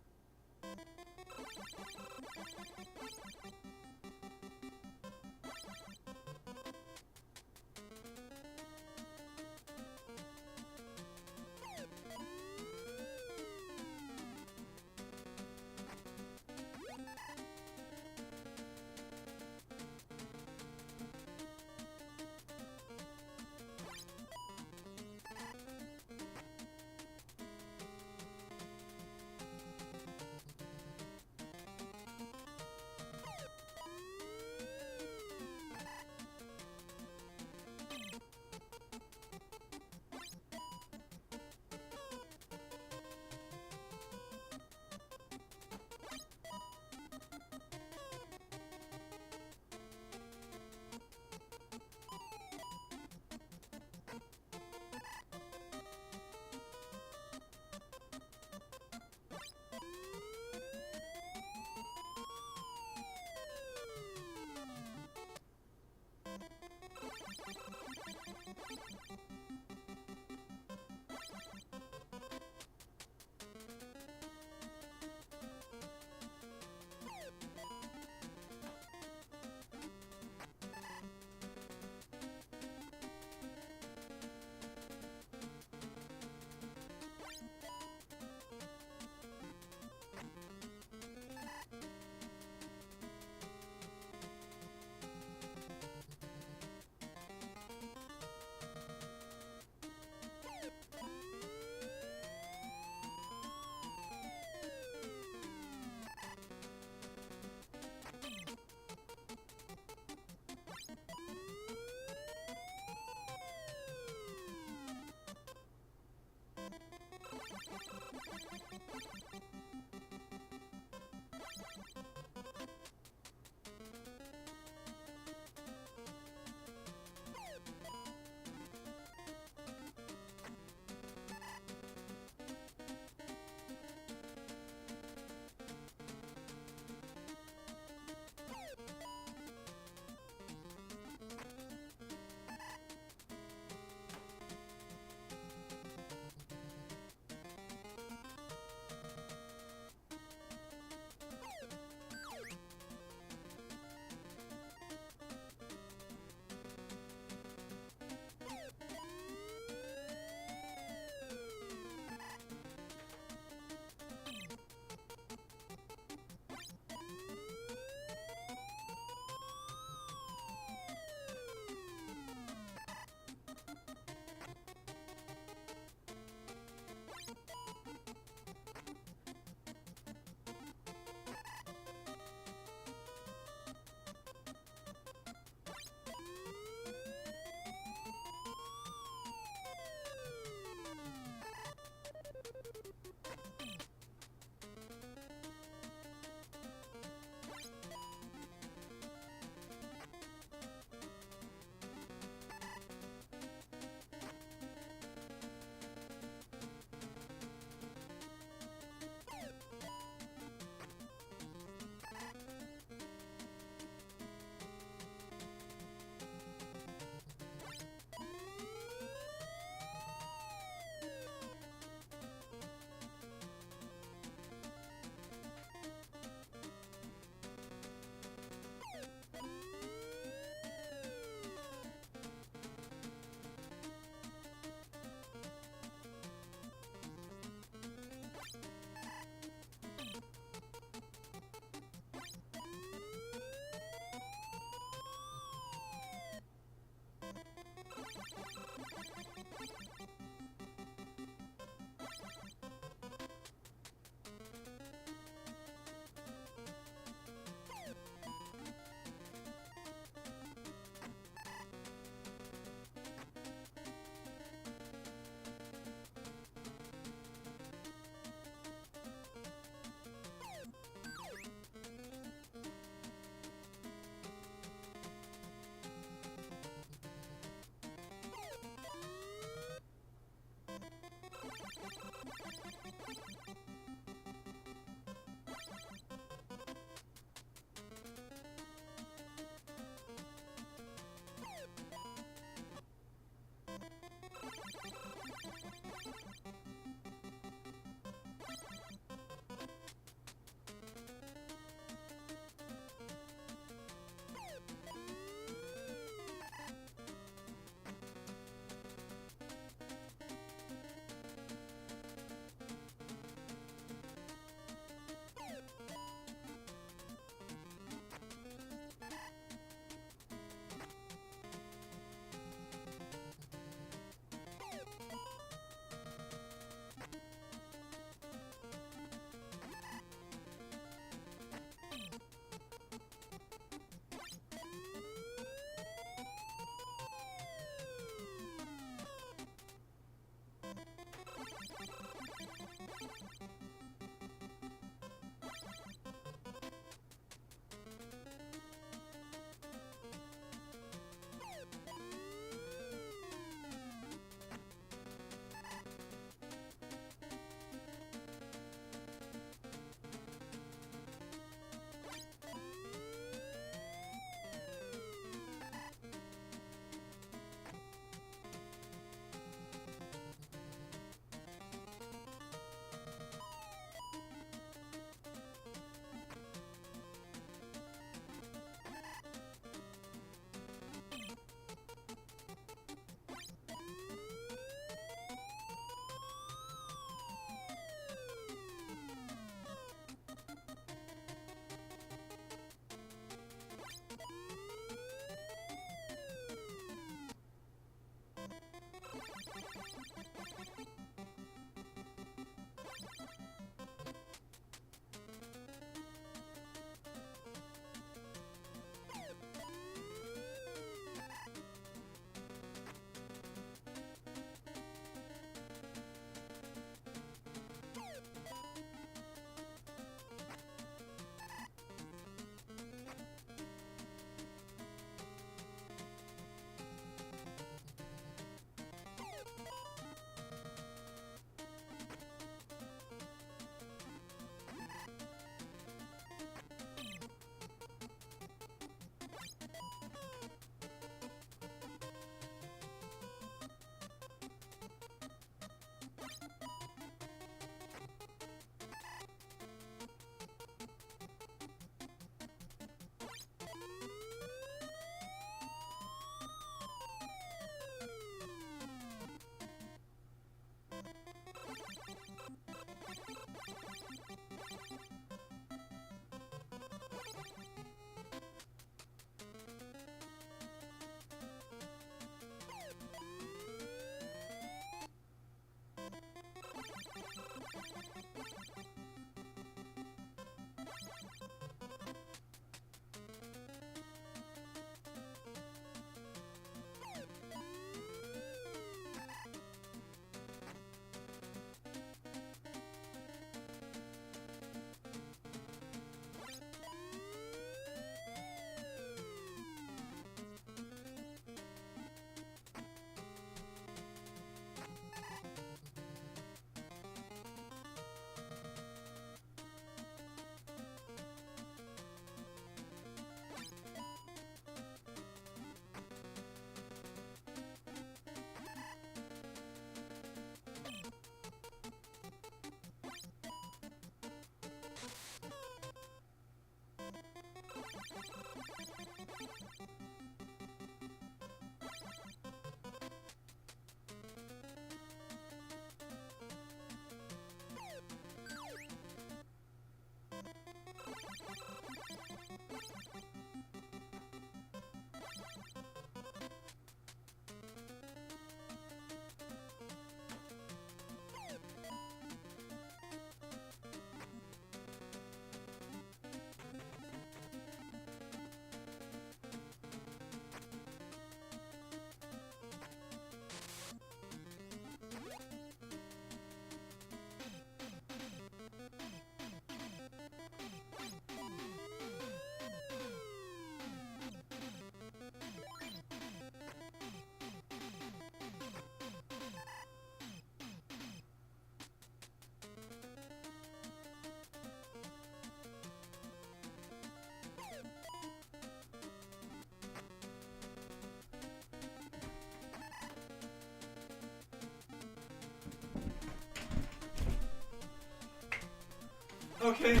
Okay.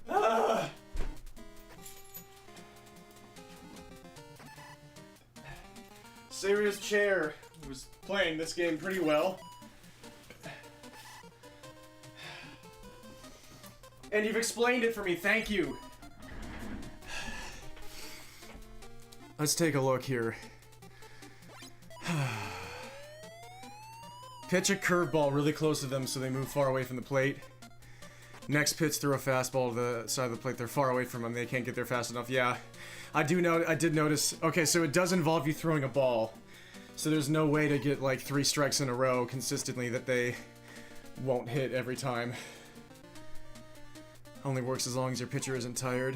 Ah. Serious chair was playing this game pretty well. And you've explained it for me, thank you. Let's take a look here. Pitch a curveball really close to them so they move far away from the plate. Next pitch, throw a fastball to the side of the plate. They're far away from them. They can't get there fast enough. Yeah, I did notice. Okay, so it does involve you throwing a ball. So there's no way to get like 3 strikes in a row consistently that they won't hit every time. Only works as long as your pitcher isn't tired.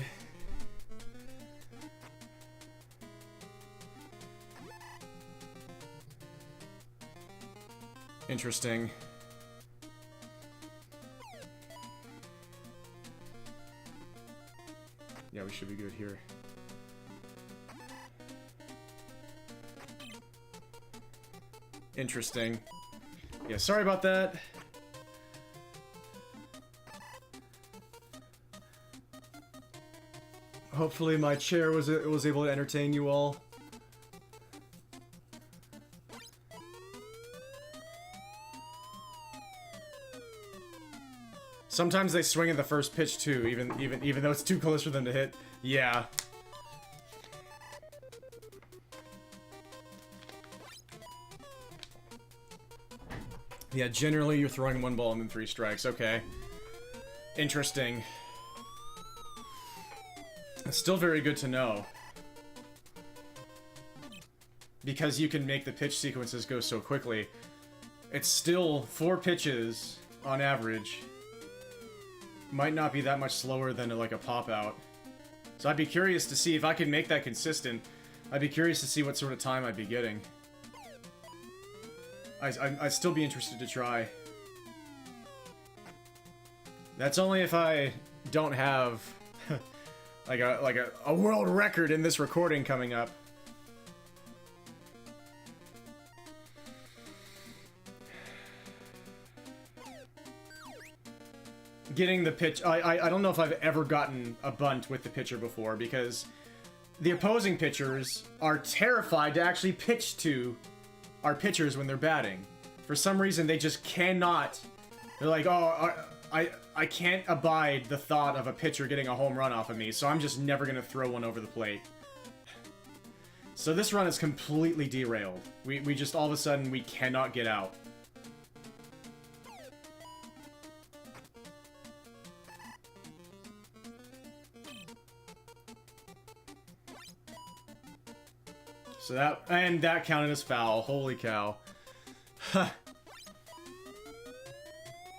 Interesting. Yeah, we should be good here. Interesting. Yeah, sorry about that. Hopefully my chair was able to entertain you all. Sometimes they swing at the first pitch too, even though it's too close for them to hit. Yeah. Yeah, generally you're throwing 1 ball and then 3 strikes. Okay. Interesting. It's still very good to know. Because you can make the pitch sequences go so quickly. It's still 4 pitches on average. Might not be that much slower than like a pop-out. So I'd be curious to see if I can make that consistent. I'd be curious to see what sort of time I'd be getting. I'd still be interested to try. That's only if I don't have like a world record in this recording coming up. Getting the pitch, I don't know if I've ever gotten a bunt with the pitcher before, because the opposing pitchers are terrified to actually pitch to our pitchers when they're batting. For some reason, they just cannot. They're like, oh, I can't abide the thought of a pitcher getting a home run off of me, so I'm just never gonna throw one over the plate. So this run is completely derailed. We just, all of a sudden, we cannot get out. So that counted as foul. Holy cow.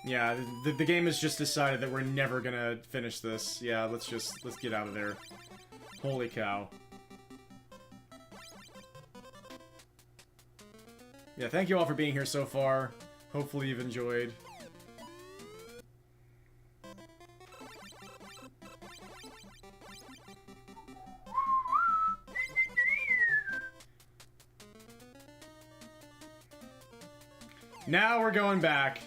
Yeah, the game has just decided that we're never gonna finish this. Yeah, let's get out of there. Holy cow. Yeah, thank you all for being here so far. Hopefully you've enjoyed. Now we're going back.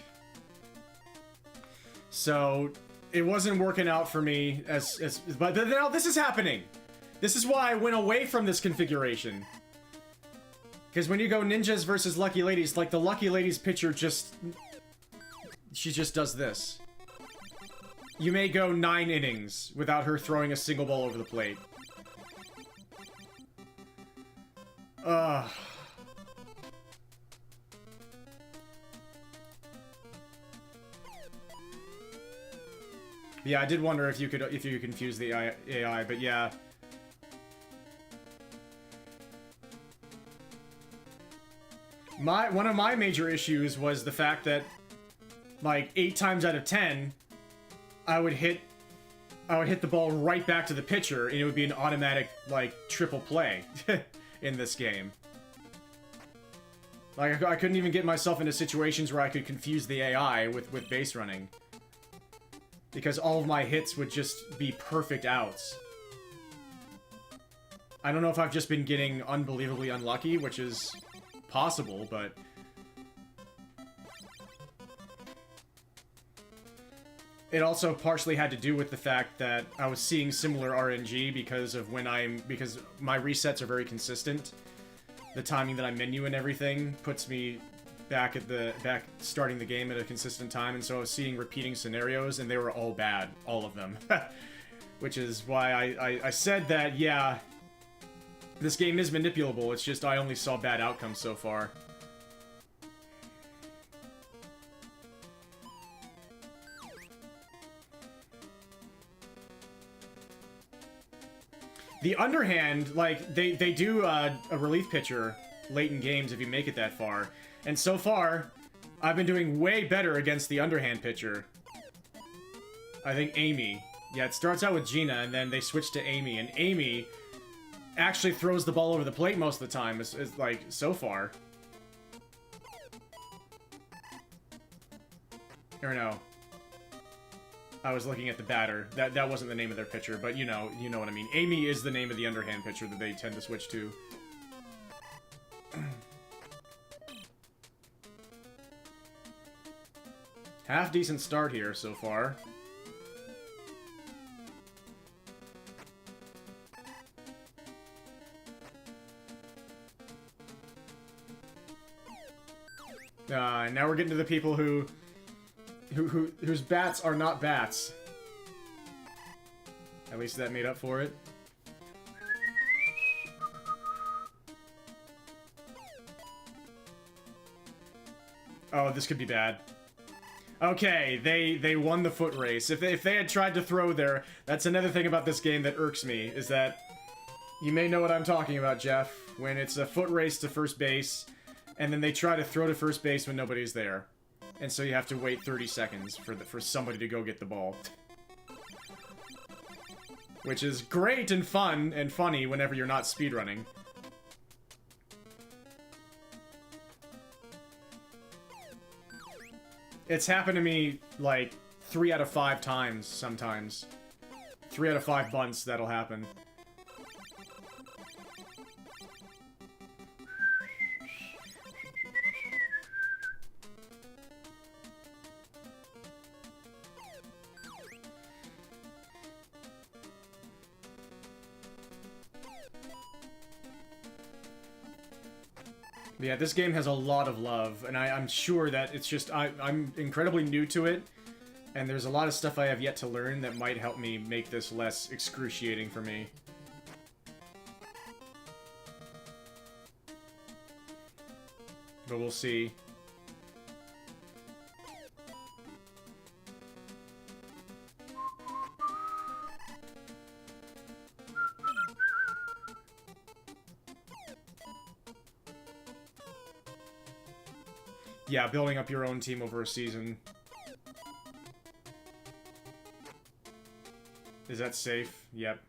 So, it wasn't working out for me but now this is happening. This is why I went away from this configuration. Because when you go ninjas versus lucky ladies, like the lucky ladies pitcher she just does this. You may go 9 innings without her throwing a single ball over the plate. Ugh. Yeah, I did wonder if you could confuse the AI, but yeah. One of my major issues was the fact that like 8 times out of 10 I would hit the ball right back to the pitcher and it would be an automatic like triple play in this game. Like I couldn't even get myself into situations where I could confuse the AI with base running. Because all of my hits would just be perfect outs. I don't know if I've just been getting unbelievably unlucky, which is possible, but... it also partially had to do with the fact that I was seeing similar RNG because my resets are very consistent. The timing that I menu and everything puts me back starting the game at a consistent time, and so I was seeing repeating scenarios, and they were all bad, all of them. Which is why I said that, yeah, this game is manipulable, it's just I only saw bad outcomes so far. The underhand, like, they do a relief pitcher late in games if you make it that far. And so far, I've been doing way better against the underhand pitcher. I think Amy. Yeah, it starts out with Gina, and then they switch to Amy. And Amy actually throws the ball over the plate most of the time, is like, so far. Or no. I was looking at the batter. That wasn't the name of their pitcher, but you know what I mean. Amy is the name of the underhand pitcher that they tend to switch to. Half decent start here so far. Now we're getting to the people whose bats are not bats. At least that made up for it. Oh, this could be bad. Okay, they won the foot race. If they had tried to throw there, that's another thing about this game that irks me, is that you may know what I'm talking about, Jeff, when it's a foot race to first base, and then they try to throw to first base when nobody's there. And so you have to wait 30 seconds for somebody to go get the ball. Which is great and fun and funny whenever you're not speedrunning. It's happened to me, like, 3 out of 5 times, sometimes. 3 out of 5 bunts, that'll happen. Yeah, this game has a lot of love, and I'm sure that it's just, I'm incredibly new to it, and there's a lot of stuff I have yet to learn that might help me make this less excruciating for me. But we'll see. Yeah, building up your own team over a season. Is that safe? Yep.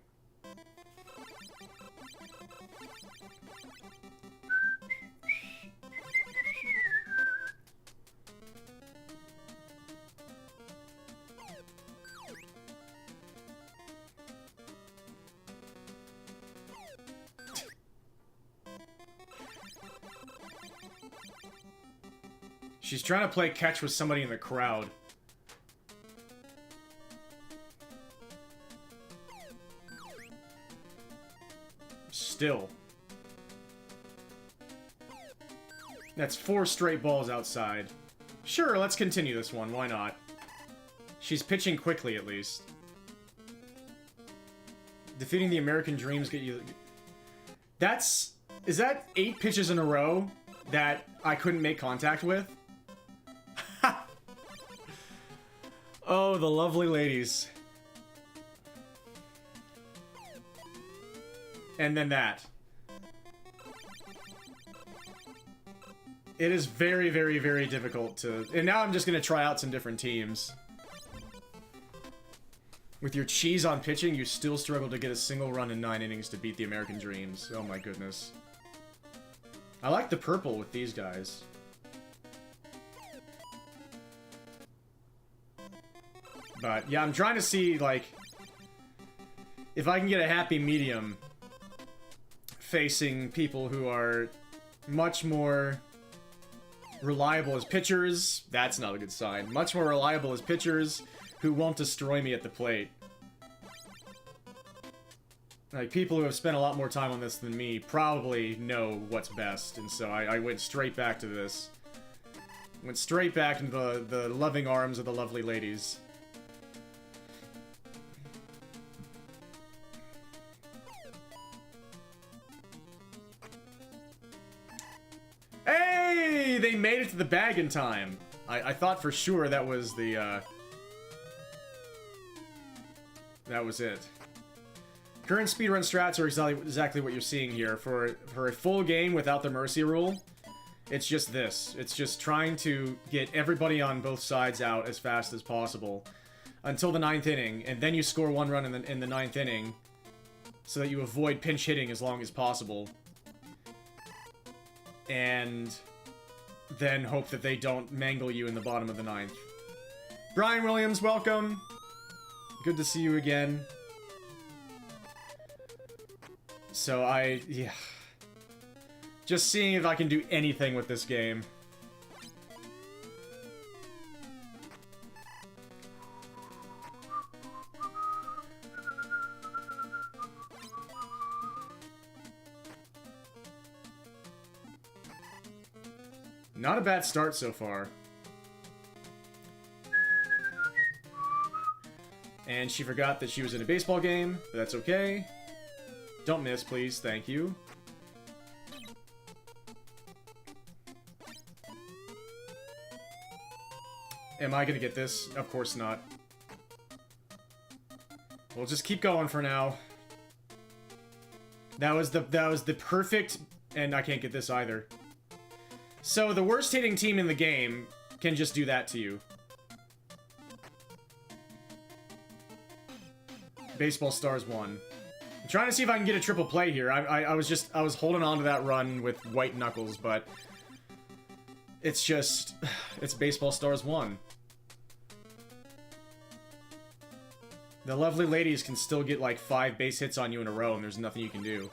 She's trying to play catch with somebody in the crowd. Still. That's 4 straight balls outside. Sure, let's continue this one. Why not? She's pitching quickly, at least. Defeating the American Dreams get you... That's... Is that 8 pitches in a row that I couldn't make contact with? Oh, the lovely ladies. And then that. It is very, very, very difficult to... And now I'm just gonna try out some different teams. With your cheese on pitching, you still struggle to get a single run in 9 innings to beat the American Dreams. Oh my goodness. I like the purple with these guys. But, yeah, I'm trying to see, like, if I can get a happy medium facing people who are much more reliable as pitchers. That's not a good sign. Much more reliable as pitchers, who won't destroy me at the plate. Like, people who have spent a lot more time on this than me probably know what's best, and so I went straight back to this. Went straight back into the loving arms of the lovely ladies. Hey! They made it to the bag in time! I thought for sure that was the, that was it. Current speedrun strats are exactly what you're seeing here. For a full game without the mercy rule, it's just this. It's just trying to get everybody on both sides out as fast as possible until the 9th inning, and then you score 1 run in the 9th inning so that you avoid pinch hitting as long as possible. And then hope that they don't mangle you in the bottom of the 9th. Brian Williams, welcome. Good to see you again. So yeah. Just seeing if I can do anything with this game. Not a bad start so far. And she forgot that she was in a baseball game, but that's okay. Don't miss, please. Thank you. Am I gonna get this? Of course not. We'll just keep going for now. That was the perfect... And I can't get this either. So, the worst hitting team in the game can just do that to you. Baseball Stars won. I'm trying to see if I can get a triple play here. I was holding on to that run with white knuckles, but... It's just... It's Baseball Stars 1. The lovely ladies can still get like 5 base hits on you in a row, and there's nothing you can do.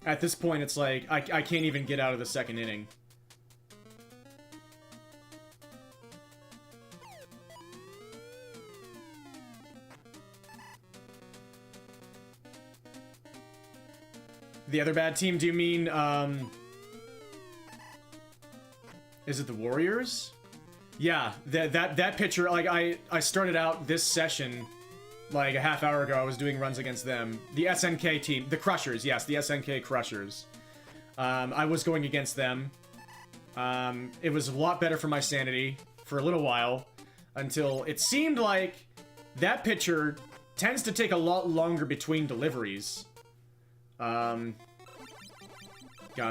At this point, it's like, I can't even get out of the 2nd inning. The other bad team, do you mean, is it the Warriors? Yeah, that pitcher, like, I started out this session, like, a half hour ago. I was doing runs against them. The SNK team, the Crushers, yes, the SNK Crushers. I was going against them. It was a lot better for my sanity for a little while, until it seemed like that pitcher tends to take a lot longer between deliveries. Gosh,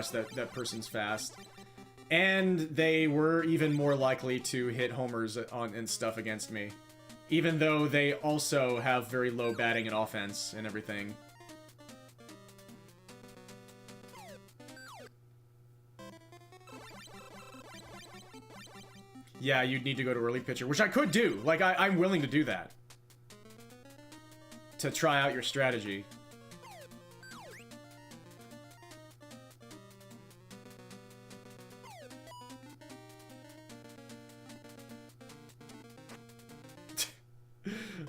that person's fast. And they were even more likely to hit homers and stuff against me. Even though they also have very low batting and offense and everything. Yeah, you'd need to go to early pitcher, which I could do. Like, I'm willing to do that. To try out your strategy.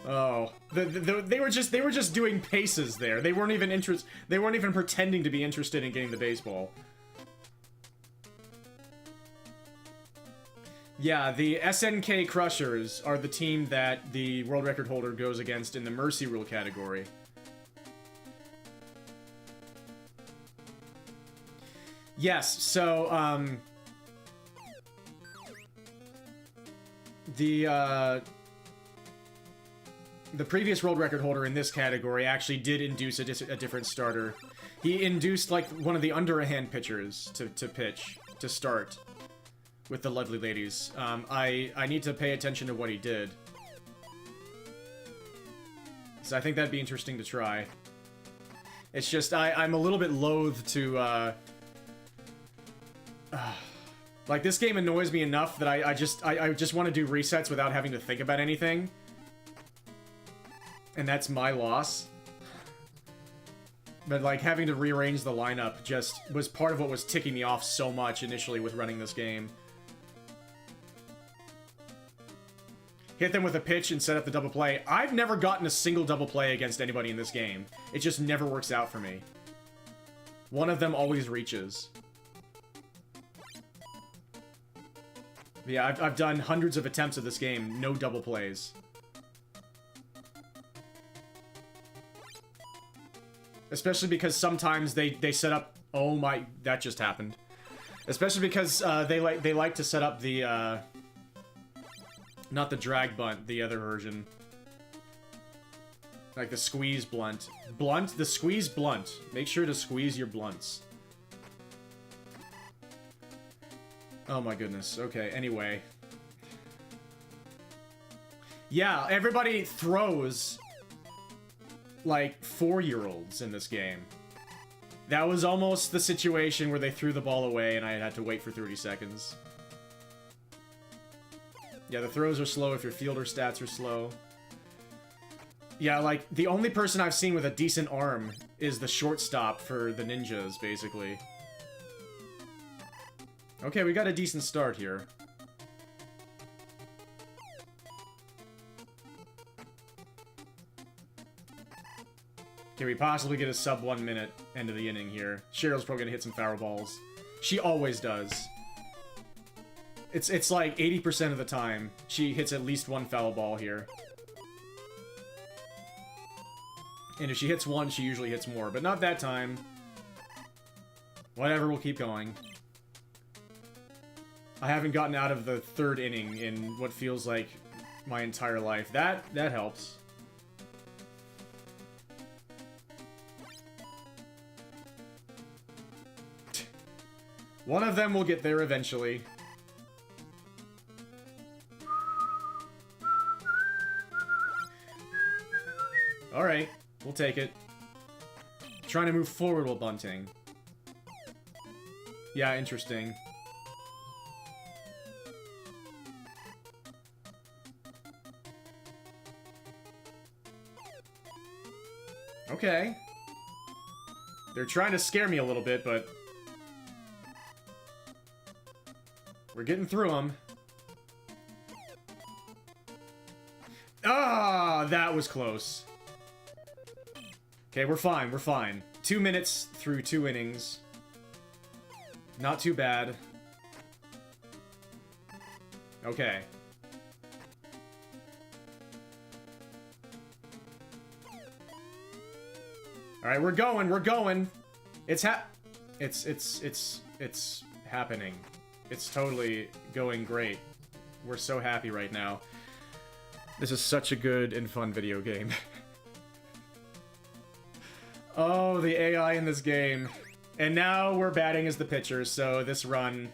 Oh, they were just doing paces there. They weren't even pretending to be interested in getting the baseball. Yeah, the SNK Crushers are the team that the world record holder goes against in the Mercy Rule category. Yes, so, the previous world record holder in this category actually did induce a different starter. He induced, like, one of the underhand pitchers to pitch, to start, with the lovely ladies. I need to pay attention to what he did. So I think that'd be interesting to try. It's just, I'm a little bit loath to, like, this game annoys me enough that I just want to do resets without having to think about anything. And that's my loss. But, like, having to rearrange the lineup just was part of what was ticking me off so much initially with running this game. hit them with a pitch and set up the double play. I've never gotten a single double play against anybody in this game. It just never works out for me. One of them always reaches. Yeah, I've done hundreds of attempts at this game, no double plays. Especially because sometimes they set up... Oh my... That just happened. Especially because they like to set up the... Not the drag bunt, the other version. Like the squeeze blunt. Blunt? The squeeze blunt. Make sure to squeeze your blunts. Oh my goodness. Okay, anyway. Yeah, everybody throws like 4-year-olds in this game. That was almost the situation where they threw the ball away and I had to wait for 30 seconds. Yeah, the throws are slow if your fielder stats are slow. Yeah, like, the only person I've seen with a decent arm is the shortstop for the ninjas, basically. Okay, we got a decent start here. Can we possibly get a sub 1 minute end of the inning here? Cheryl's probably gonna hit some foul balls. She always does. It's like 80% of the time, she hits at least one foul ball here. And if she hits one, she usually hits more, but not that time. Whatever, we'll keep going. I haven't gotten out of the 3rd inning in what feels like my entire life. That helps. One of them will get there eventually. Alright, we'll take it. Trying to move forward while bunting. Yeah, interesting. Okay. They're trying to scare me a little bit, but... we're getting through them. Ah, that was close. Okay, we're fine, we're fine. 2 minutes through 2 innings. Not too bad. Okay. Alright, we're going, we're going! It's happening. It's totally going great. We're so happy right now. This is such a good and fun video game. Oh, the AI in this game. And now we're batting as the pitcher, so this run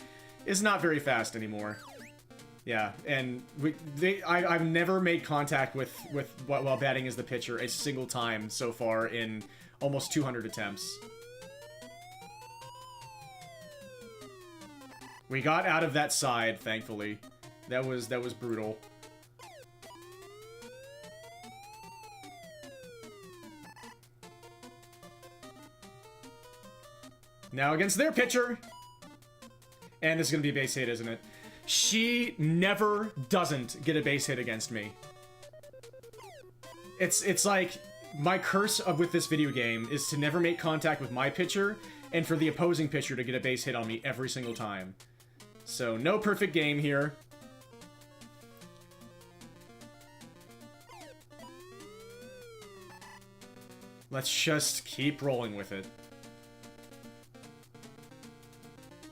is not very fast anymore. Yeah, and I've never made contact with while batting as the pitcher a single time so far in almost 200 attempts. We got out of that side, thankfully. That was brutal. Now against their pitcher. And this is going to be a base hit, isn't it? She never doesn't get a base hit against me. It's like my curse with this video game is to never make contact with my pitcher and for the opposing pitcher to get a base hit on me every single time. So no perfect game here. Let's just keep rolling with it.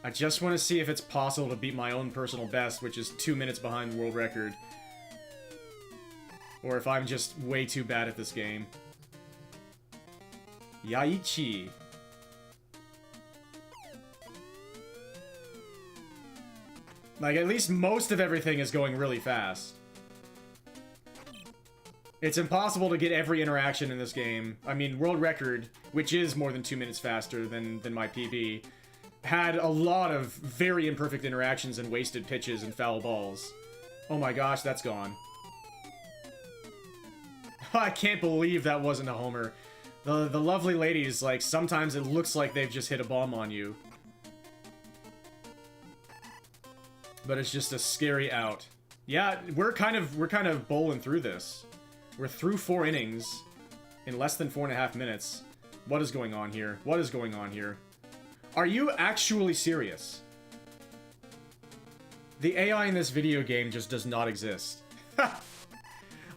I just want to see if it's possible to beat my own personal best, which is 2 minutes behind the world record. Or if I'm just way too bad at this game. Yaichi. Like, at least most of everything is going really fast. It's impossible to get every interaction in this game. I mean, world record, which is more than 2 minutes faster than my PB, had a lot of very imperfect interactions and wasted pitches and foul balls. Oh my gosh, that's gone. I can't believe that wasn't a homer. The lovely ladies, like, sometimes it looks like they've just hit a bomb on you. But it's just a scary out. Yeah, we're kind of bowling through this. We're through 4 innings in less than 4.5 minutes. What is going on here? What is going on here? Are you actually serious? The AI in this video game just does not exist.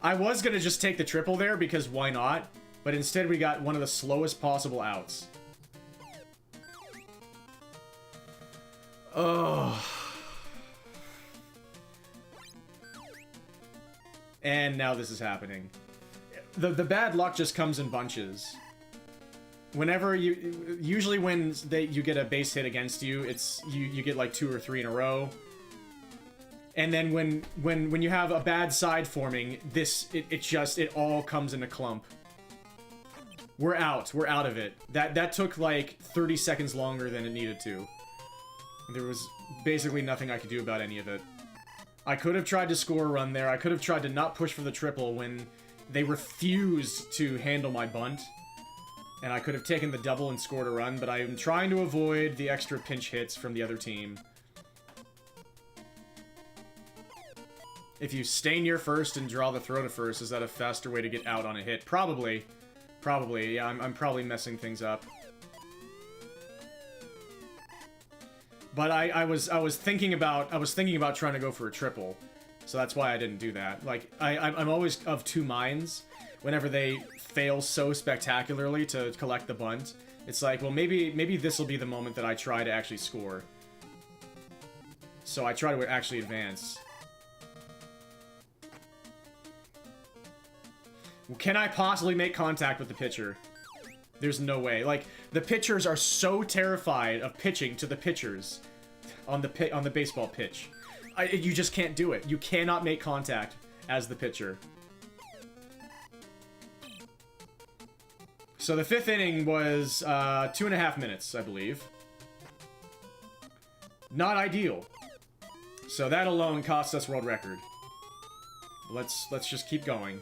I was gonna just take the triple there because why not? But instead we got one of the slowest possible outs. Oh. And now this is happening. The bad luck just comes in bunches. Whenever usually when you get a base hit against you, it's you get like 2 or 3 in a row. And then when you have a bad side forming, it all comes in a clump. We're out of it. That took like 30 seconds longer than it needed to. There was basically nothing I could do about any of it. I could have tried to score a run there. I could have tried to not push for the triple when they refused to handle my bunt. And I could have taken the double and scored a run, but I'm trying to avoid the extra pinch hits from the other team. If you stay near first and draw the throw to first, is that a faster way to get out on a hit? Probably. Probably, yeah, I'm probably messing things up. But I was thinking about trying to go for a triple. So that's why I didn't do that. Like, I'm always of 2 minds whenever they fail so spectacularly to collect the bunt. It's like, well, maybe this will be the moment that I try to actually score. So I try to actually advance. Can I possibly make contact with the pitcher? There's no way. Like, the pitchers are so terrified of pitching to the pitchers on the baseball pitch. You just can't do it. You cannot make contact as the pitcher. So the 5th inning was 2.5 minutes, I believe. Not ideal. So that alone cost us world record. Let's just keep going.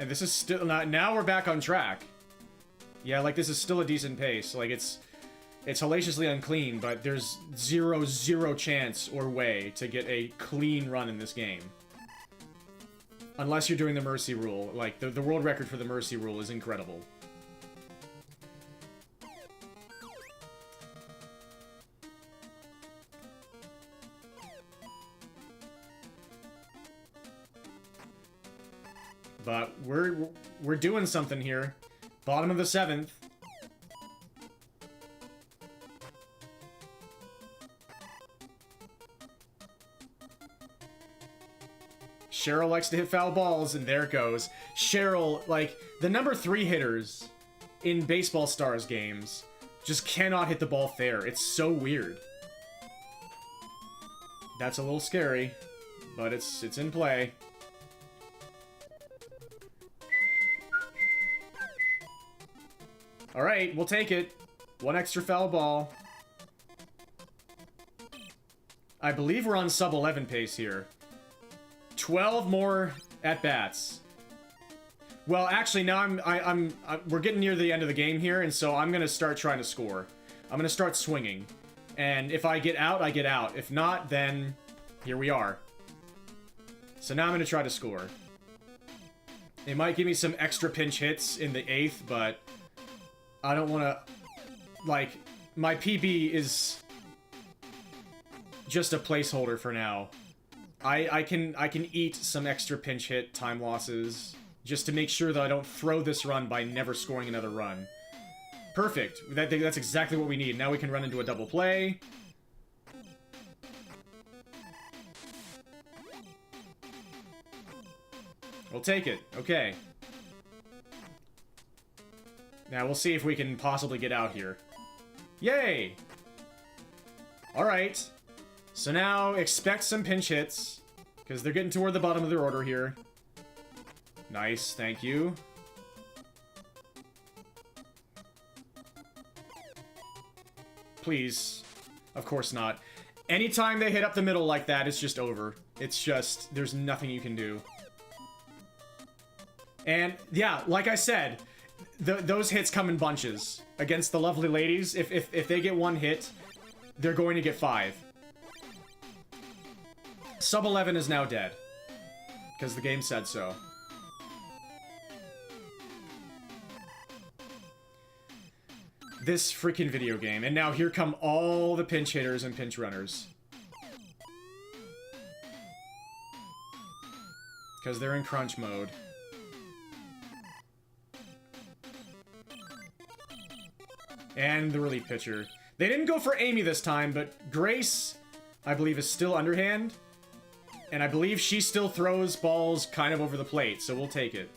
And this is still not. Now we're back on track. Yeah, like this is still a decent pace. Like it's hellaciously unclean, but there's zero chance or way to get a clean run in this game. Unless you're doing the mercy rule. Like the world record for the mercy rule is incredible. But we're doing something here. Bottom of the 7th. Cheryl likes to hit foul balls, and there it goes. Cheryl, like, the number 3 hitters in Baseball Stars games just cannot hit the ball fair. It's so weird. That's a little scary, but it's in play. Alright, we'll take it. 1 extra foul ball. I believe we're on sub-11 pace here. 12 more at-bats. Well, actually, now we're getting near the end of the game here, and so I'm gonna start trying to score. I'm gonna start swinging. And if I get out, I get out. If not, then here we are. So now I'm gonna try to score. It might give me some extra pinch hits in the 8th, but I don't want to, like, my PB is just a placeholder for now. I can eat some extra pinch hit time losses just to make sure that I don't throw this run by never scoring another run. Perfect. That's exactly what we need. Now we can run into a double play. We'll take it. Okay. Now, we'll see if we can possibly get out here. Yay! Alright. So now, expect some pinch hits. Because they're getting toward the bottom of their order here. Nice, thank you. Please. Of course not. Anytime they hit up the middle like that, it's just over. It's just, there's nothing you can do. And, yeah, like I said, those hits come in bunches. Against the lovely ladies, if they get one hit, they're going to get 5. Sub 11 is now dead. Because the game said so. This freaking video game. And now here come all the pinch hitters and pinch runners. Because they're in crunch mode. And the relief pitcher. They didn't go for Amy this time, but Grace, I believe, is still underhand. And I believe she still throws balls kind of over the plate, so we'll take it.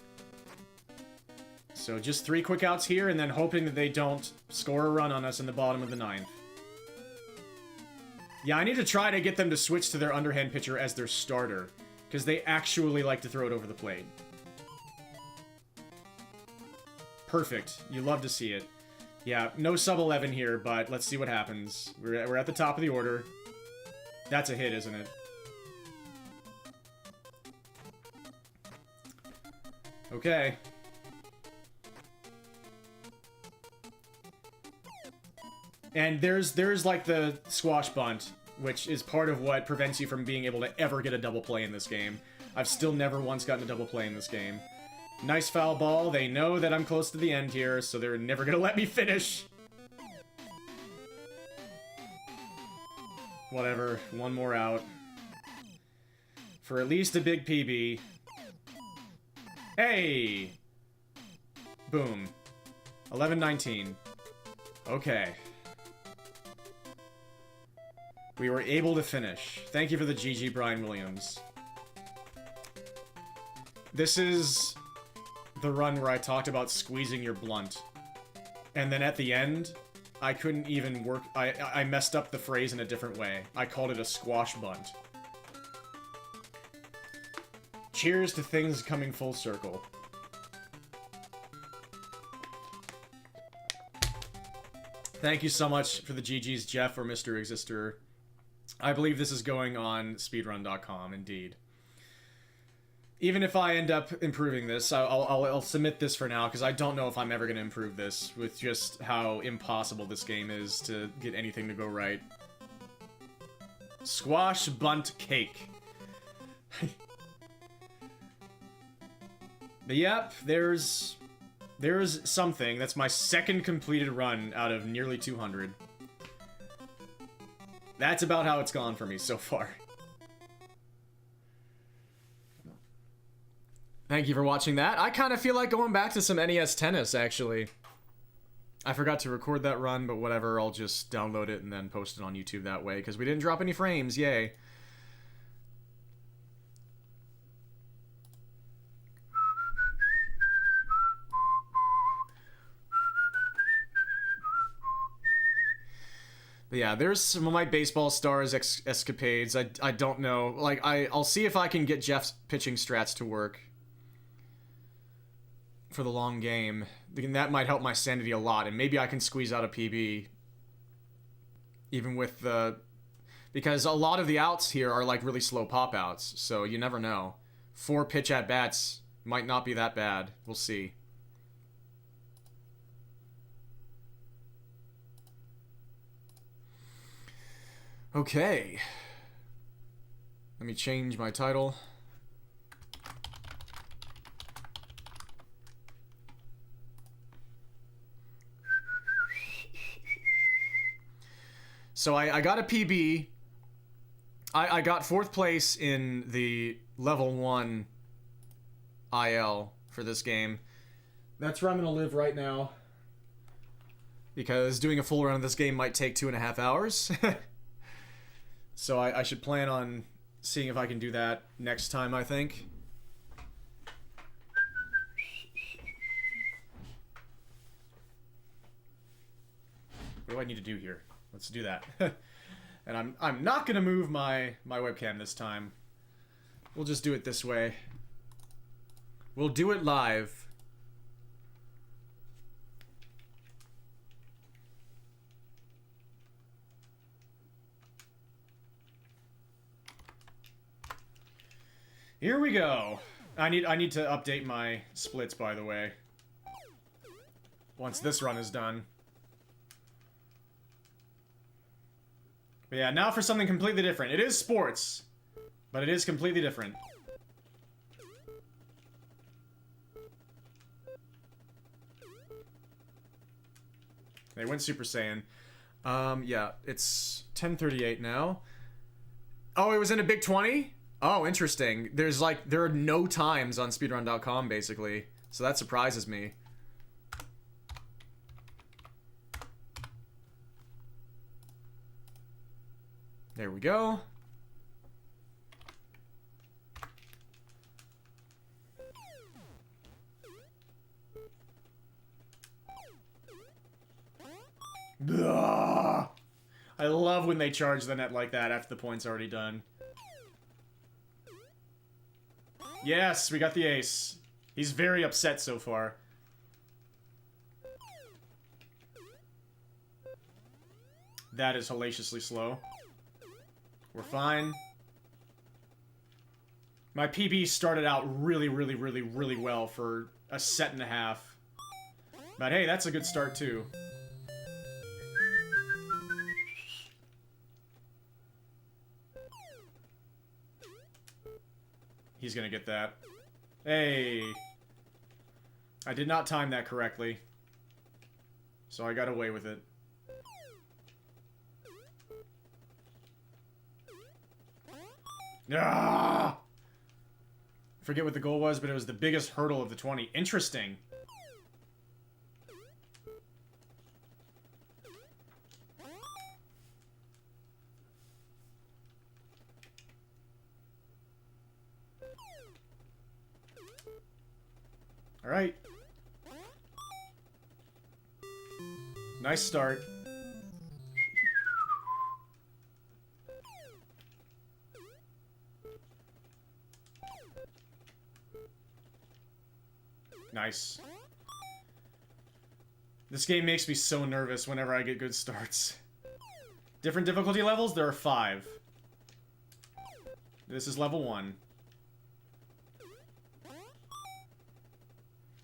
So just 3 quick outs here, and then hoping that they don't score a run on us in the bottom of the 9th. Yeah, I need to try to get them to switch to their underhand pitcher as their starter, because they actually like to throw it over the plate. Perfect. You love to see it. Yeah, no sub 11 here, but let's see what happens. We're at the top of the order. That's a hit, isn't it? Okay. And there's like the squash bunt, which is part of what prevents you from being able to ever get a double play in this game. I've still never once gotten a double play in this game. Nice foul ball. They know that I'm close to the end here, so they're never gonna let me finish. Whatever. One more out. For at least a big PB. Hey! Boom. 11-19. Okay. We were able to finish. Thank you for the GG, Brian Williams. This is the run where I talked about squeezing your blunt. And then at the end, I couldn't even work... I messed up the phrase in a different way. I called it a squash bunt. Cheers to things coming full circle. Thank you so much for the GGs, Jeff or Mr. Exister. I believe this is going on speedrun.com, indeed. Even if I end up improving this, I'll submit this for now, because I don't know if I'm ever going to improve this, with just how impossible this game is to get anything to go right. Squash bunt cake. But yep, there's something. That's my second completed run out of nearly 200. That's about how it's gone for me so far. Thank you for watching that. I kind of feel like going back to some NES Tennis, actually. I forgot to record that run, but whatever. I'll just download it and then post it on YouTube that way, because we didn't drop any frames. Yay. But yeah, there's some of my baseball stars escapades. I don't know. Like, I'll see if I can get Jeff's pitching strats to work for the long game. That might help my sanity a lot, and maybe I can squeeze out a PB. Even with the... Because a lot of the outs here are like really slow pop-outs, so you never know. 4 pitch at-bats might not be that bad. We'll see. Okay. Let me change my title. So I got a PB. I got 4th place in the level 1 IL for this game. That's where I'm going to live right now. Because doing a full run of this game might take 2.5 hours. So I should plan on seeing if I can do that next time, I think. What do I need to do here? Let's do that. And I'm not gonna move my webcam this time. We'll just do it this way. We'll do it live. Here we go. I need to update my splits, by the way. Once this run is done. But yeah, now for something completely different. It is sports, but it is completely different. They went Super Saiyan. Yeah, it's 10:38 now. Oh, it was in a Big 20? Oh, interesting. There are no times on speedrun.com, basically. So that surprises me. There we go. Ugh. I love when they charge the net like that after the point's already done. Yes, we got the ace. He's very upset so far. That is hellaciously slow. We're fine. My PB started out really well for a set and a half. But hey, that's a good start too. He's gonna get that. Hey! I did not time that correctly. So I got away with it. Ah! Forget what the goal was, but it was the biggest hurdle of the 20. Interesting. Alright. Nice start. Nice. This game makes me so nervous whenever I get good starts. Different difficulty levels? There are 5. This is level 1.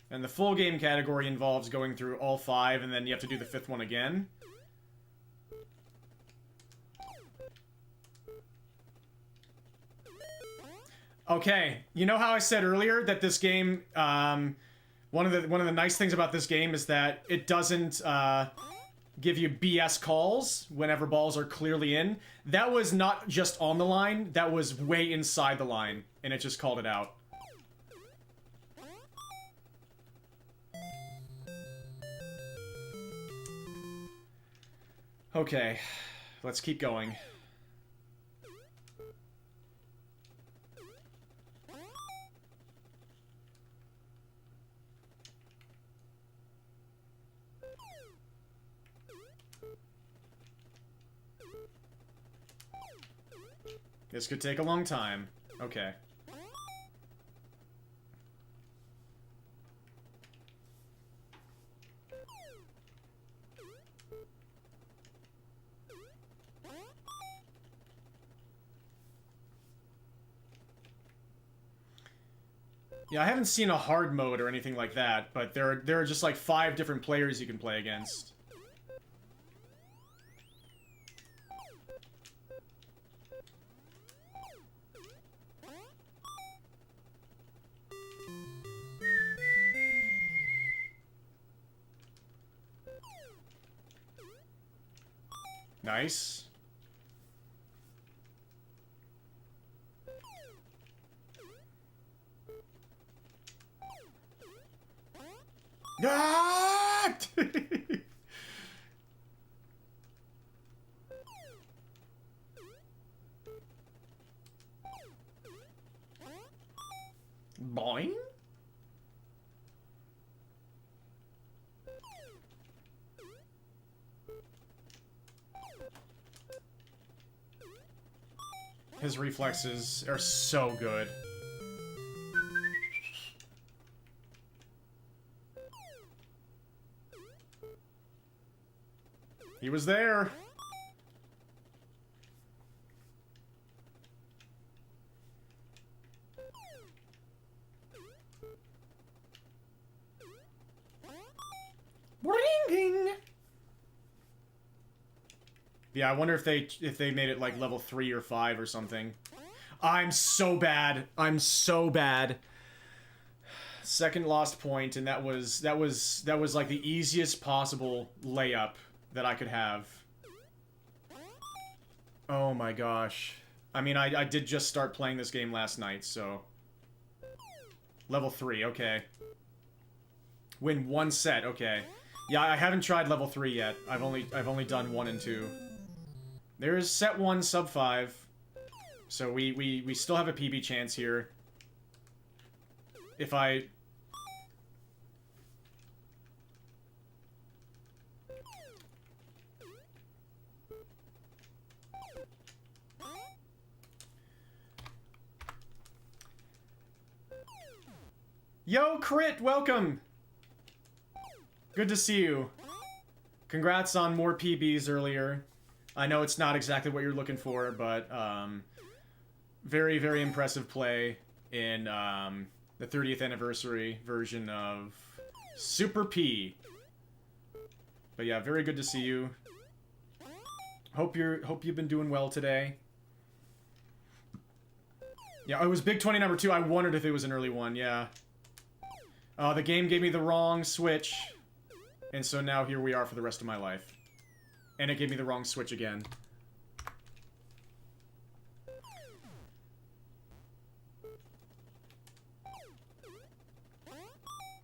And the full game category involves going through all 5, and then you have to do the 5th one again. Okay, you know how I said earlier that this game, one of the nice things about this game is that it doesn't give you BS calls whenever balls are clearly in. That was not just on the line, that was way inside the line, and it just called it out. Okay, let's keep going. This could take a long time. Okay. Yeah, I haven't seen a hard mode or anything like that, but there are just like 5 different players you can play against. Nice. Ah! Boing. His reflexes are so good. He was there. Booging! Yeah, I wonder if they made it like level 3 or 5 or something. I'm so bad. I'm so bad. Second lost point, and that was like the easiest possible layup that I could have. Oh my gosh. I mean, I did just start playing this game last night, so... Level 3, okay. Win 1 set, okay. Yeah, I haven't tried level 3 yet. I've only done 1 and 2. There's set 1, sub 5. So we still have a PB chance here. If I... Yo, Crit, welcome! Good to see you. Congrats on more PBs earlier. I know it's not exactly what you're looking for, but, very, very impressive play in, the 30th anniversary version of Super P. But yeah, very good to see you. Hope you've been doing well today. Yeah, it was Big 20 number 2. I wondered if it was an early one, yeah. The game gave me the wrong switch, and so now here we are for the rest of my life. And it gave me the wrong switch again.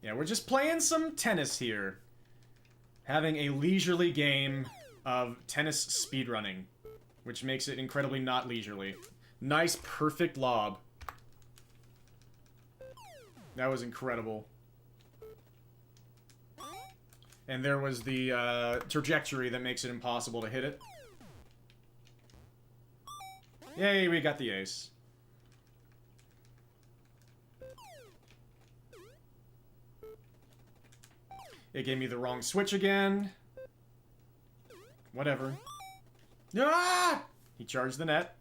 Yeah, we're just playing some tennis here. Having a leisurely game of tennis speedrunning, which makes it incredibly not leisurely. Nice, perfect lob. That was incredible. And there was the trajectory that makes it impossible to hit it. Yay, we got the ace. It gave me the wrong switch again. Whatever. Ah! He charged the net.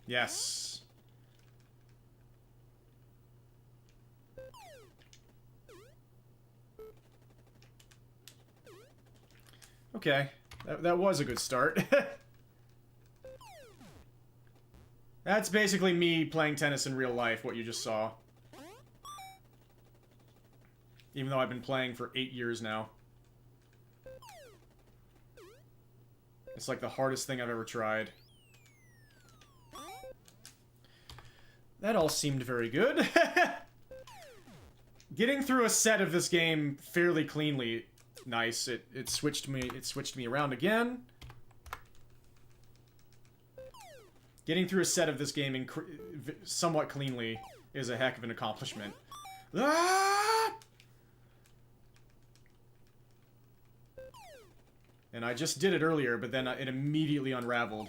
Yes. Okay. That was a good start. That's basically me playing tennis in real life, what you just saw. Even though I've been playing for 8 years now. It's like the hardest thing I've ever tried. That all seemed very good. Getting through a set of this game fairly cleanly. Nice. It switched me around again. Getting through a set of this game somewhat cleanly is a heck of an accomplishment. Ah! And I just did it earlier, but then it immediately unraveled.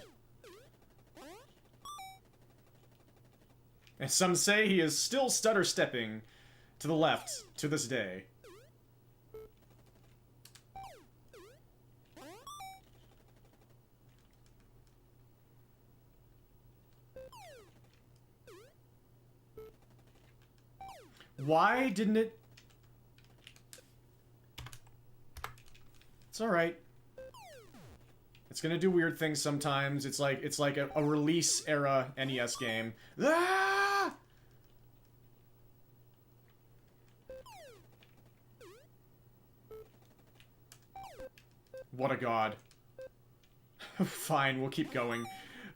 And some say he is still stutter-stepping to the left to this day. Why didn't it... It's alright. It's gonna do weird things sometimes. It's like a release era NES game. Ah! What a god. Fine, we'll keep going.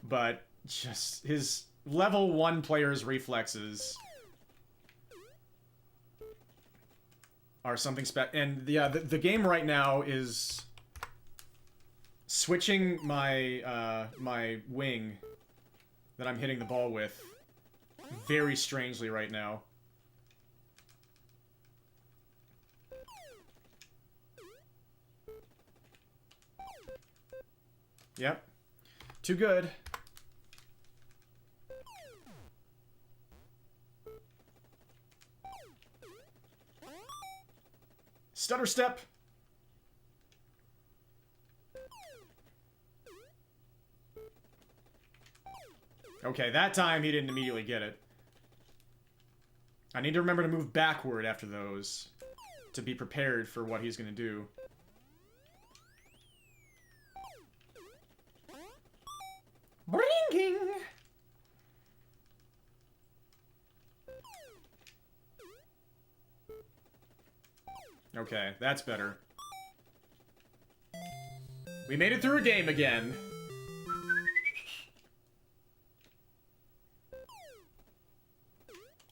But just his level 1 player's reflexes are something and yeah, the game right now is switching my my wing that I'm hitting the ball with very strangely right now. Yep. Too good. Stutter step. Okay, that time he didn't immediately get it. I need to remember to move backward after those to be prepared for what he's gonna do. Bringing! Okay, that's better. We made it through a game again.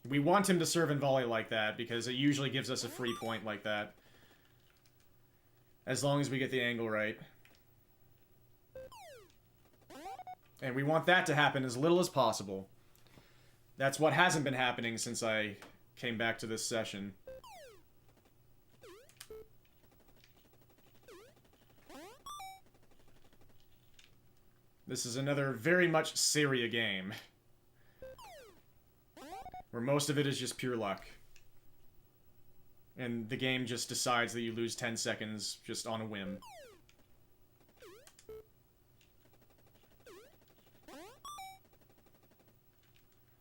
We want him to serve and volley like that, because it usually gives us a free point like that. As long as we get the angle right. And we want that to happen as little as possible. That's what hasn't been happening since I came back to this session. This is another very much Syria game. Where most of it is just pure luck. And the game just decides that you lose 10 seconds just on a whim.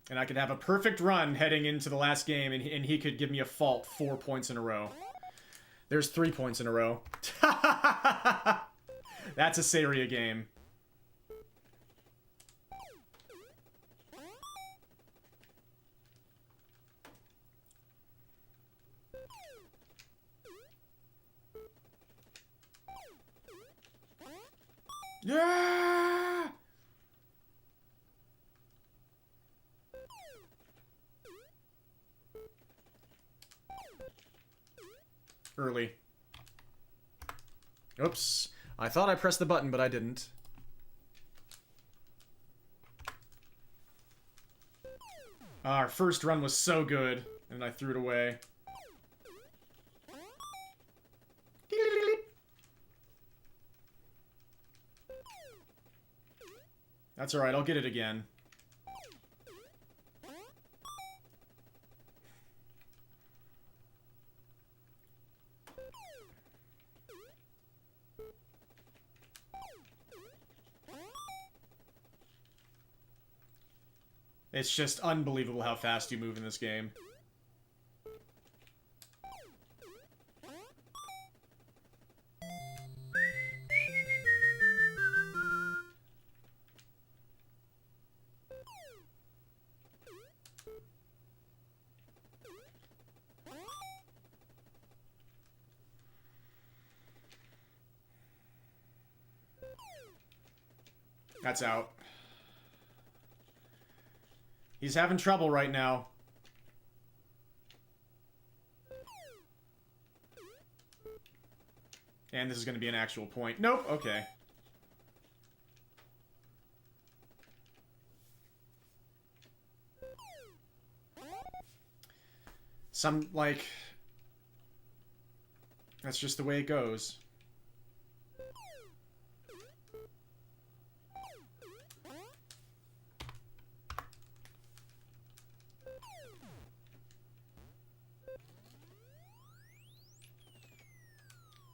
And I could have a perfect run heading into the last game, and he could give me a fault 4 points in a row. There's 3 points in a row. That's a Syria game. Yeah! Early. Oops. I thought I pressed the button, but I didn't. Our first run was so good, and I threw it away. That's alright, I'll get it again. It's just unbelievable how fast you move in this game. That's out. He's having trouble right now. And this is going to be an actual point. Nope, okay. Some, like... That's just the way it goes.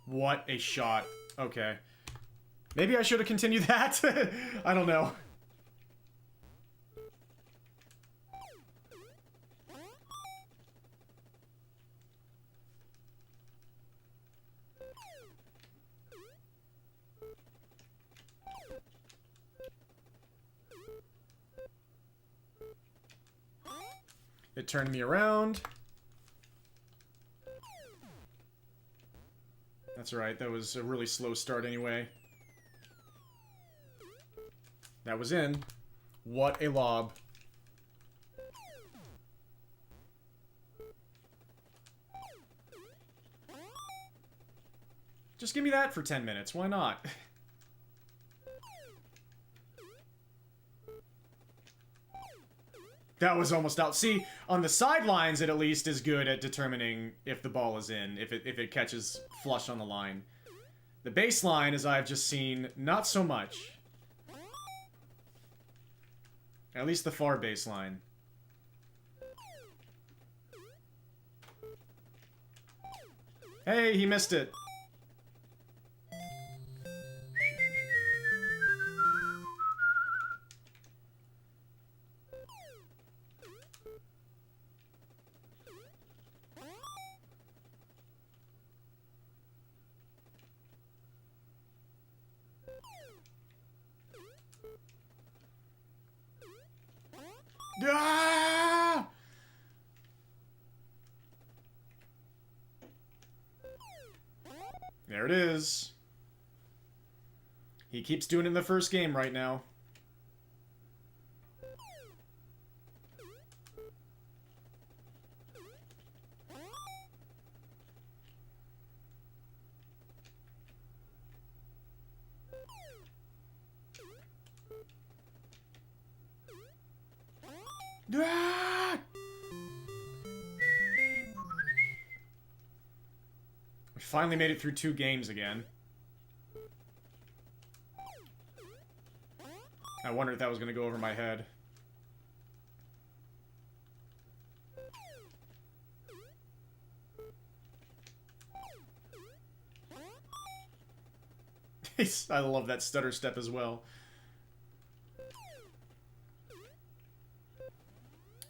What a shot. Okay. Maybe I should have continued that? I don't know. It turned me around. That's alright, that was a really slow start anyway. That was in. What a lob. Just give me that for 10 minutes, why not? That was almost out. See, on the sidelines, it at least is good at determining if the ball is in, if it catches flush on the line. The baseline, as I've just seen, not so much. At least the far baseline. Hey, he missed it. Ah! There it is. He keeps doing it in the first game right now. Ah! We finally made it through 2 games again. I wondered if that was going to go over my head. I love that stutter step as well.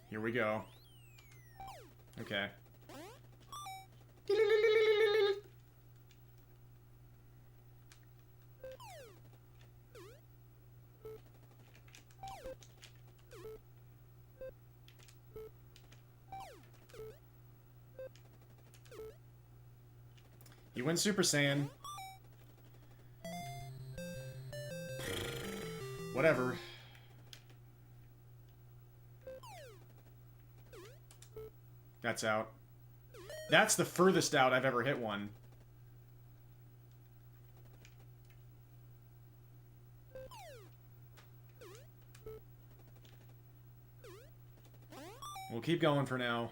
Here we go. Okay. You win Super Saiyan. Whatever. That's out. That's the furthest out I've ever hit one. We'll keep going for now.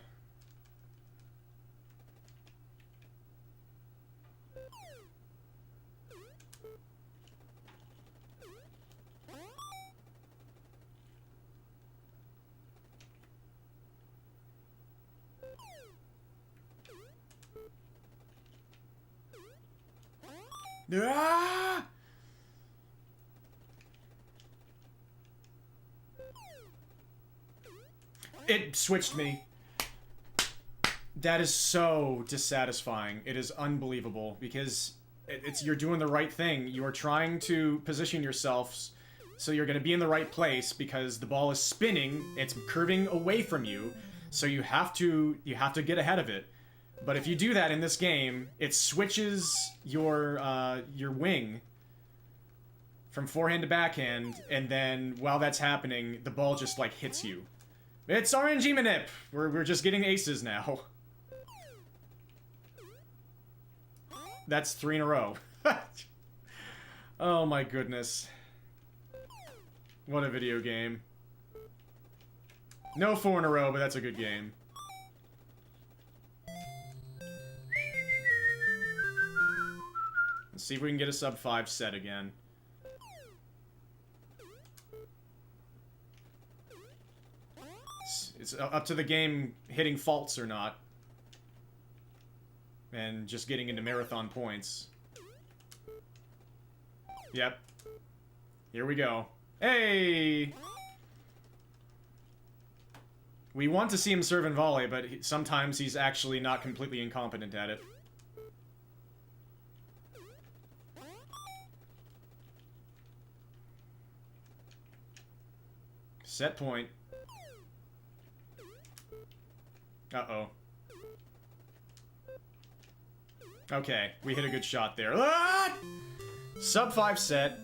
Ah! It switched me. That is so dissatisfying. It is unbelievable because you're doing the right thing. You are trying to position yourself so you're going to be in the right place because the ball is spinning. It's curving away from you, so you have to get ahead of it. But if you do that in this game, it switches your wing from forehand to backhand, and then while that's happening, the ball just like hits you. It's RNG manip. We're just getting aces now. That's 3 in a row. Oh my goodness. What a video game. No 4 in a row, but that's a good game. Let's see if we can get a sub 5 set again. It's up to the game hitting faults or not. And just getting into marathon points. Yep. Here we go. Hey! We want to see him serve and volley, but sometimes he's actually not completely incompetent at it. Set point. Uh-oh. Okay, we hit a good shot there. Ah! Sub 5 set.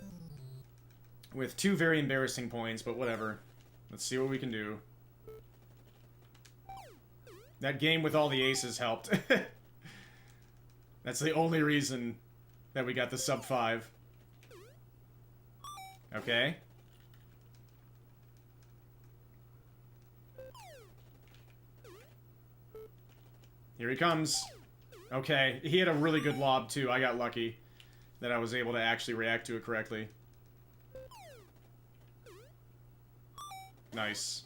With 2 very embarrassing points, but whatever. Let's see what we can do. That game with all the aces helped. That's the only reason that we got the sub 5. Okay. Here he comes. Okay, he had a really good lob, too. I got lucky that I was able to actually react to it correctly. Nice.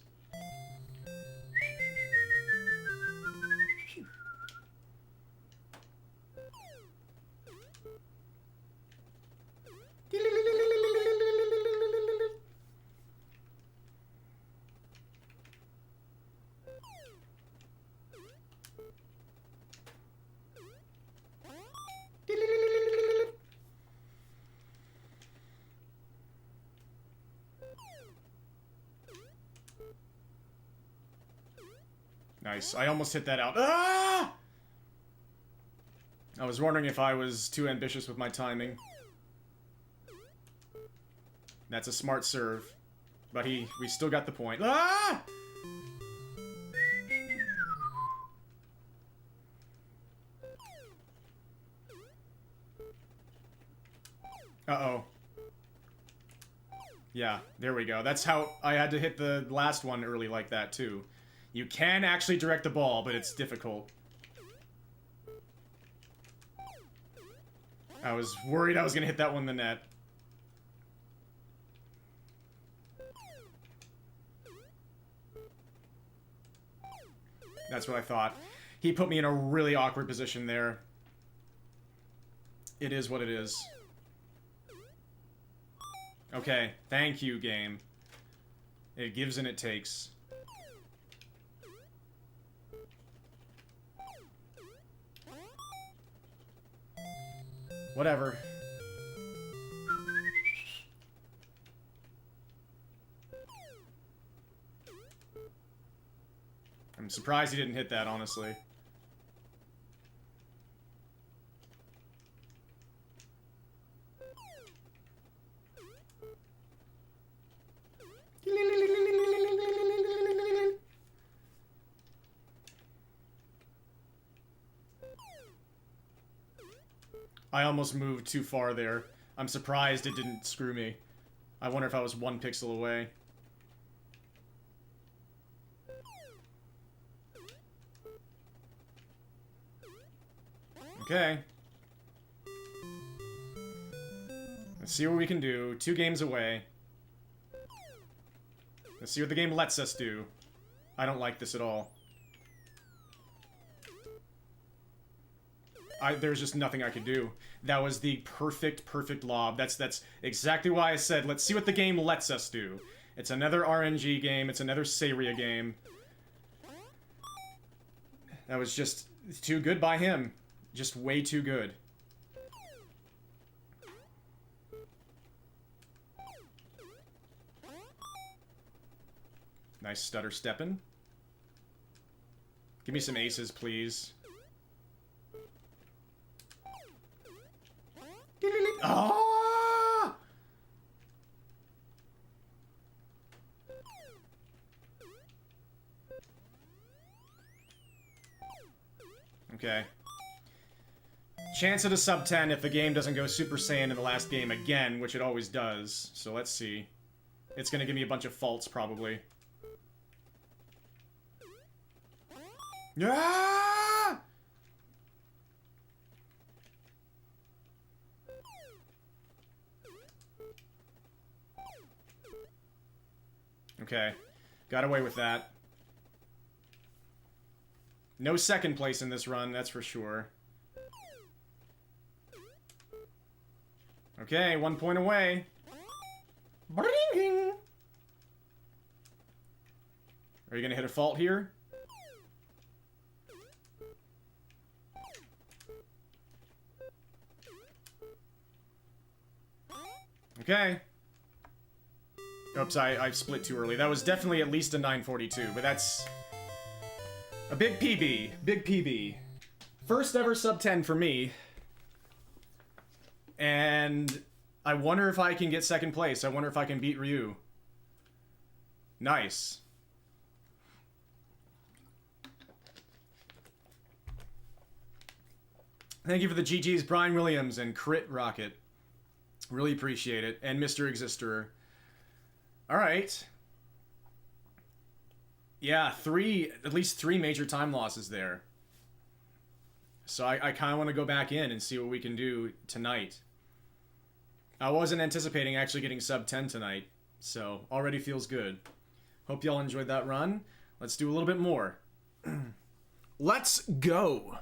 Nice. I almost hit that out. Ah! I was wondering if I was too ambitious with my timing. That's a smart serve. But we still got the point. Ah! Uh-oh. Yeah, there we go. That's how I had to hit the last one early like that, too. You can actually direct the ball, but it's difficult. I was worried I was gonna hit that one in the net. That's what I thought. He put me in a really awkward position there. It is what it is. Okay, thank you, game. It gives and it takes. Whatever. I'm surprised he didn't hit that, honestly. I almost moved too far there. I'm surprised it didn't screw me. I wonder if I was 1 pixel away. Okay. Let's see what we can do. 2 games away. Let's see what the game lets us do. I don't like this at all. There's just nothing I could do. That was the perfect lob. That's exactly why I said, let's see what the game lets us do. It's another RNG game. It's another Saria game. That was just too good by him. Just way too good. Nice stutter stepping. Give me some aces, please. Ah! Okay. Chance at a sub 10 if the game doesn't go Super Saiyan in the last game again, which it always does. So let's see. It's gonna give me a bunch of faults, probably. Yeah! Okay. Got away with that. No second place in this run, that's for sure. Okay, 1 point away. Bring! Are you gonna hit a fault here? Okay. Oops, I split too early. That was definitely at least a 942, but that's a big PB. Big PB. First ever sub 10 for me. And I wonder if I can get second place. I wonder if I can beat Ryu. Nice. Thank you for the GGs, Brian Williams and Crit Rocket. Really appreciate it. And Mr. Exister. Alright. Yeah, at least three major time losses there. So I kind of want to go back in and see what we can do tonight. I wasn't anticipating actually getting sub 10 tonight, so already feels good. Hope y'all enjoyed that run. Let's do a little bit more. Let's go!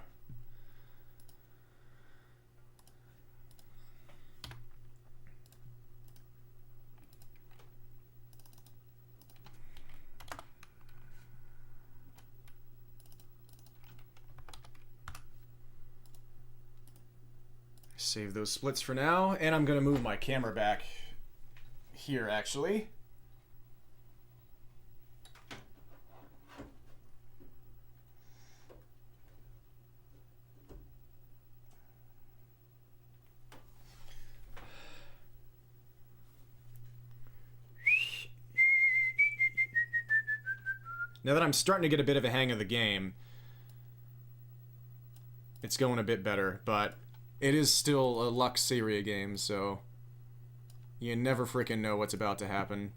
Save those splits for now, and I'm gonna move my camera back here, actually. Now that I'm starting to get a bit of a hang of the game, it's going a bit better, but it is still a Lux area game, so you never freaking know what's about to happen.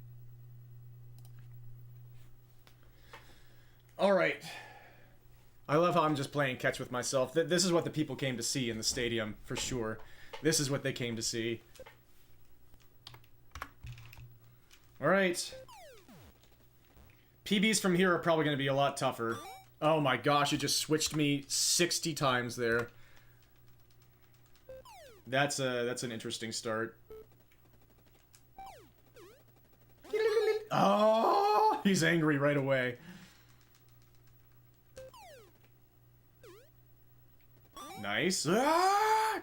Alright. I love how I'm just playing catch with myself. This is what the people came to see in the stadium, for sure. This is what they came to see. Alright. PBs from here are probably going to be a lot tougher. Oh my gosh, it just switched me 60 times there. That's an interesting start. Oh, he's angry right away. Nice. Ah!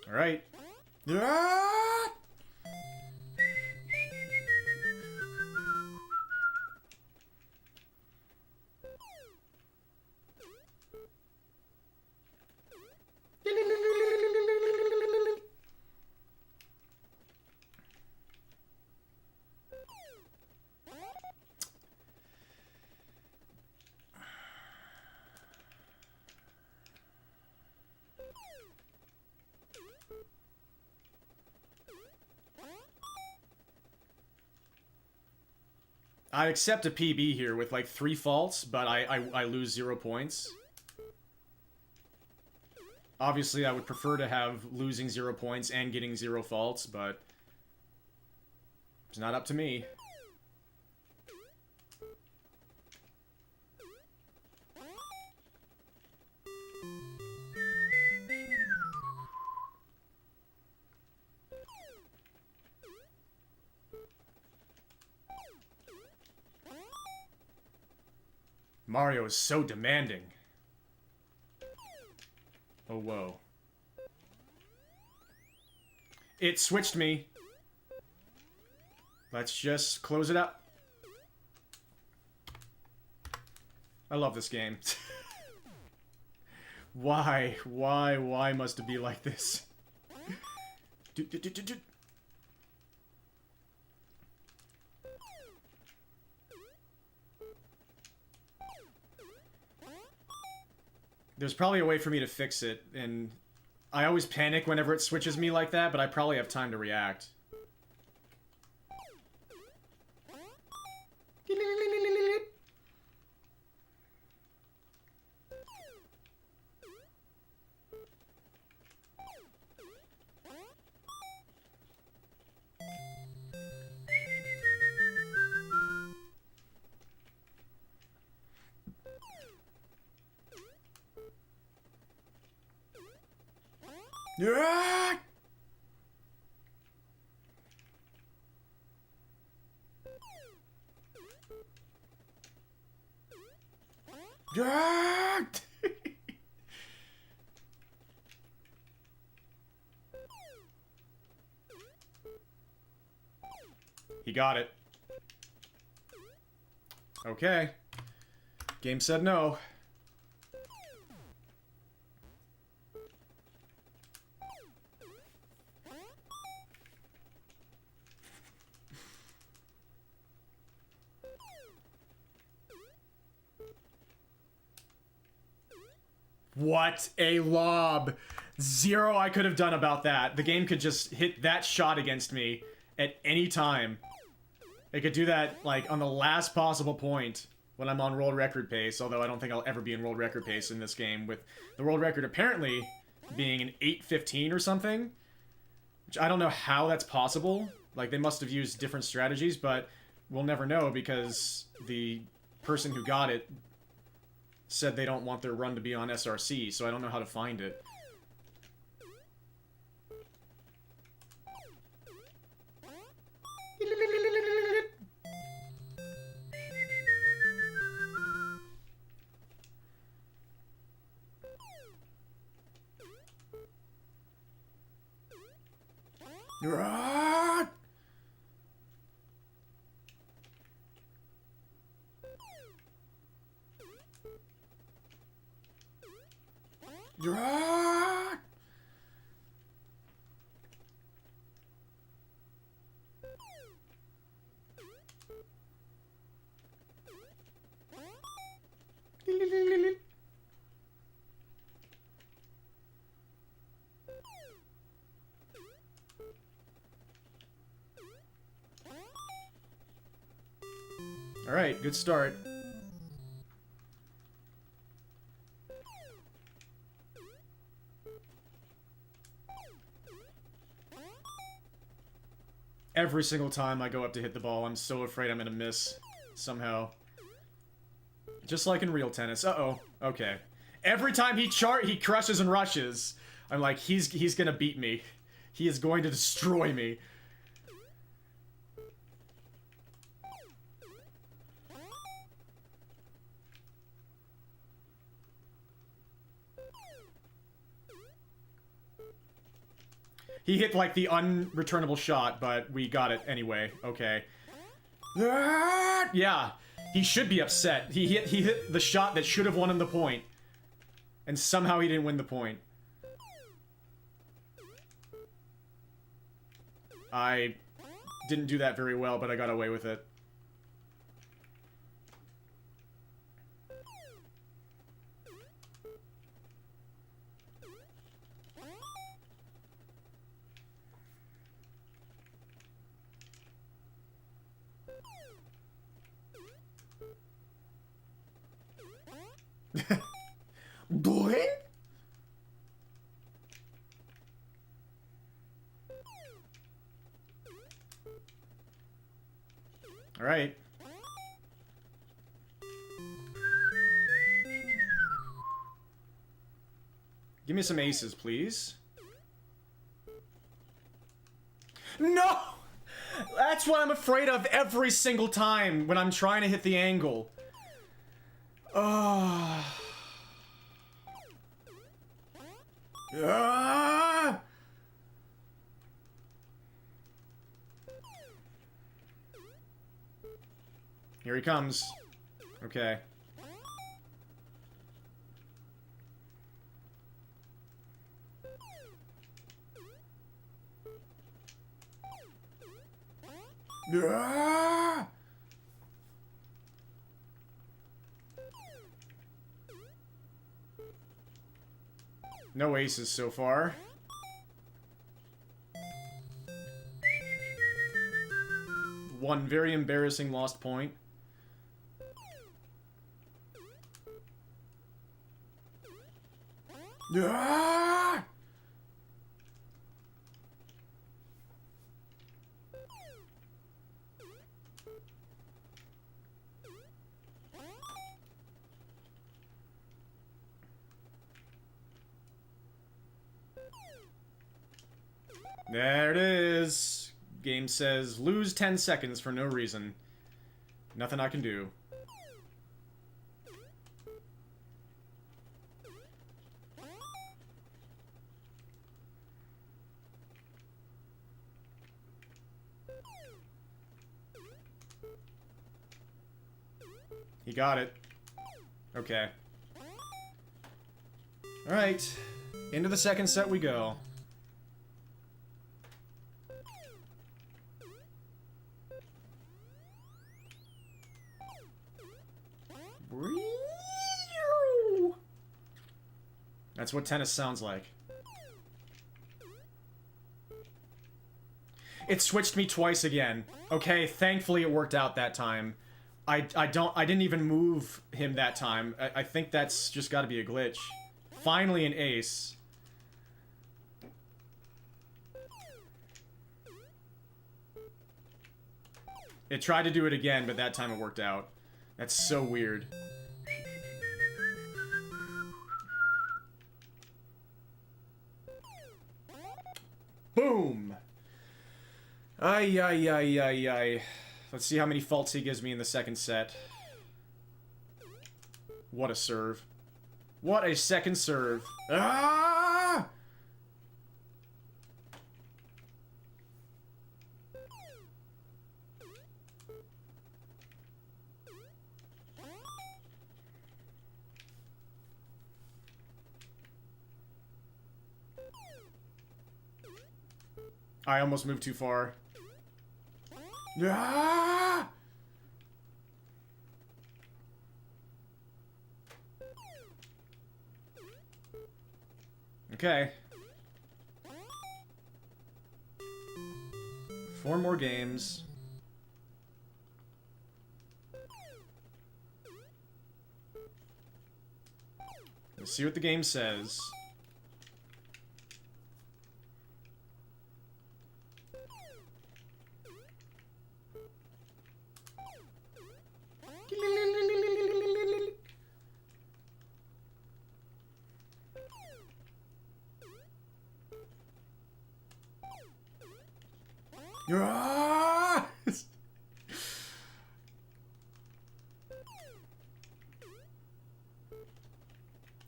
All right. Ah! I accept a PB here with like 3 faults, but I lose 0 points. Obviously, I would prefer to have losing 0 points and getting 0 faults, but it's not up to me. Mario is so demanding. Oh, whoa. It switched me. Let's just close it up. I love this game. Why must it be like this? There's probably a way for me to fix it, and I always panic whenever it switches me like that, but I probably have time to react. Yeah! Yeah! He got it. Okay. Game said no. What a lob. 0 I could have done about that. The game could just hit that shot against me at any time. It could do that, like, on the last possible point when I'm on world record pace, although I don't think I'll ever be in world record pace in this game, with the world record apparently being an 8:15 or something. Which I don't know how that's possible. Like, they must have used different strategies, but we'll never know because the person who got it said they don't want their run to be on SRC, so I don't know how to find it. Ah! Alright, good start. Every single time I go up to hit the ball, I'm so afraid I'm gonna miss somehow. Just like in real tennis. Uh-oh. Okay. Every time he crushes and rushes, I'm like, he's gonna beat me. He is going to destroy me. He hit, like, the unreturnable shot, but we got it anyway. Okay. Yeah. He should be upset. He hit the shot that should have won him the point. And somehow he didn't win the point. I didn't do that very well, but I got away with it. Boy? All right. Give me some aces, please. No! That's what I'm afraid of every single time when I'm trying to hit the angle. Ah. Here he comes. Okay. Ah! No aces so far. One very embarrassing lost point. Ah! There it is. Game says, lose 10 seconds for no reason. Nothing I can do. He got it. Okay. Alright. Into the second set we go. That's what tennis sounds like. It switched me twice again. Okay, thankfully it worked out that time. I didn't even move him that time. I think that's just gotta be a glitch. Finally an ace. It tried to do it again, but that time it worked out. That's so weird. Boom! Ay, ay, ay, ay, ay. Let's see how many faults he gives me in the second set. What a serve. What a second serve. Ah! I almost moved too far. Ah! Okay. 4 more games. Let's see what the game says. Ah!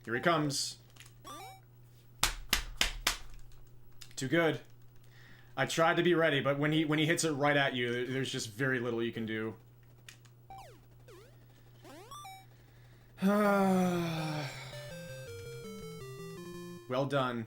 Here he comes. Too good. I tried to be ready, but when he hits it right at you, there's just very little you can do. Well done.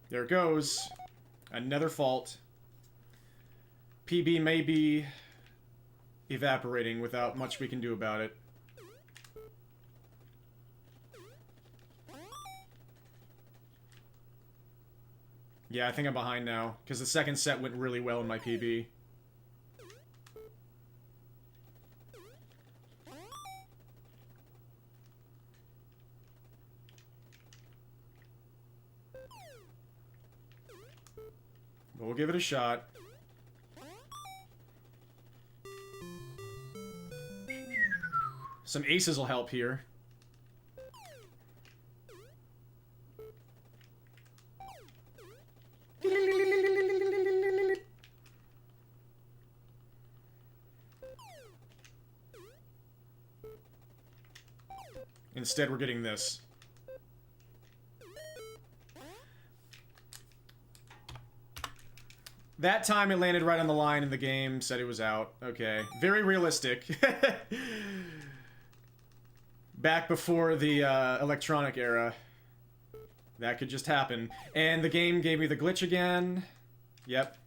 There it goes. Another fault. PB may be evaporating without much we can do about it. Yeah, I think I'm behind now, because the second set went really well in my PB. But we'll give it a shot. Some aces will help here. Instead, we're getting this. That time it landed right on the line and the game said it was out. Okay. Very realistic. Back before the electronic era. That could just happen. And the game gave me the glitch again. Yep.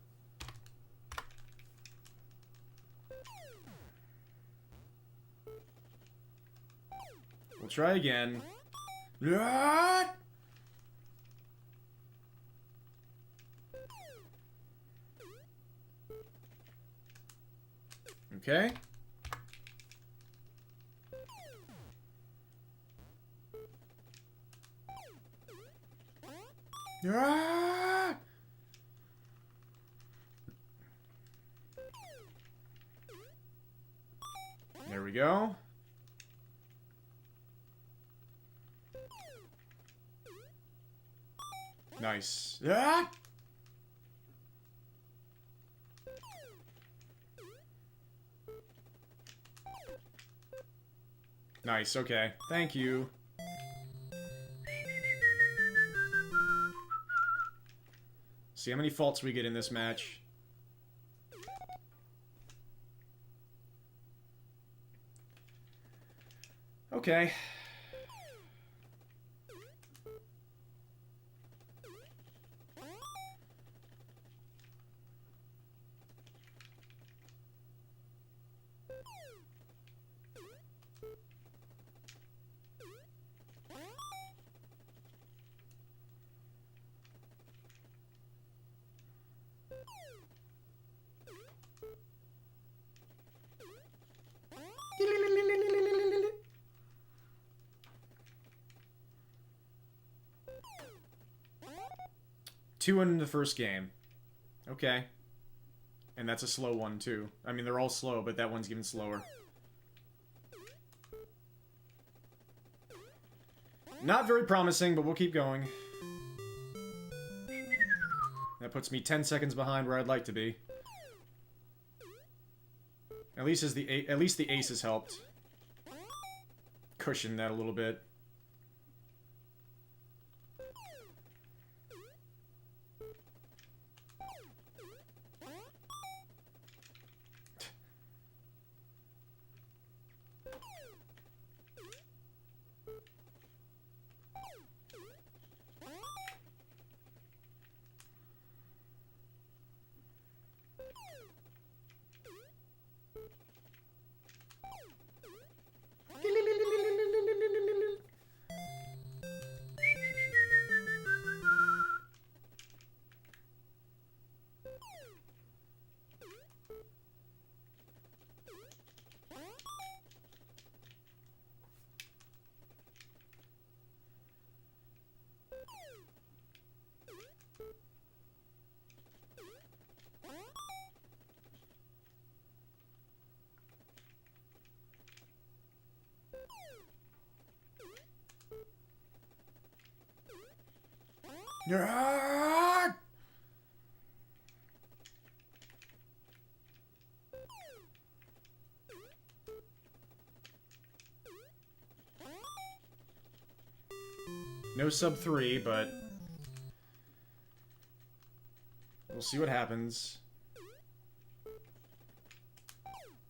We'll try again. Okay. There we go. Nice. Nice, okay. Thank you. See how many faults we get in this match. Okay. Two in the first game. Okay. And that's a slow one, too. I mean, they're all slow, but that one's even slower. Not very promising, but we'll keep going. That puts me 10 seconds behind where I'd like to be. At least the aces helped cushion that a little bit. Ah! No sub 3, but we'll see what happens.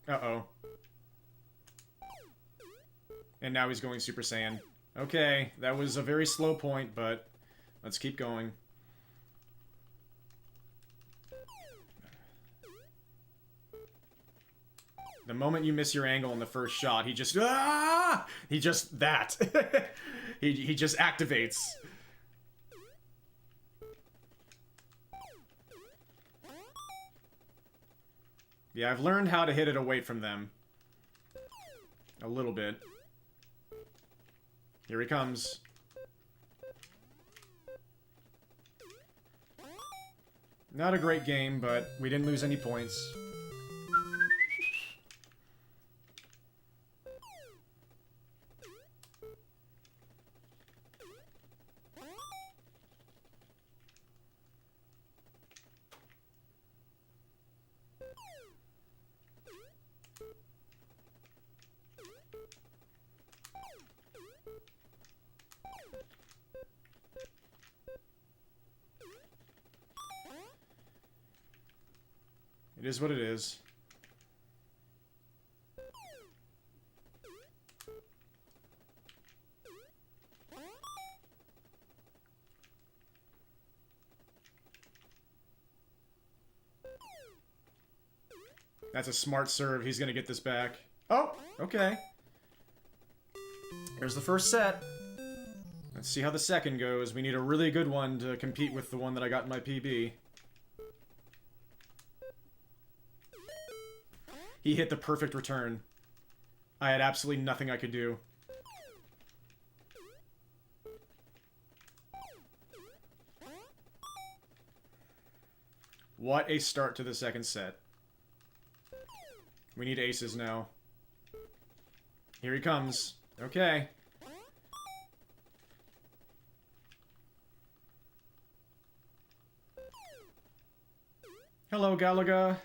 Uh-oh. And now he's going Super Saiyan. Okay, that was a very slow point, but let's keep going. The moment you miss your angle in the first shot, he just... Ah! He just... That. he just activates. Yeah, I've learned how to hit it away from them. A little bit. Here he comes. Not a great game, but we didn't lose any points. It is what it is. That's a smart serve. He's gonna get this back. Oh, okay. Here's the first set. Let's see how the second goes. We need a really good one to compete with the one that I got in my PB. He hit the perfect return. I had absolutely nothing I could do. What a start to the second set. We need aces now. Here he comes. Okay. Hello, Galaga.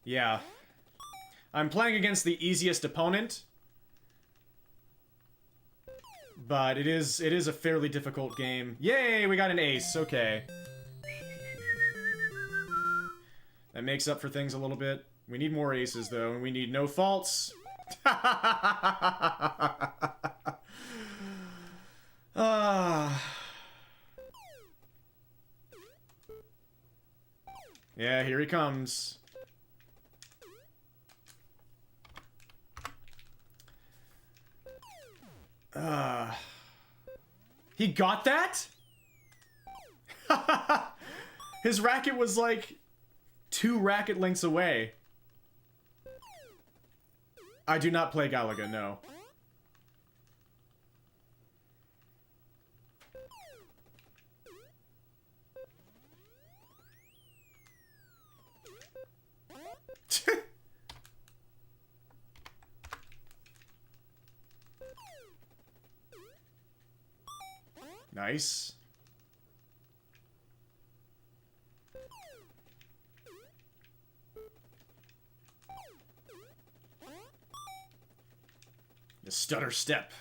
Yeah. I'm playing against the easiest opponent. But it is a fairly difficult game. Yay, we got an ace. Okay. That makes up for things a little bit. We need more aces, though, and we need no faults. Yeah, here he comes. He got that? His racket was like 2 racket lengths away. I do not play Galaga, no. Nice. The stutter step.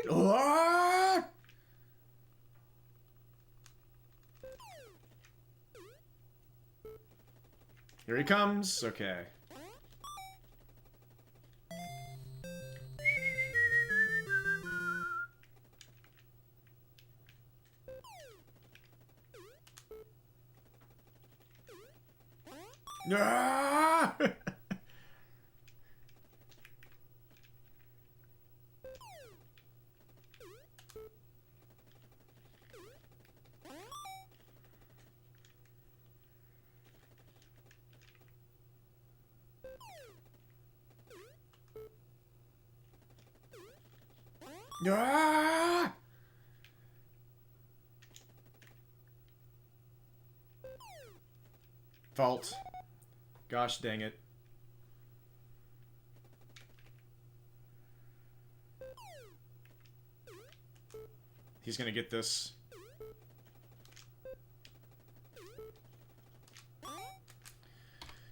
Oh! Here he comes. Okay. Ah! Ah! Fault. Gosh dang it. He's gonna get this.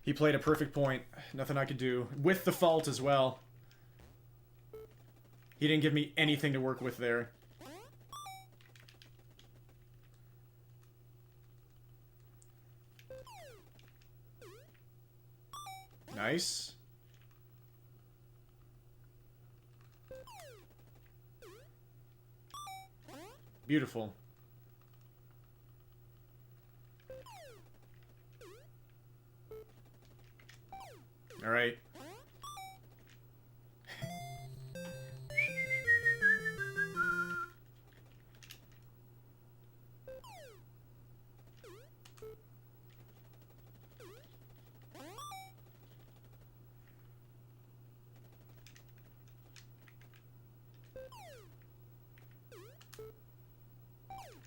He played a perfect point. Nothing I could do. With the fault as well. He didn't give me anything to work with there. Nice. Beautiful. All right.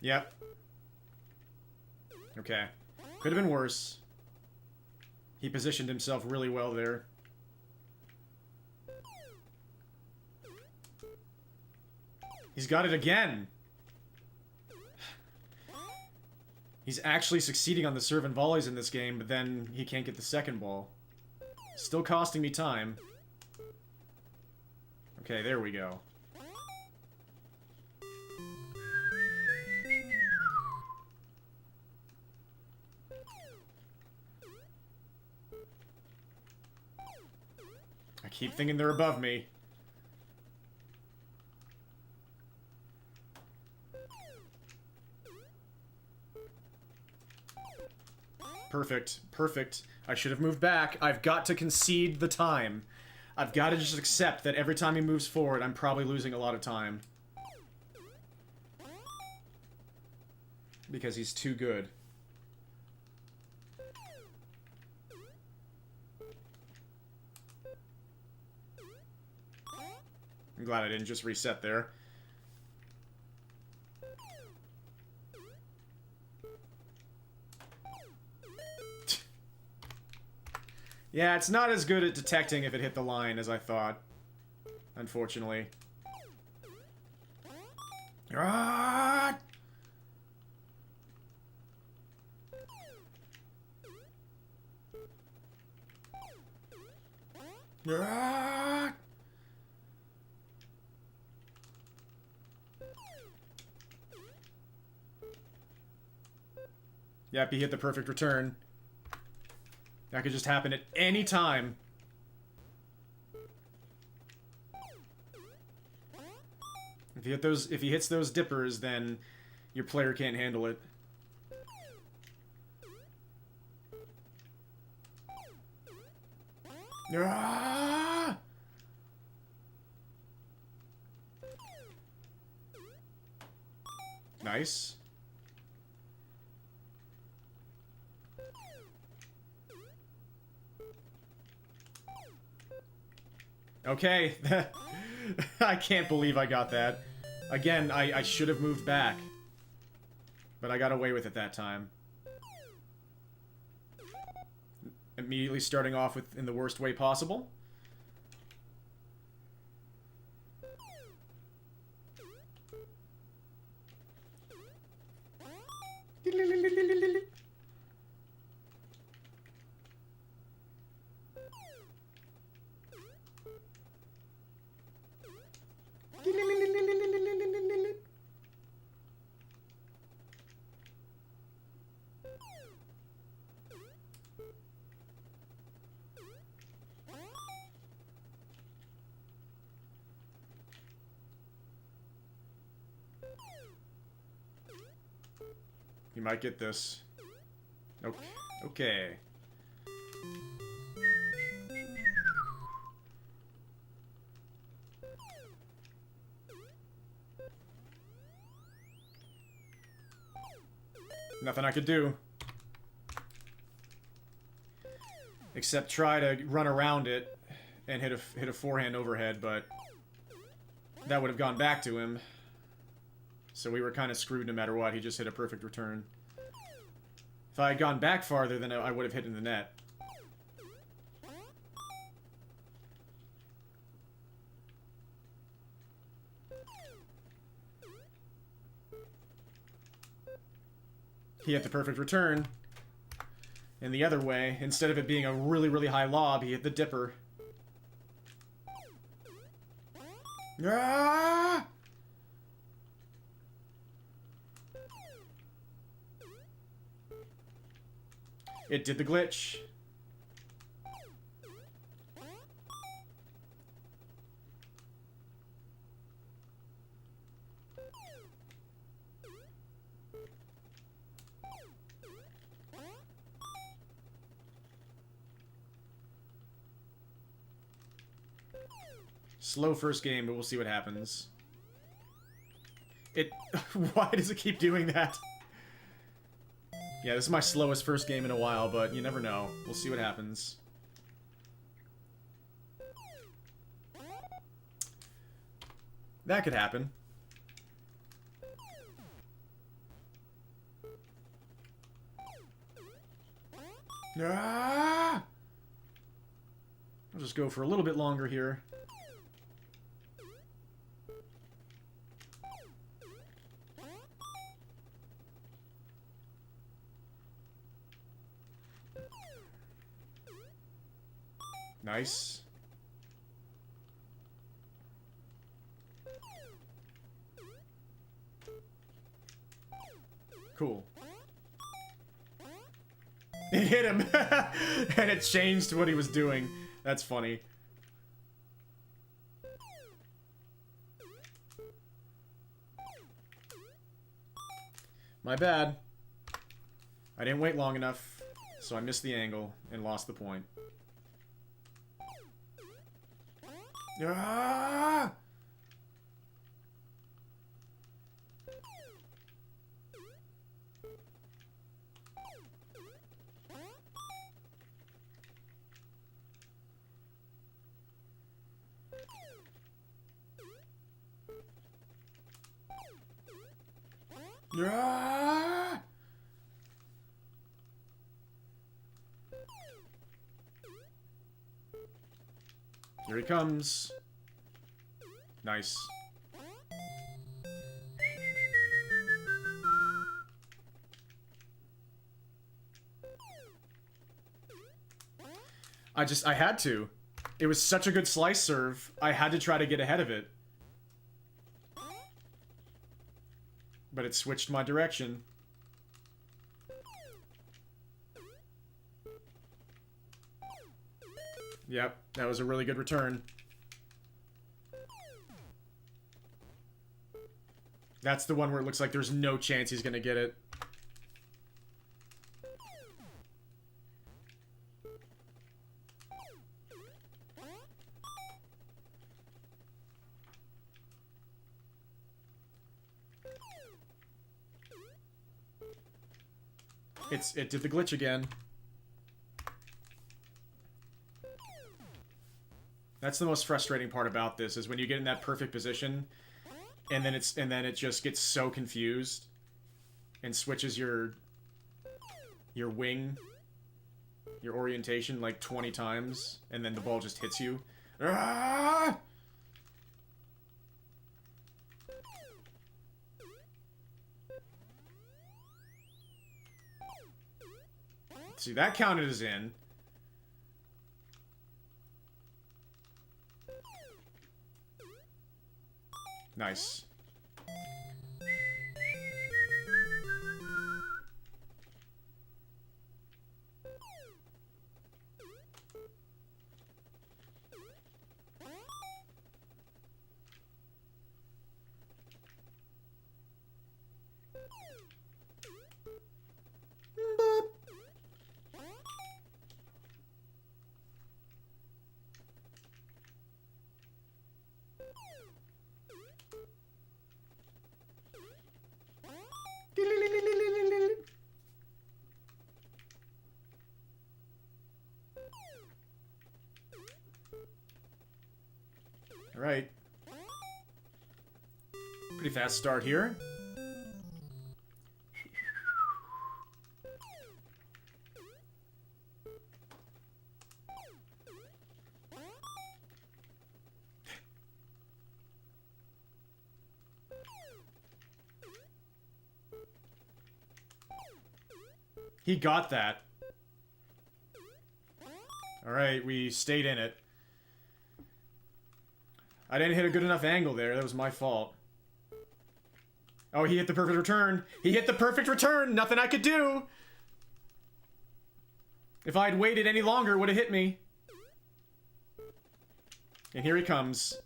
Yep. Okay. Could have been worse. He positioned himself really well there. He's got it again! He's actually succeeding on the serve and volleys in this game, but then he can't get the second ball. Still costing me time. Okay, there we go. I keep thinking they're above me. Perfect. Perfect. I should have moved back. I've got to concede the time. I've got to just accept that every time he moves forward, I'm probably losing a lot of time. Because he's too good. I'm glad I didn't just reset there. Yeah, it's not as good at detecting if it hit the line as I thought. Unfortunately. Ah! Ah! Yep, he hit the perfect return. That could just happen at any time. If he hits those dippers, then your player can't handle it. Ah! Nice. Okay. I can't believe I got that. Again, I should have moved back. But I got away with it that time. Immediately starting off with in the worst way possible. You might get this. Okay. Okay. Nothing I could do. Except try to run around it and hit a forehand overhead, but that would have gone back to him. So we were kind of screwed no matter what. He just hit a perfect return. If I had gone back farther, then I would have hit in the net. he hit the perfect return. And the other way, instead of it being a really, really high lob, he hit the dipper. Ah! It did the glitch. Slow first game, but we'll see what happens. It... Why does it keep doing that? Yeah, this is my slowest first game in a while, but you never know. We'll see what happens. That could happen. Ah! I'll just go for a little bit longer here. Nice. Cool. It hit him! And it changed what he was doing. That's funny. My bad. I didn't wait long enough, so I missed the angle and lost the point. Ah! Ah! Here he comes. Nice. I had to. It was such a good slice serve, I had to try to get ahead of it. But it switched my direction. Yep, that was a really good return. That's the one where it looks like there's no chance he's gonna get it. It did the glitch again. That's the most frustrating part about this, is when you get in that perfect position and then it just gets so confused and switches your wing, your orientation like 20 times, and then the ball just hits you. Ah! See, that counted as in. Nice. Alright. Pretty fast start here. He got that. Alright, we stayed in it. I didn't hit a good enough angle there. That was my fault. Oh, he hit the perfect return. He hit the perfect return. Nothing I could do. If I'd waited any longer, it would have hit me. And here he comes.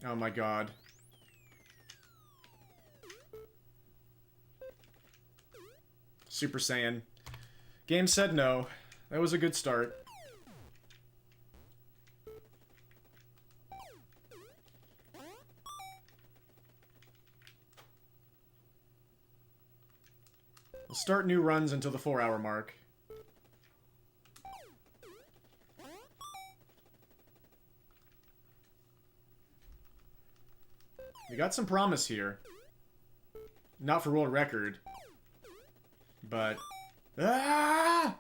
Oh my god. Super Saiyan. Game said no. That was a good start. We'll start new runs until the 4-hour mark. We got some promise here. Not for world record. But... Ah!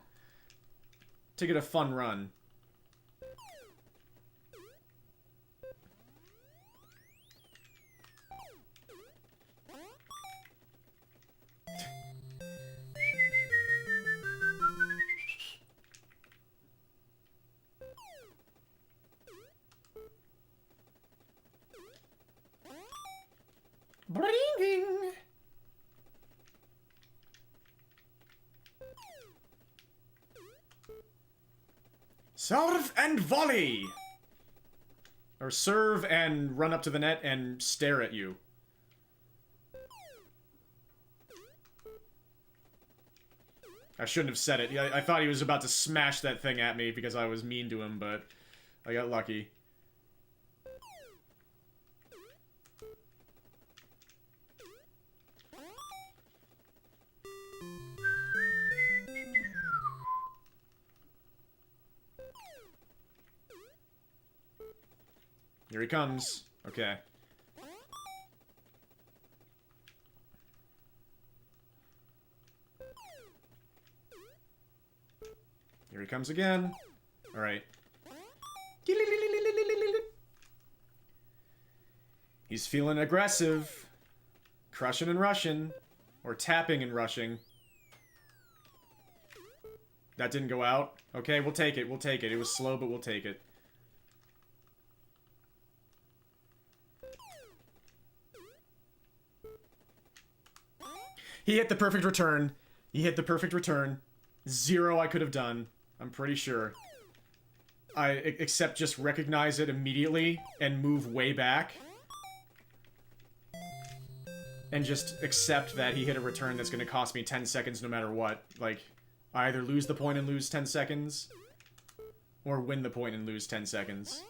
To get a fun run. Bling! Serve and volley! Or serve and run up to the net and stare at you. I shouldn't have said it. I thought he was about to smash that thing at me because I was mean to him, but I got lucky. Here he comes. Okay. Here he comes again. Alright. He's feeling aggressive. Crushing and rushing. Or tapping and rushing. That didn't go out. Okay, we'll take it. We'll take it. It was slow, but we'll take it. He hit the perfect return. He hit the perfect return. Zero I could have done. I'm pretty sure. Except just recognize it immediately and move way back. And just accept that he hit a return that's going to cost me 10 seconds no matter what. Like, I either lose the point and lose 10 seconds, or win the point and lose 10 seconds.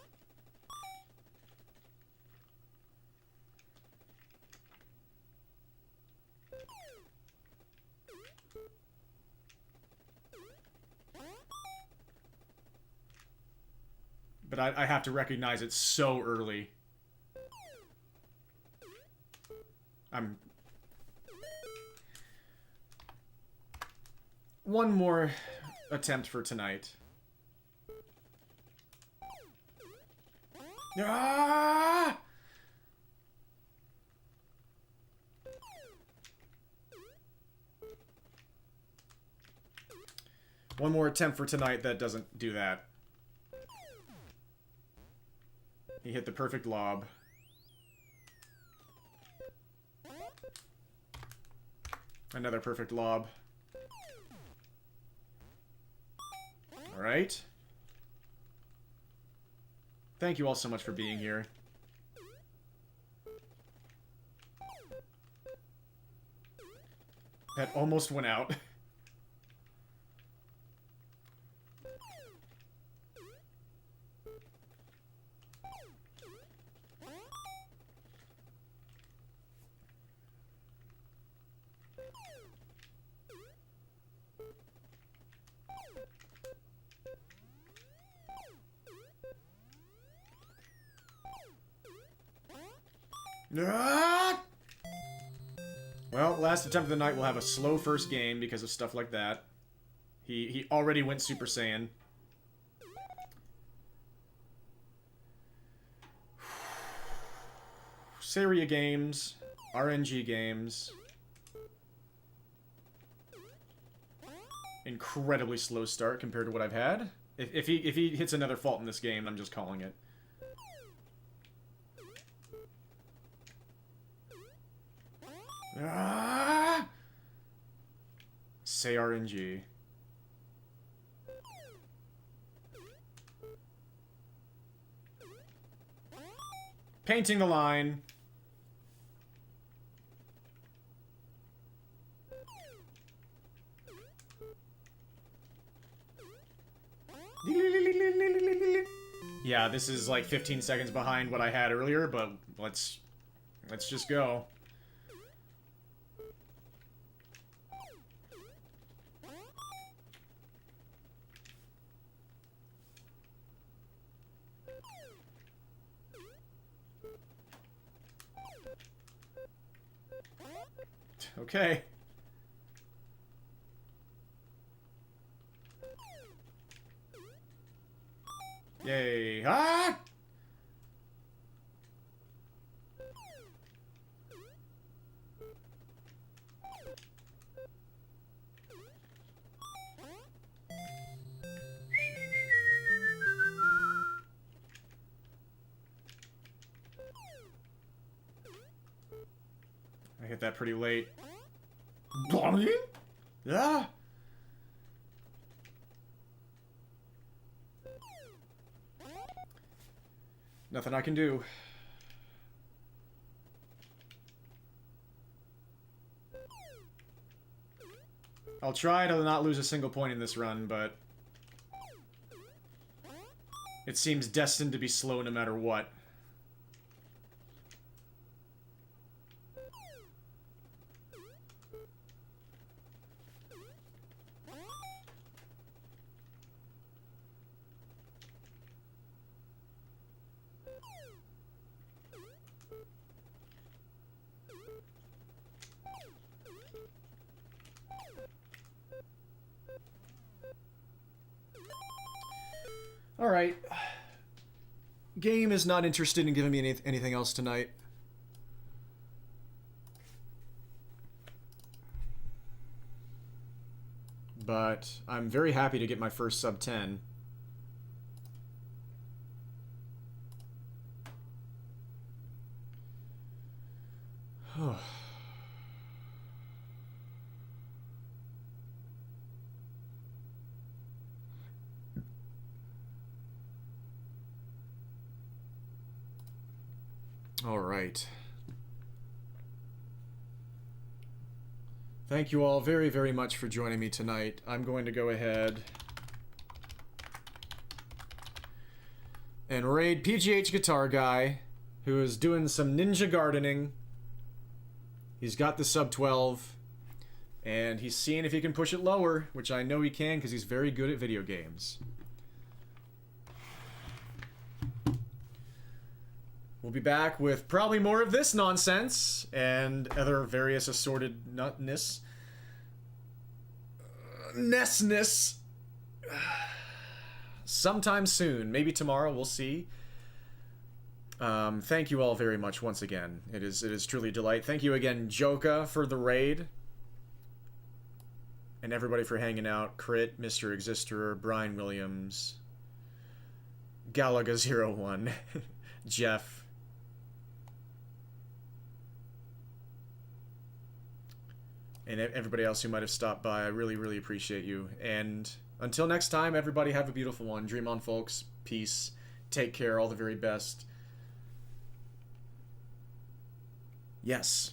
But I have to recognize it so early. One more attempt for tonight. Ah! One more attempt for tonight that doesn't do that. He hit the perfect lob. Another perfect lob. Alright. Thank you all so much for being here. That almost went out. Ah! Well, last attempt of the night will have a slow first game because of stuff like that. He already went Super Saiyan. Seria games, RNG games. Incredibly slow start compared to what I've had. If he hits another fault in this game, I'm just calling it. Ah! Say RNG. Painting the line. Yeah, this is like 15 seconds behind what I had earlier, but let's just go. Okay. Yay. Ah! I hit that pretty late. Yeah. Nothing I can do. I'll try to not lose a single point in this run, but it seems destined to be slow no matter what. Alright. Game is not interested in giving me anything else tonight. But I'm very happy to get my first sub 10. All right. Thank you all very, very much for joining me tonight. I'm going to go ahead and raid PGH Guitar Guy, who is doing some ninja gardening. He's got the sub 12, and he's seeing if he can push it lower, which I know he can because he's very good at video games. We'll be back with probably more of this nonsense and other various assorted nutness. Nessness. Sometime soon. Maybe tomorrow. We'll see. Thank you all very much once again. It is truly a delight. Thank you again, Joka, for the raid. And everybody for hanging out. Crit, Mr. Exister, Brian Williams, Galaga01, Jeff. And everybody else who might have stopped by, I really, really appreciate you. And until next time, everybody have a beautiful one. Dream on, folks. Peace. Take care. All the very best. Yes.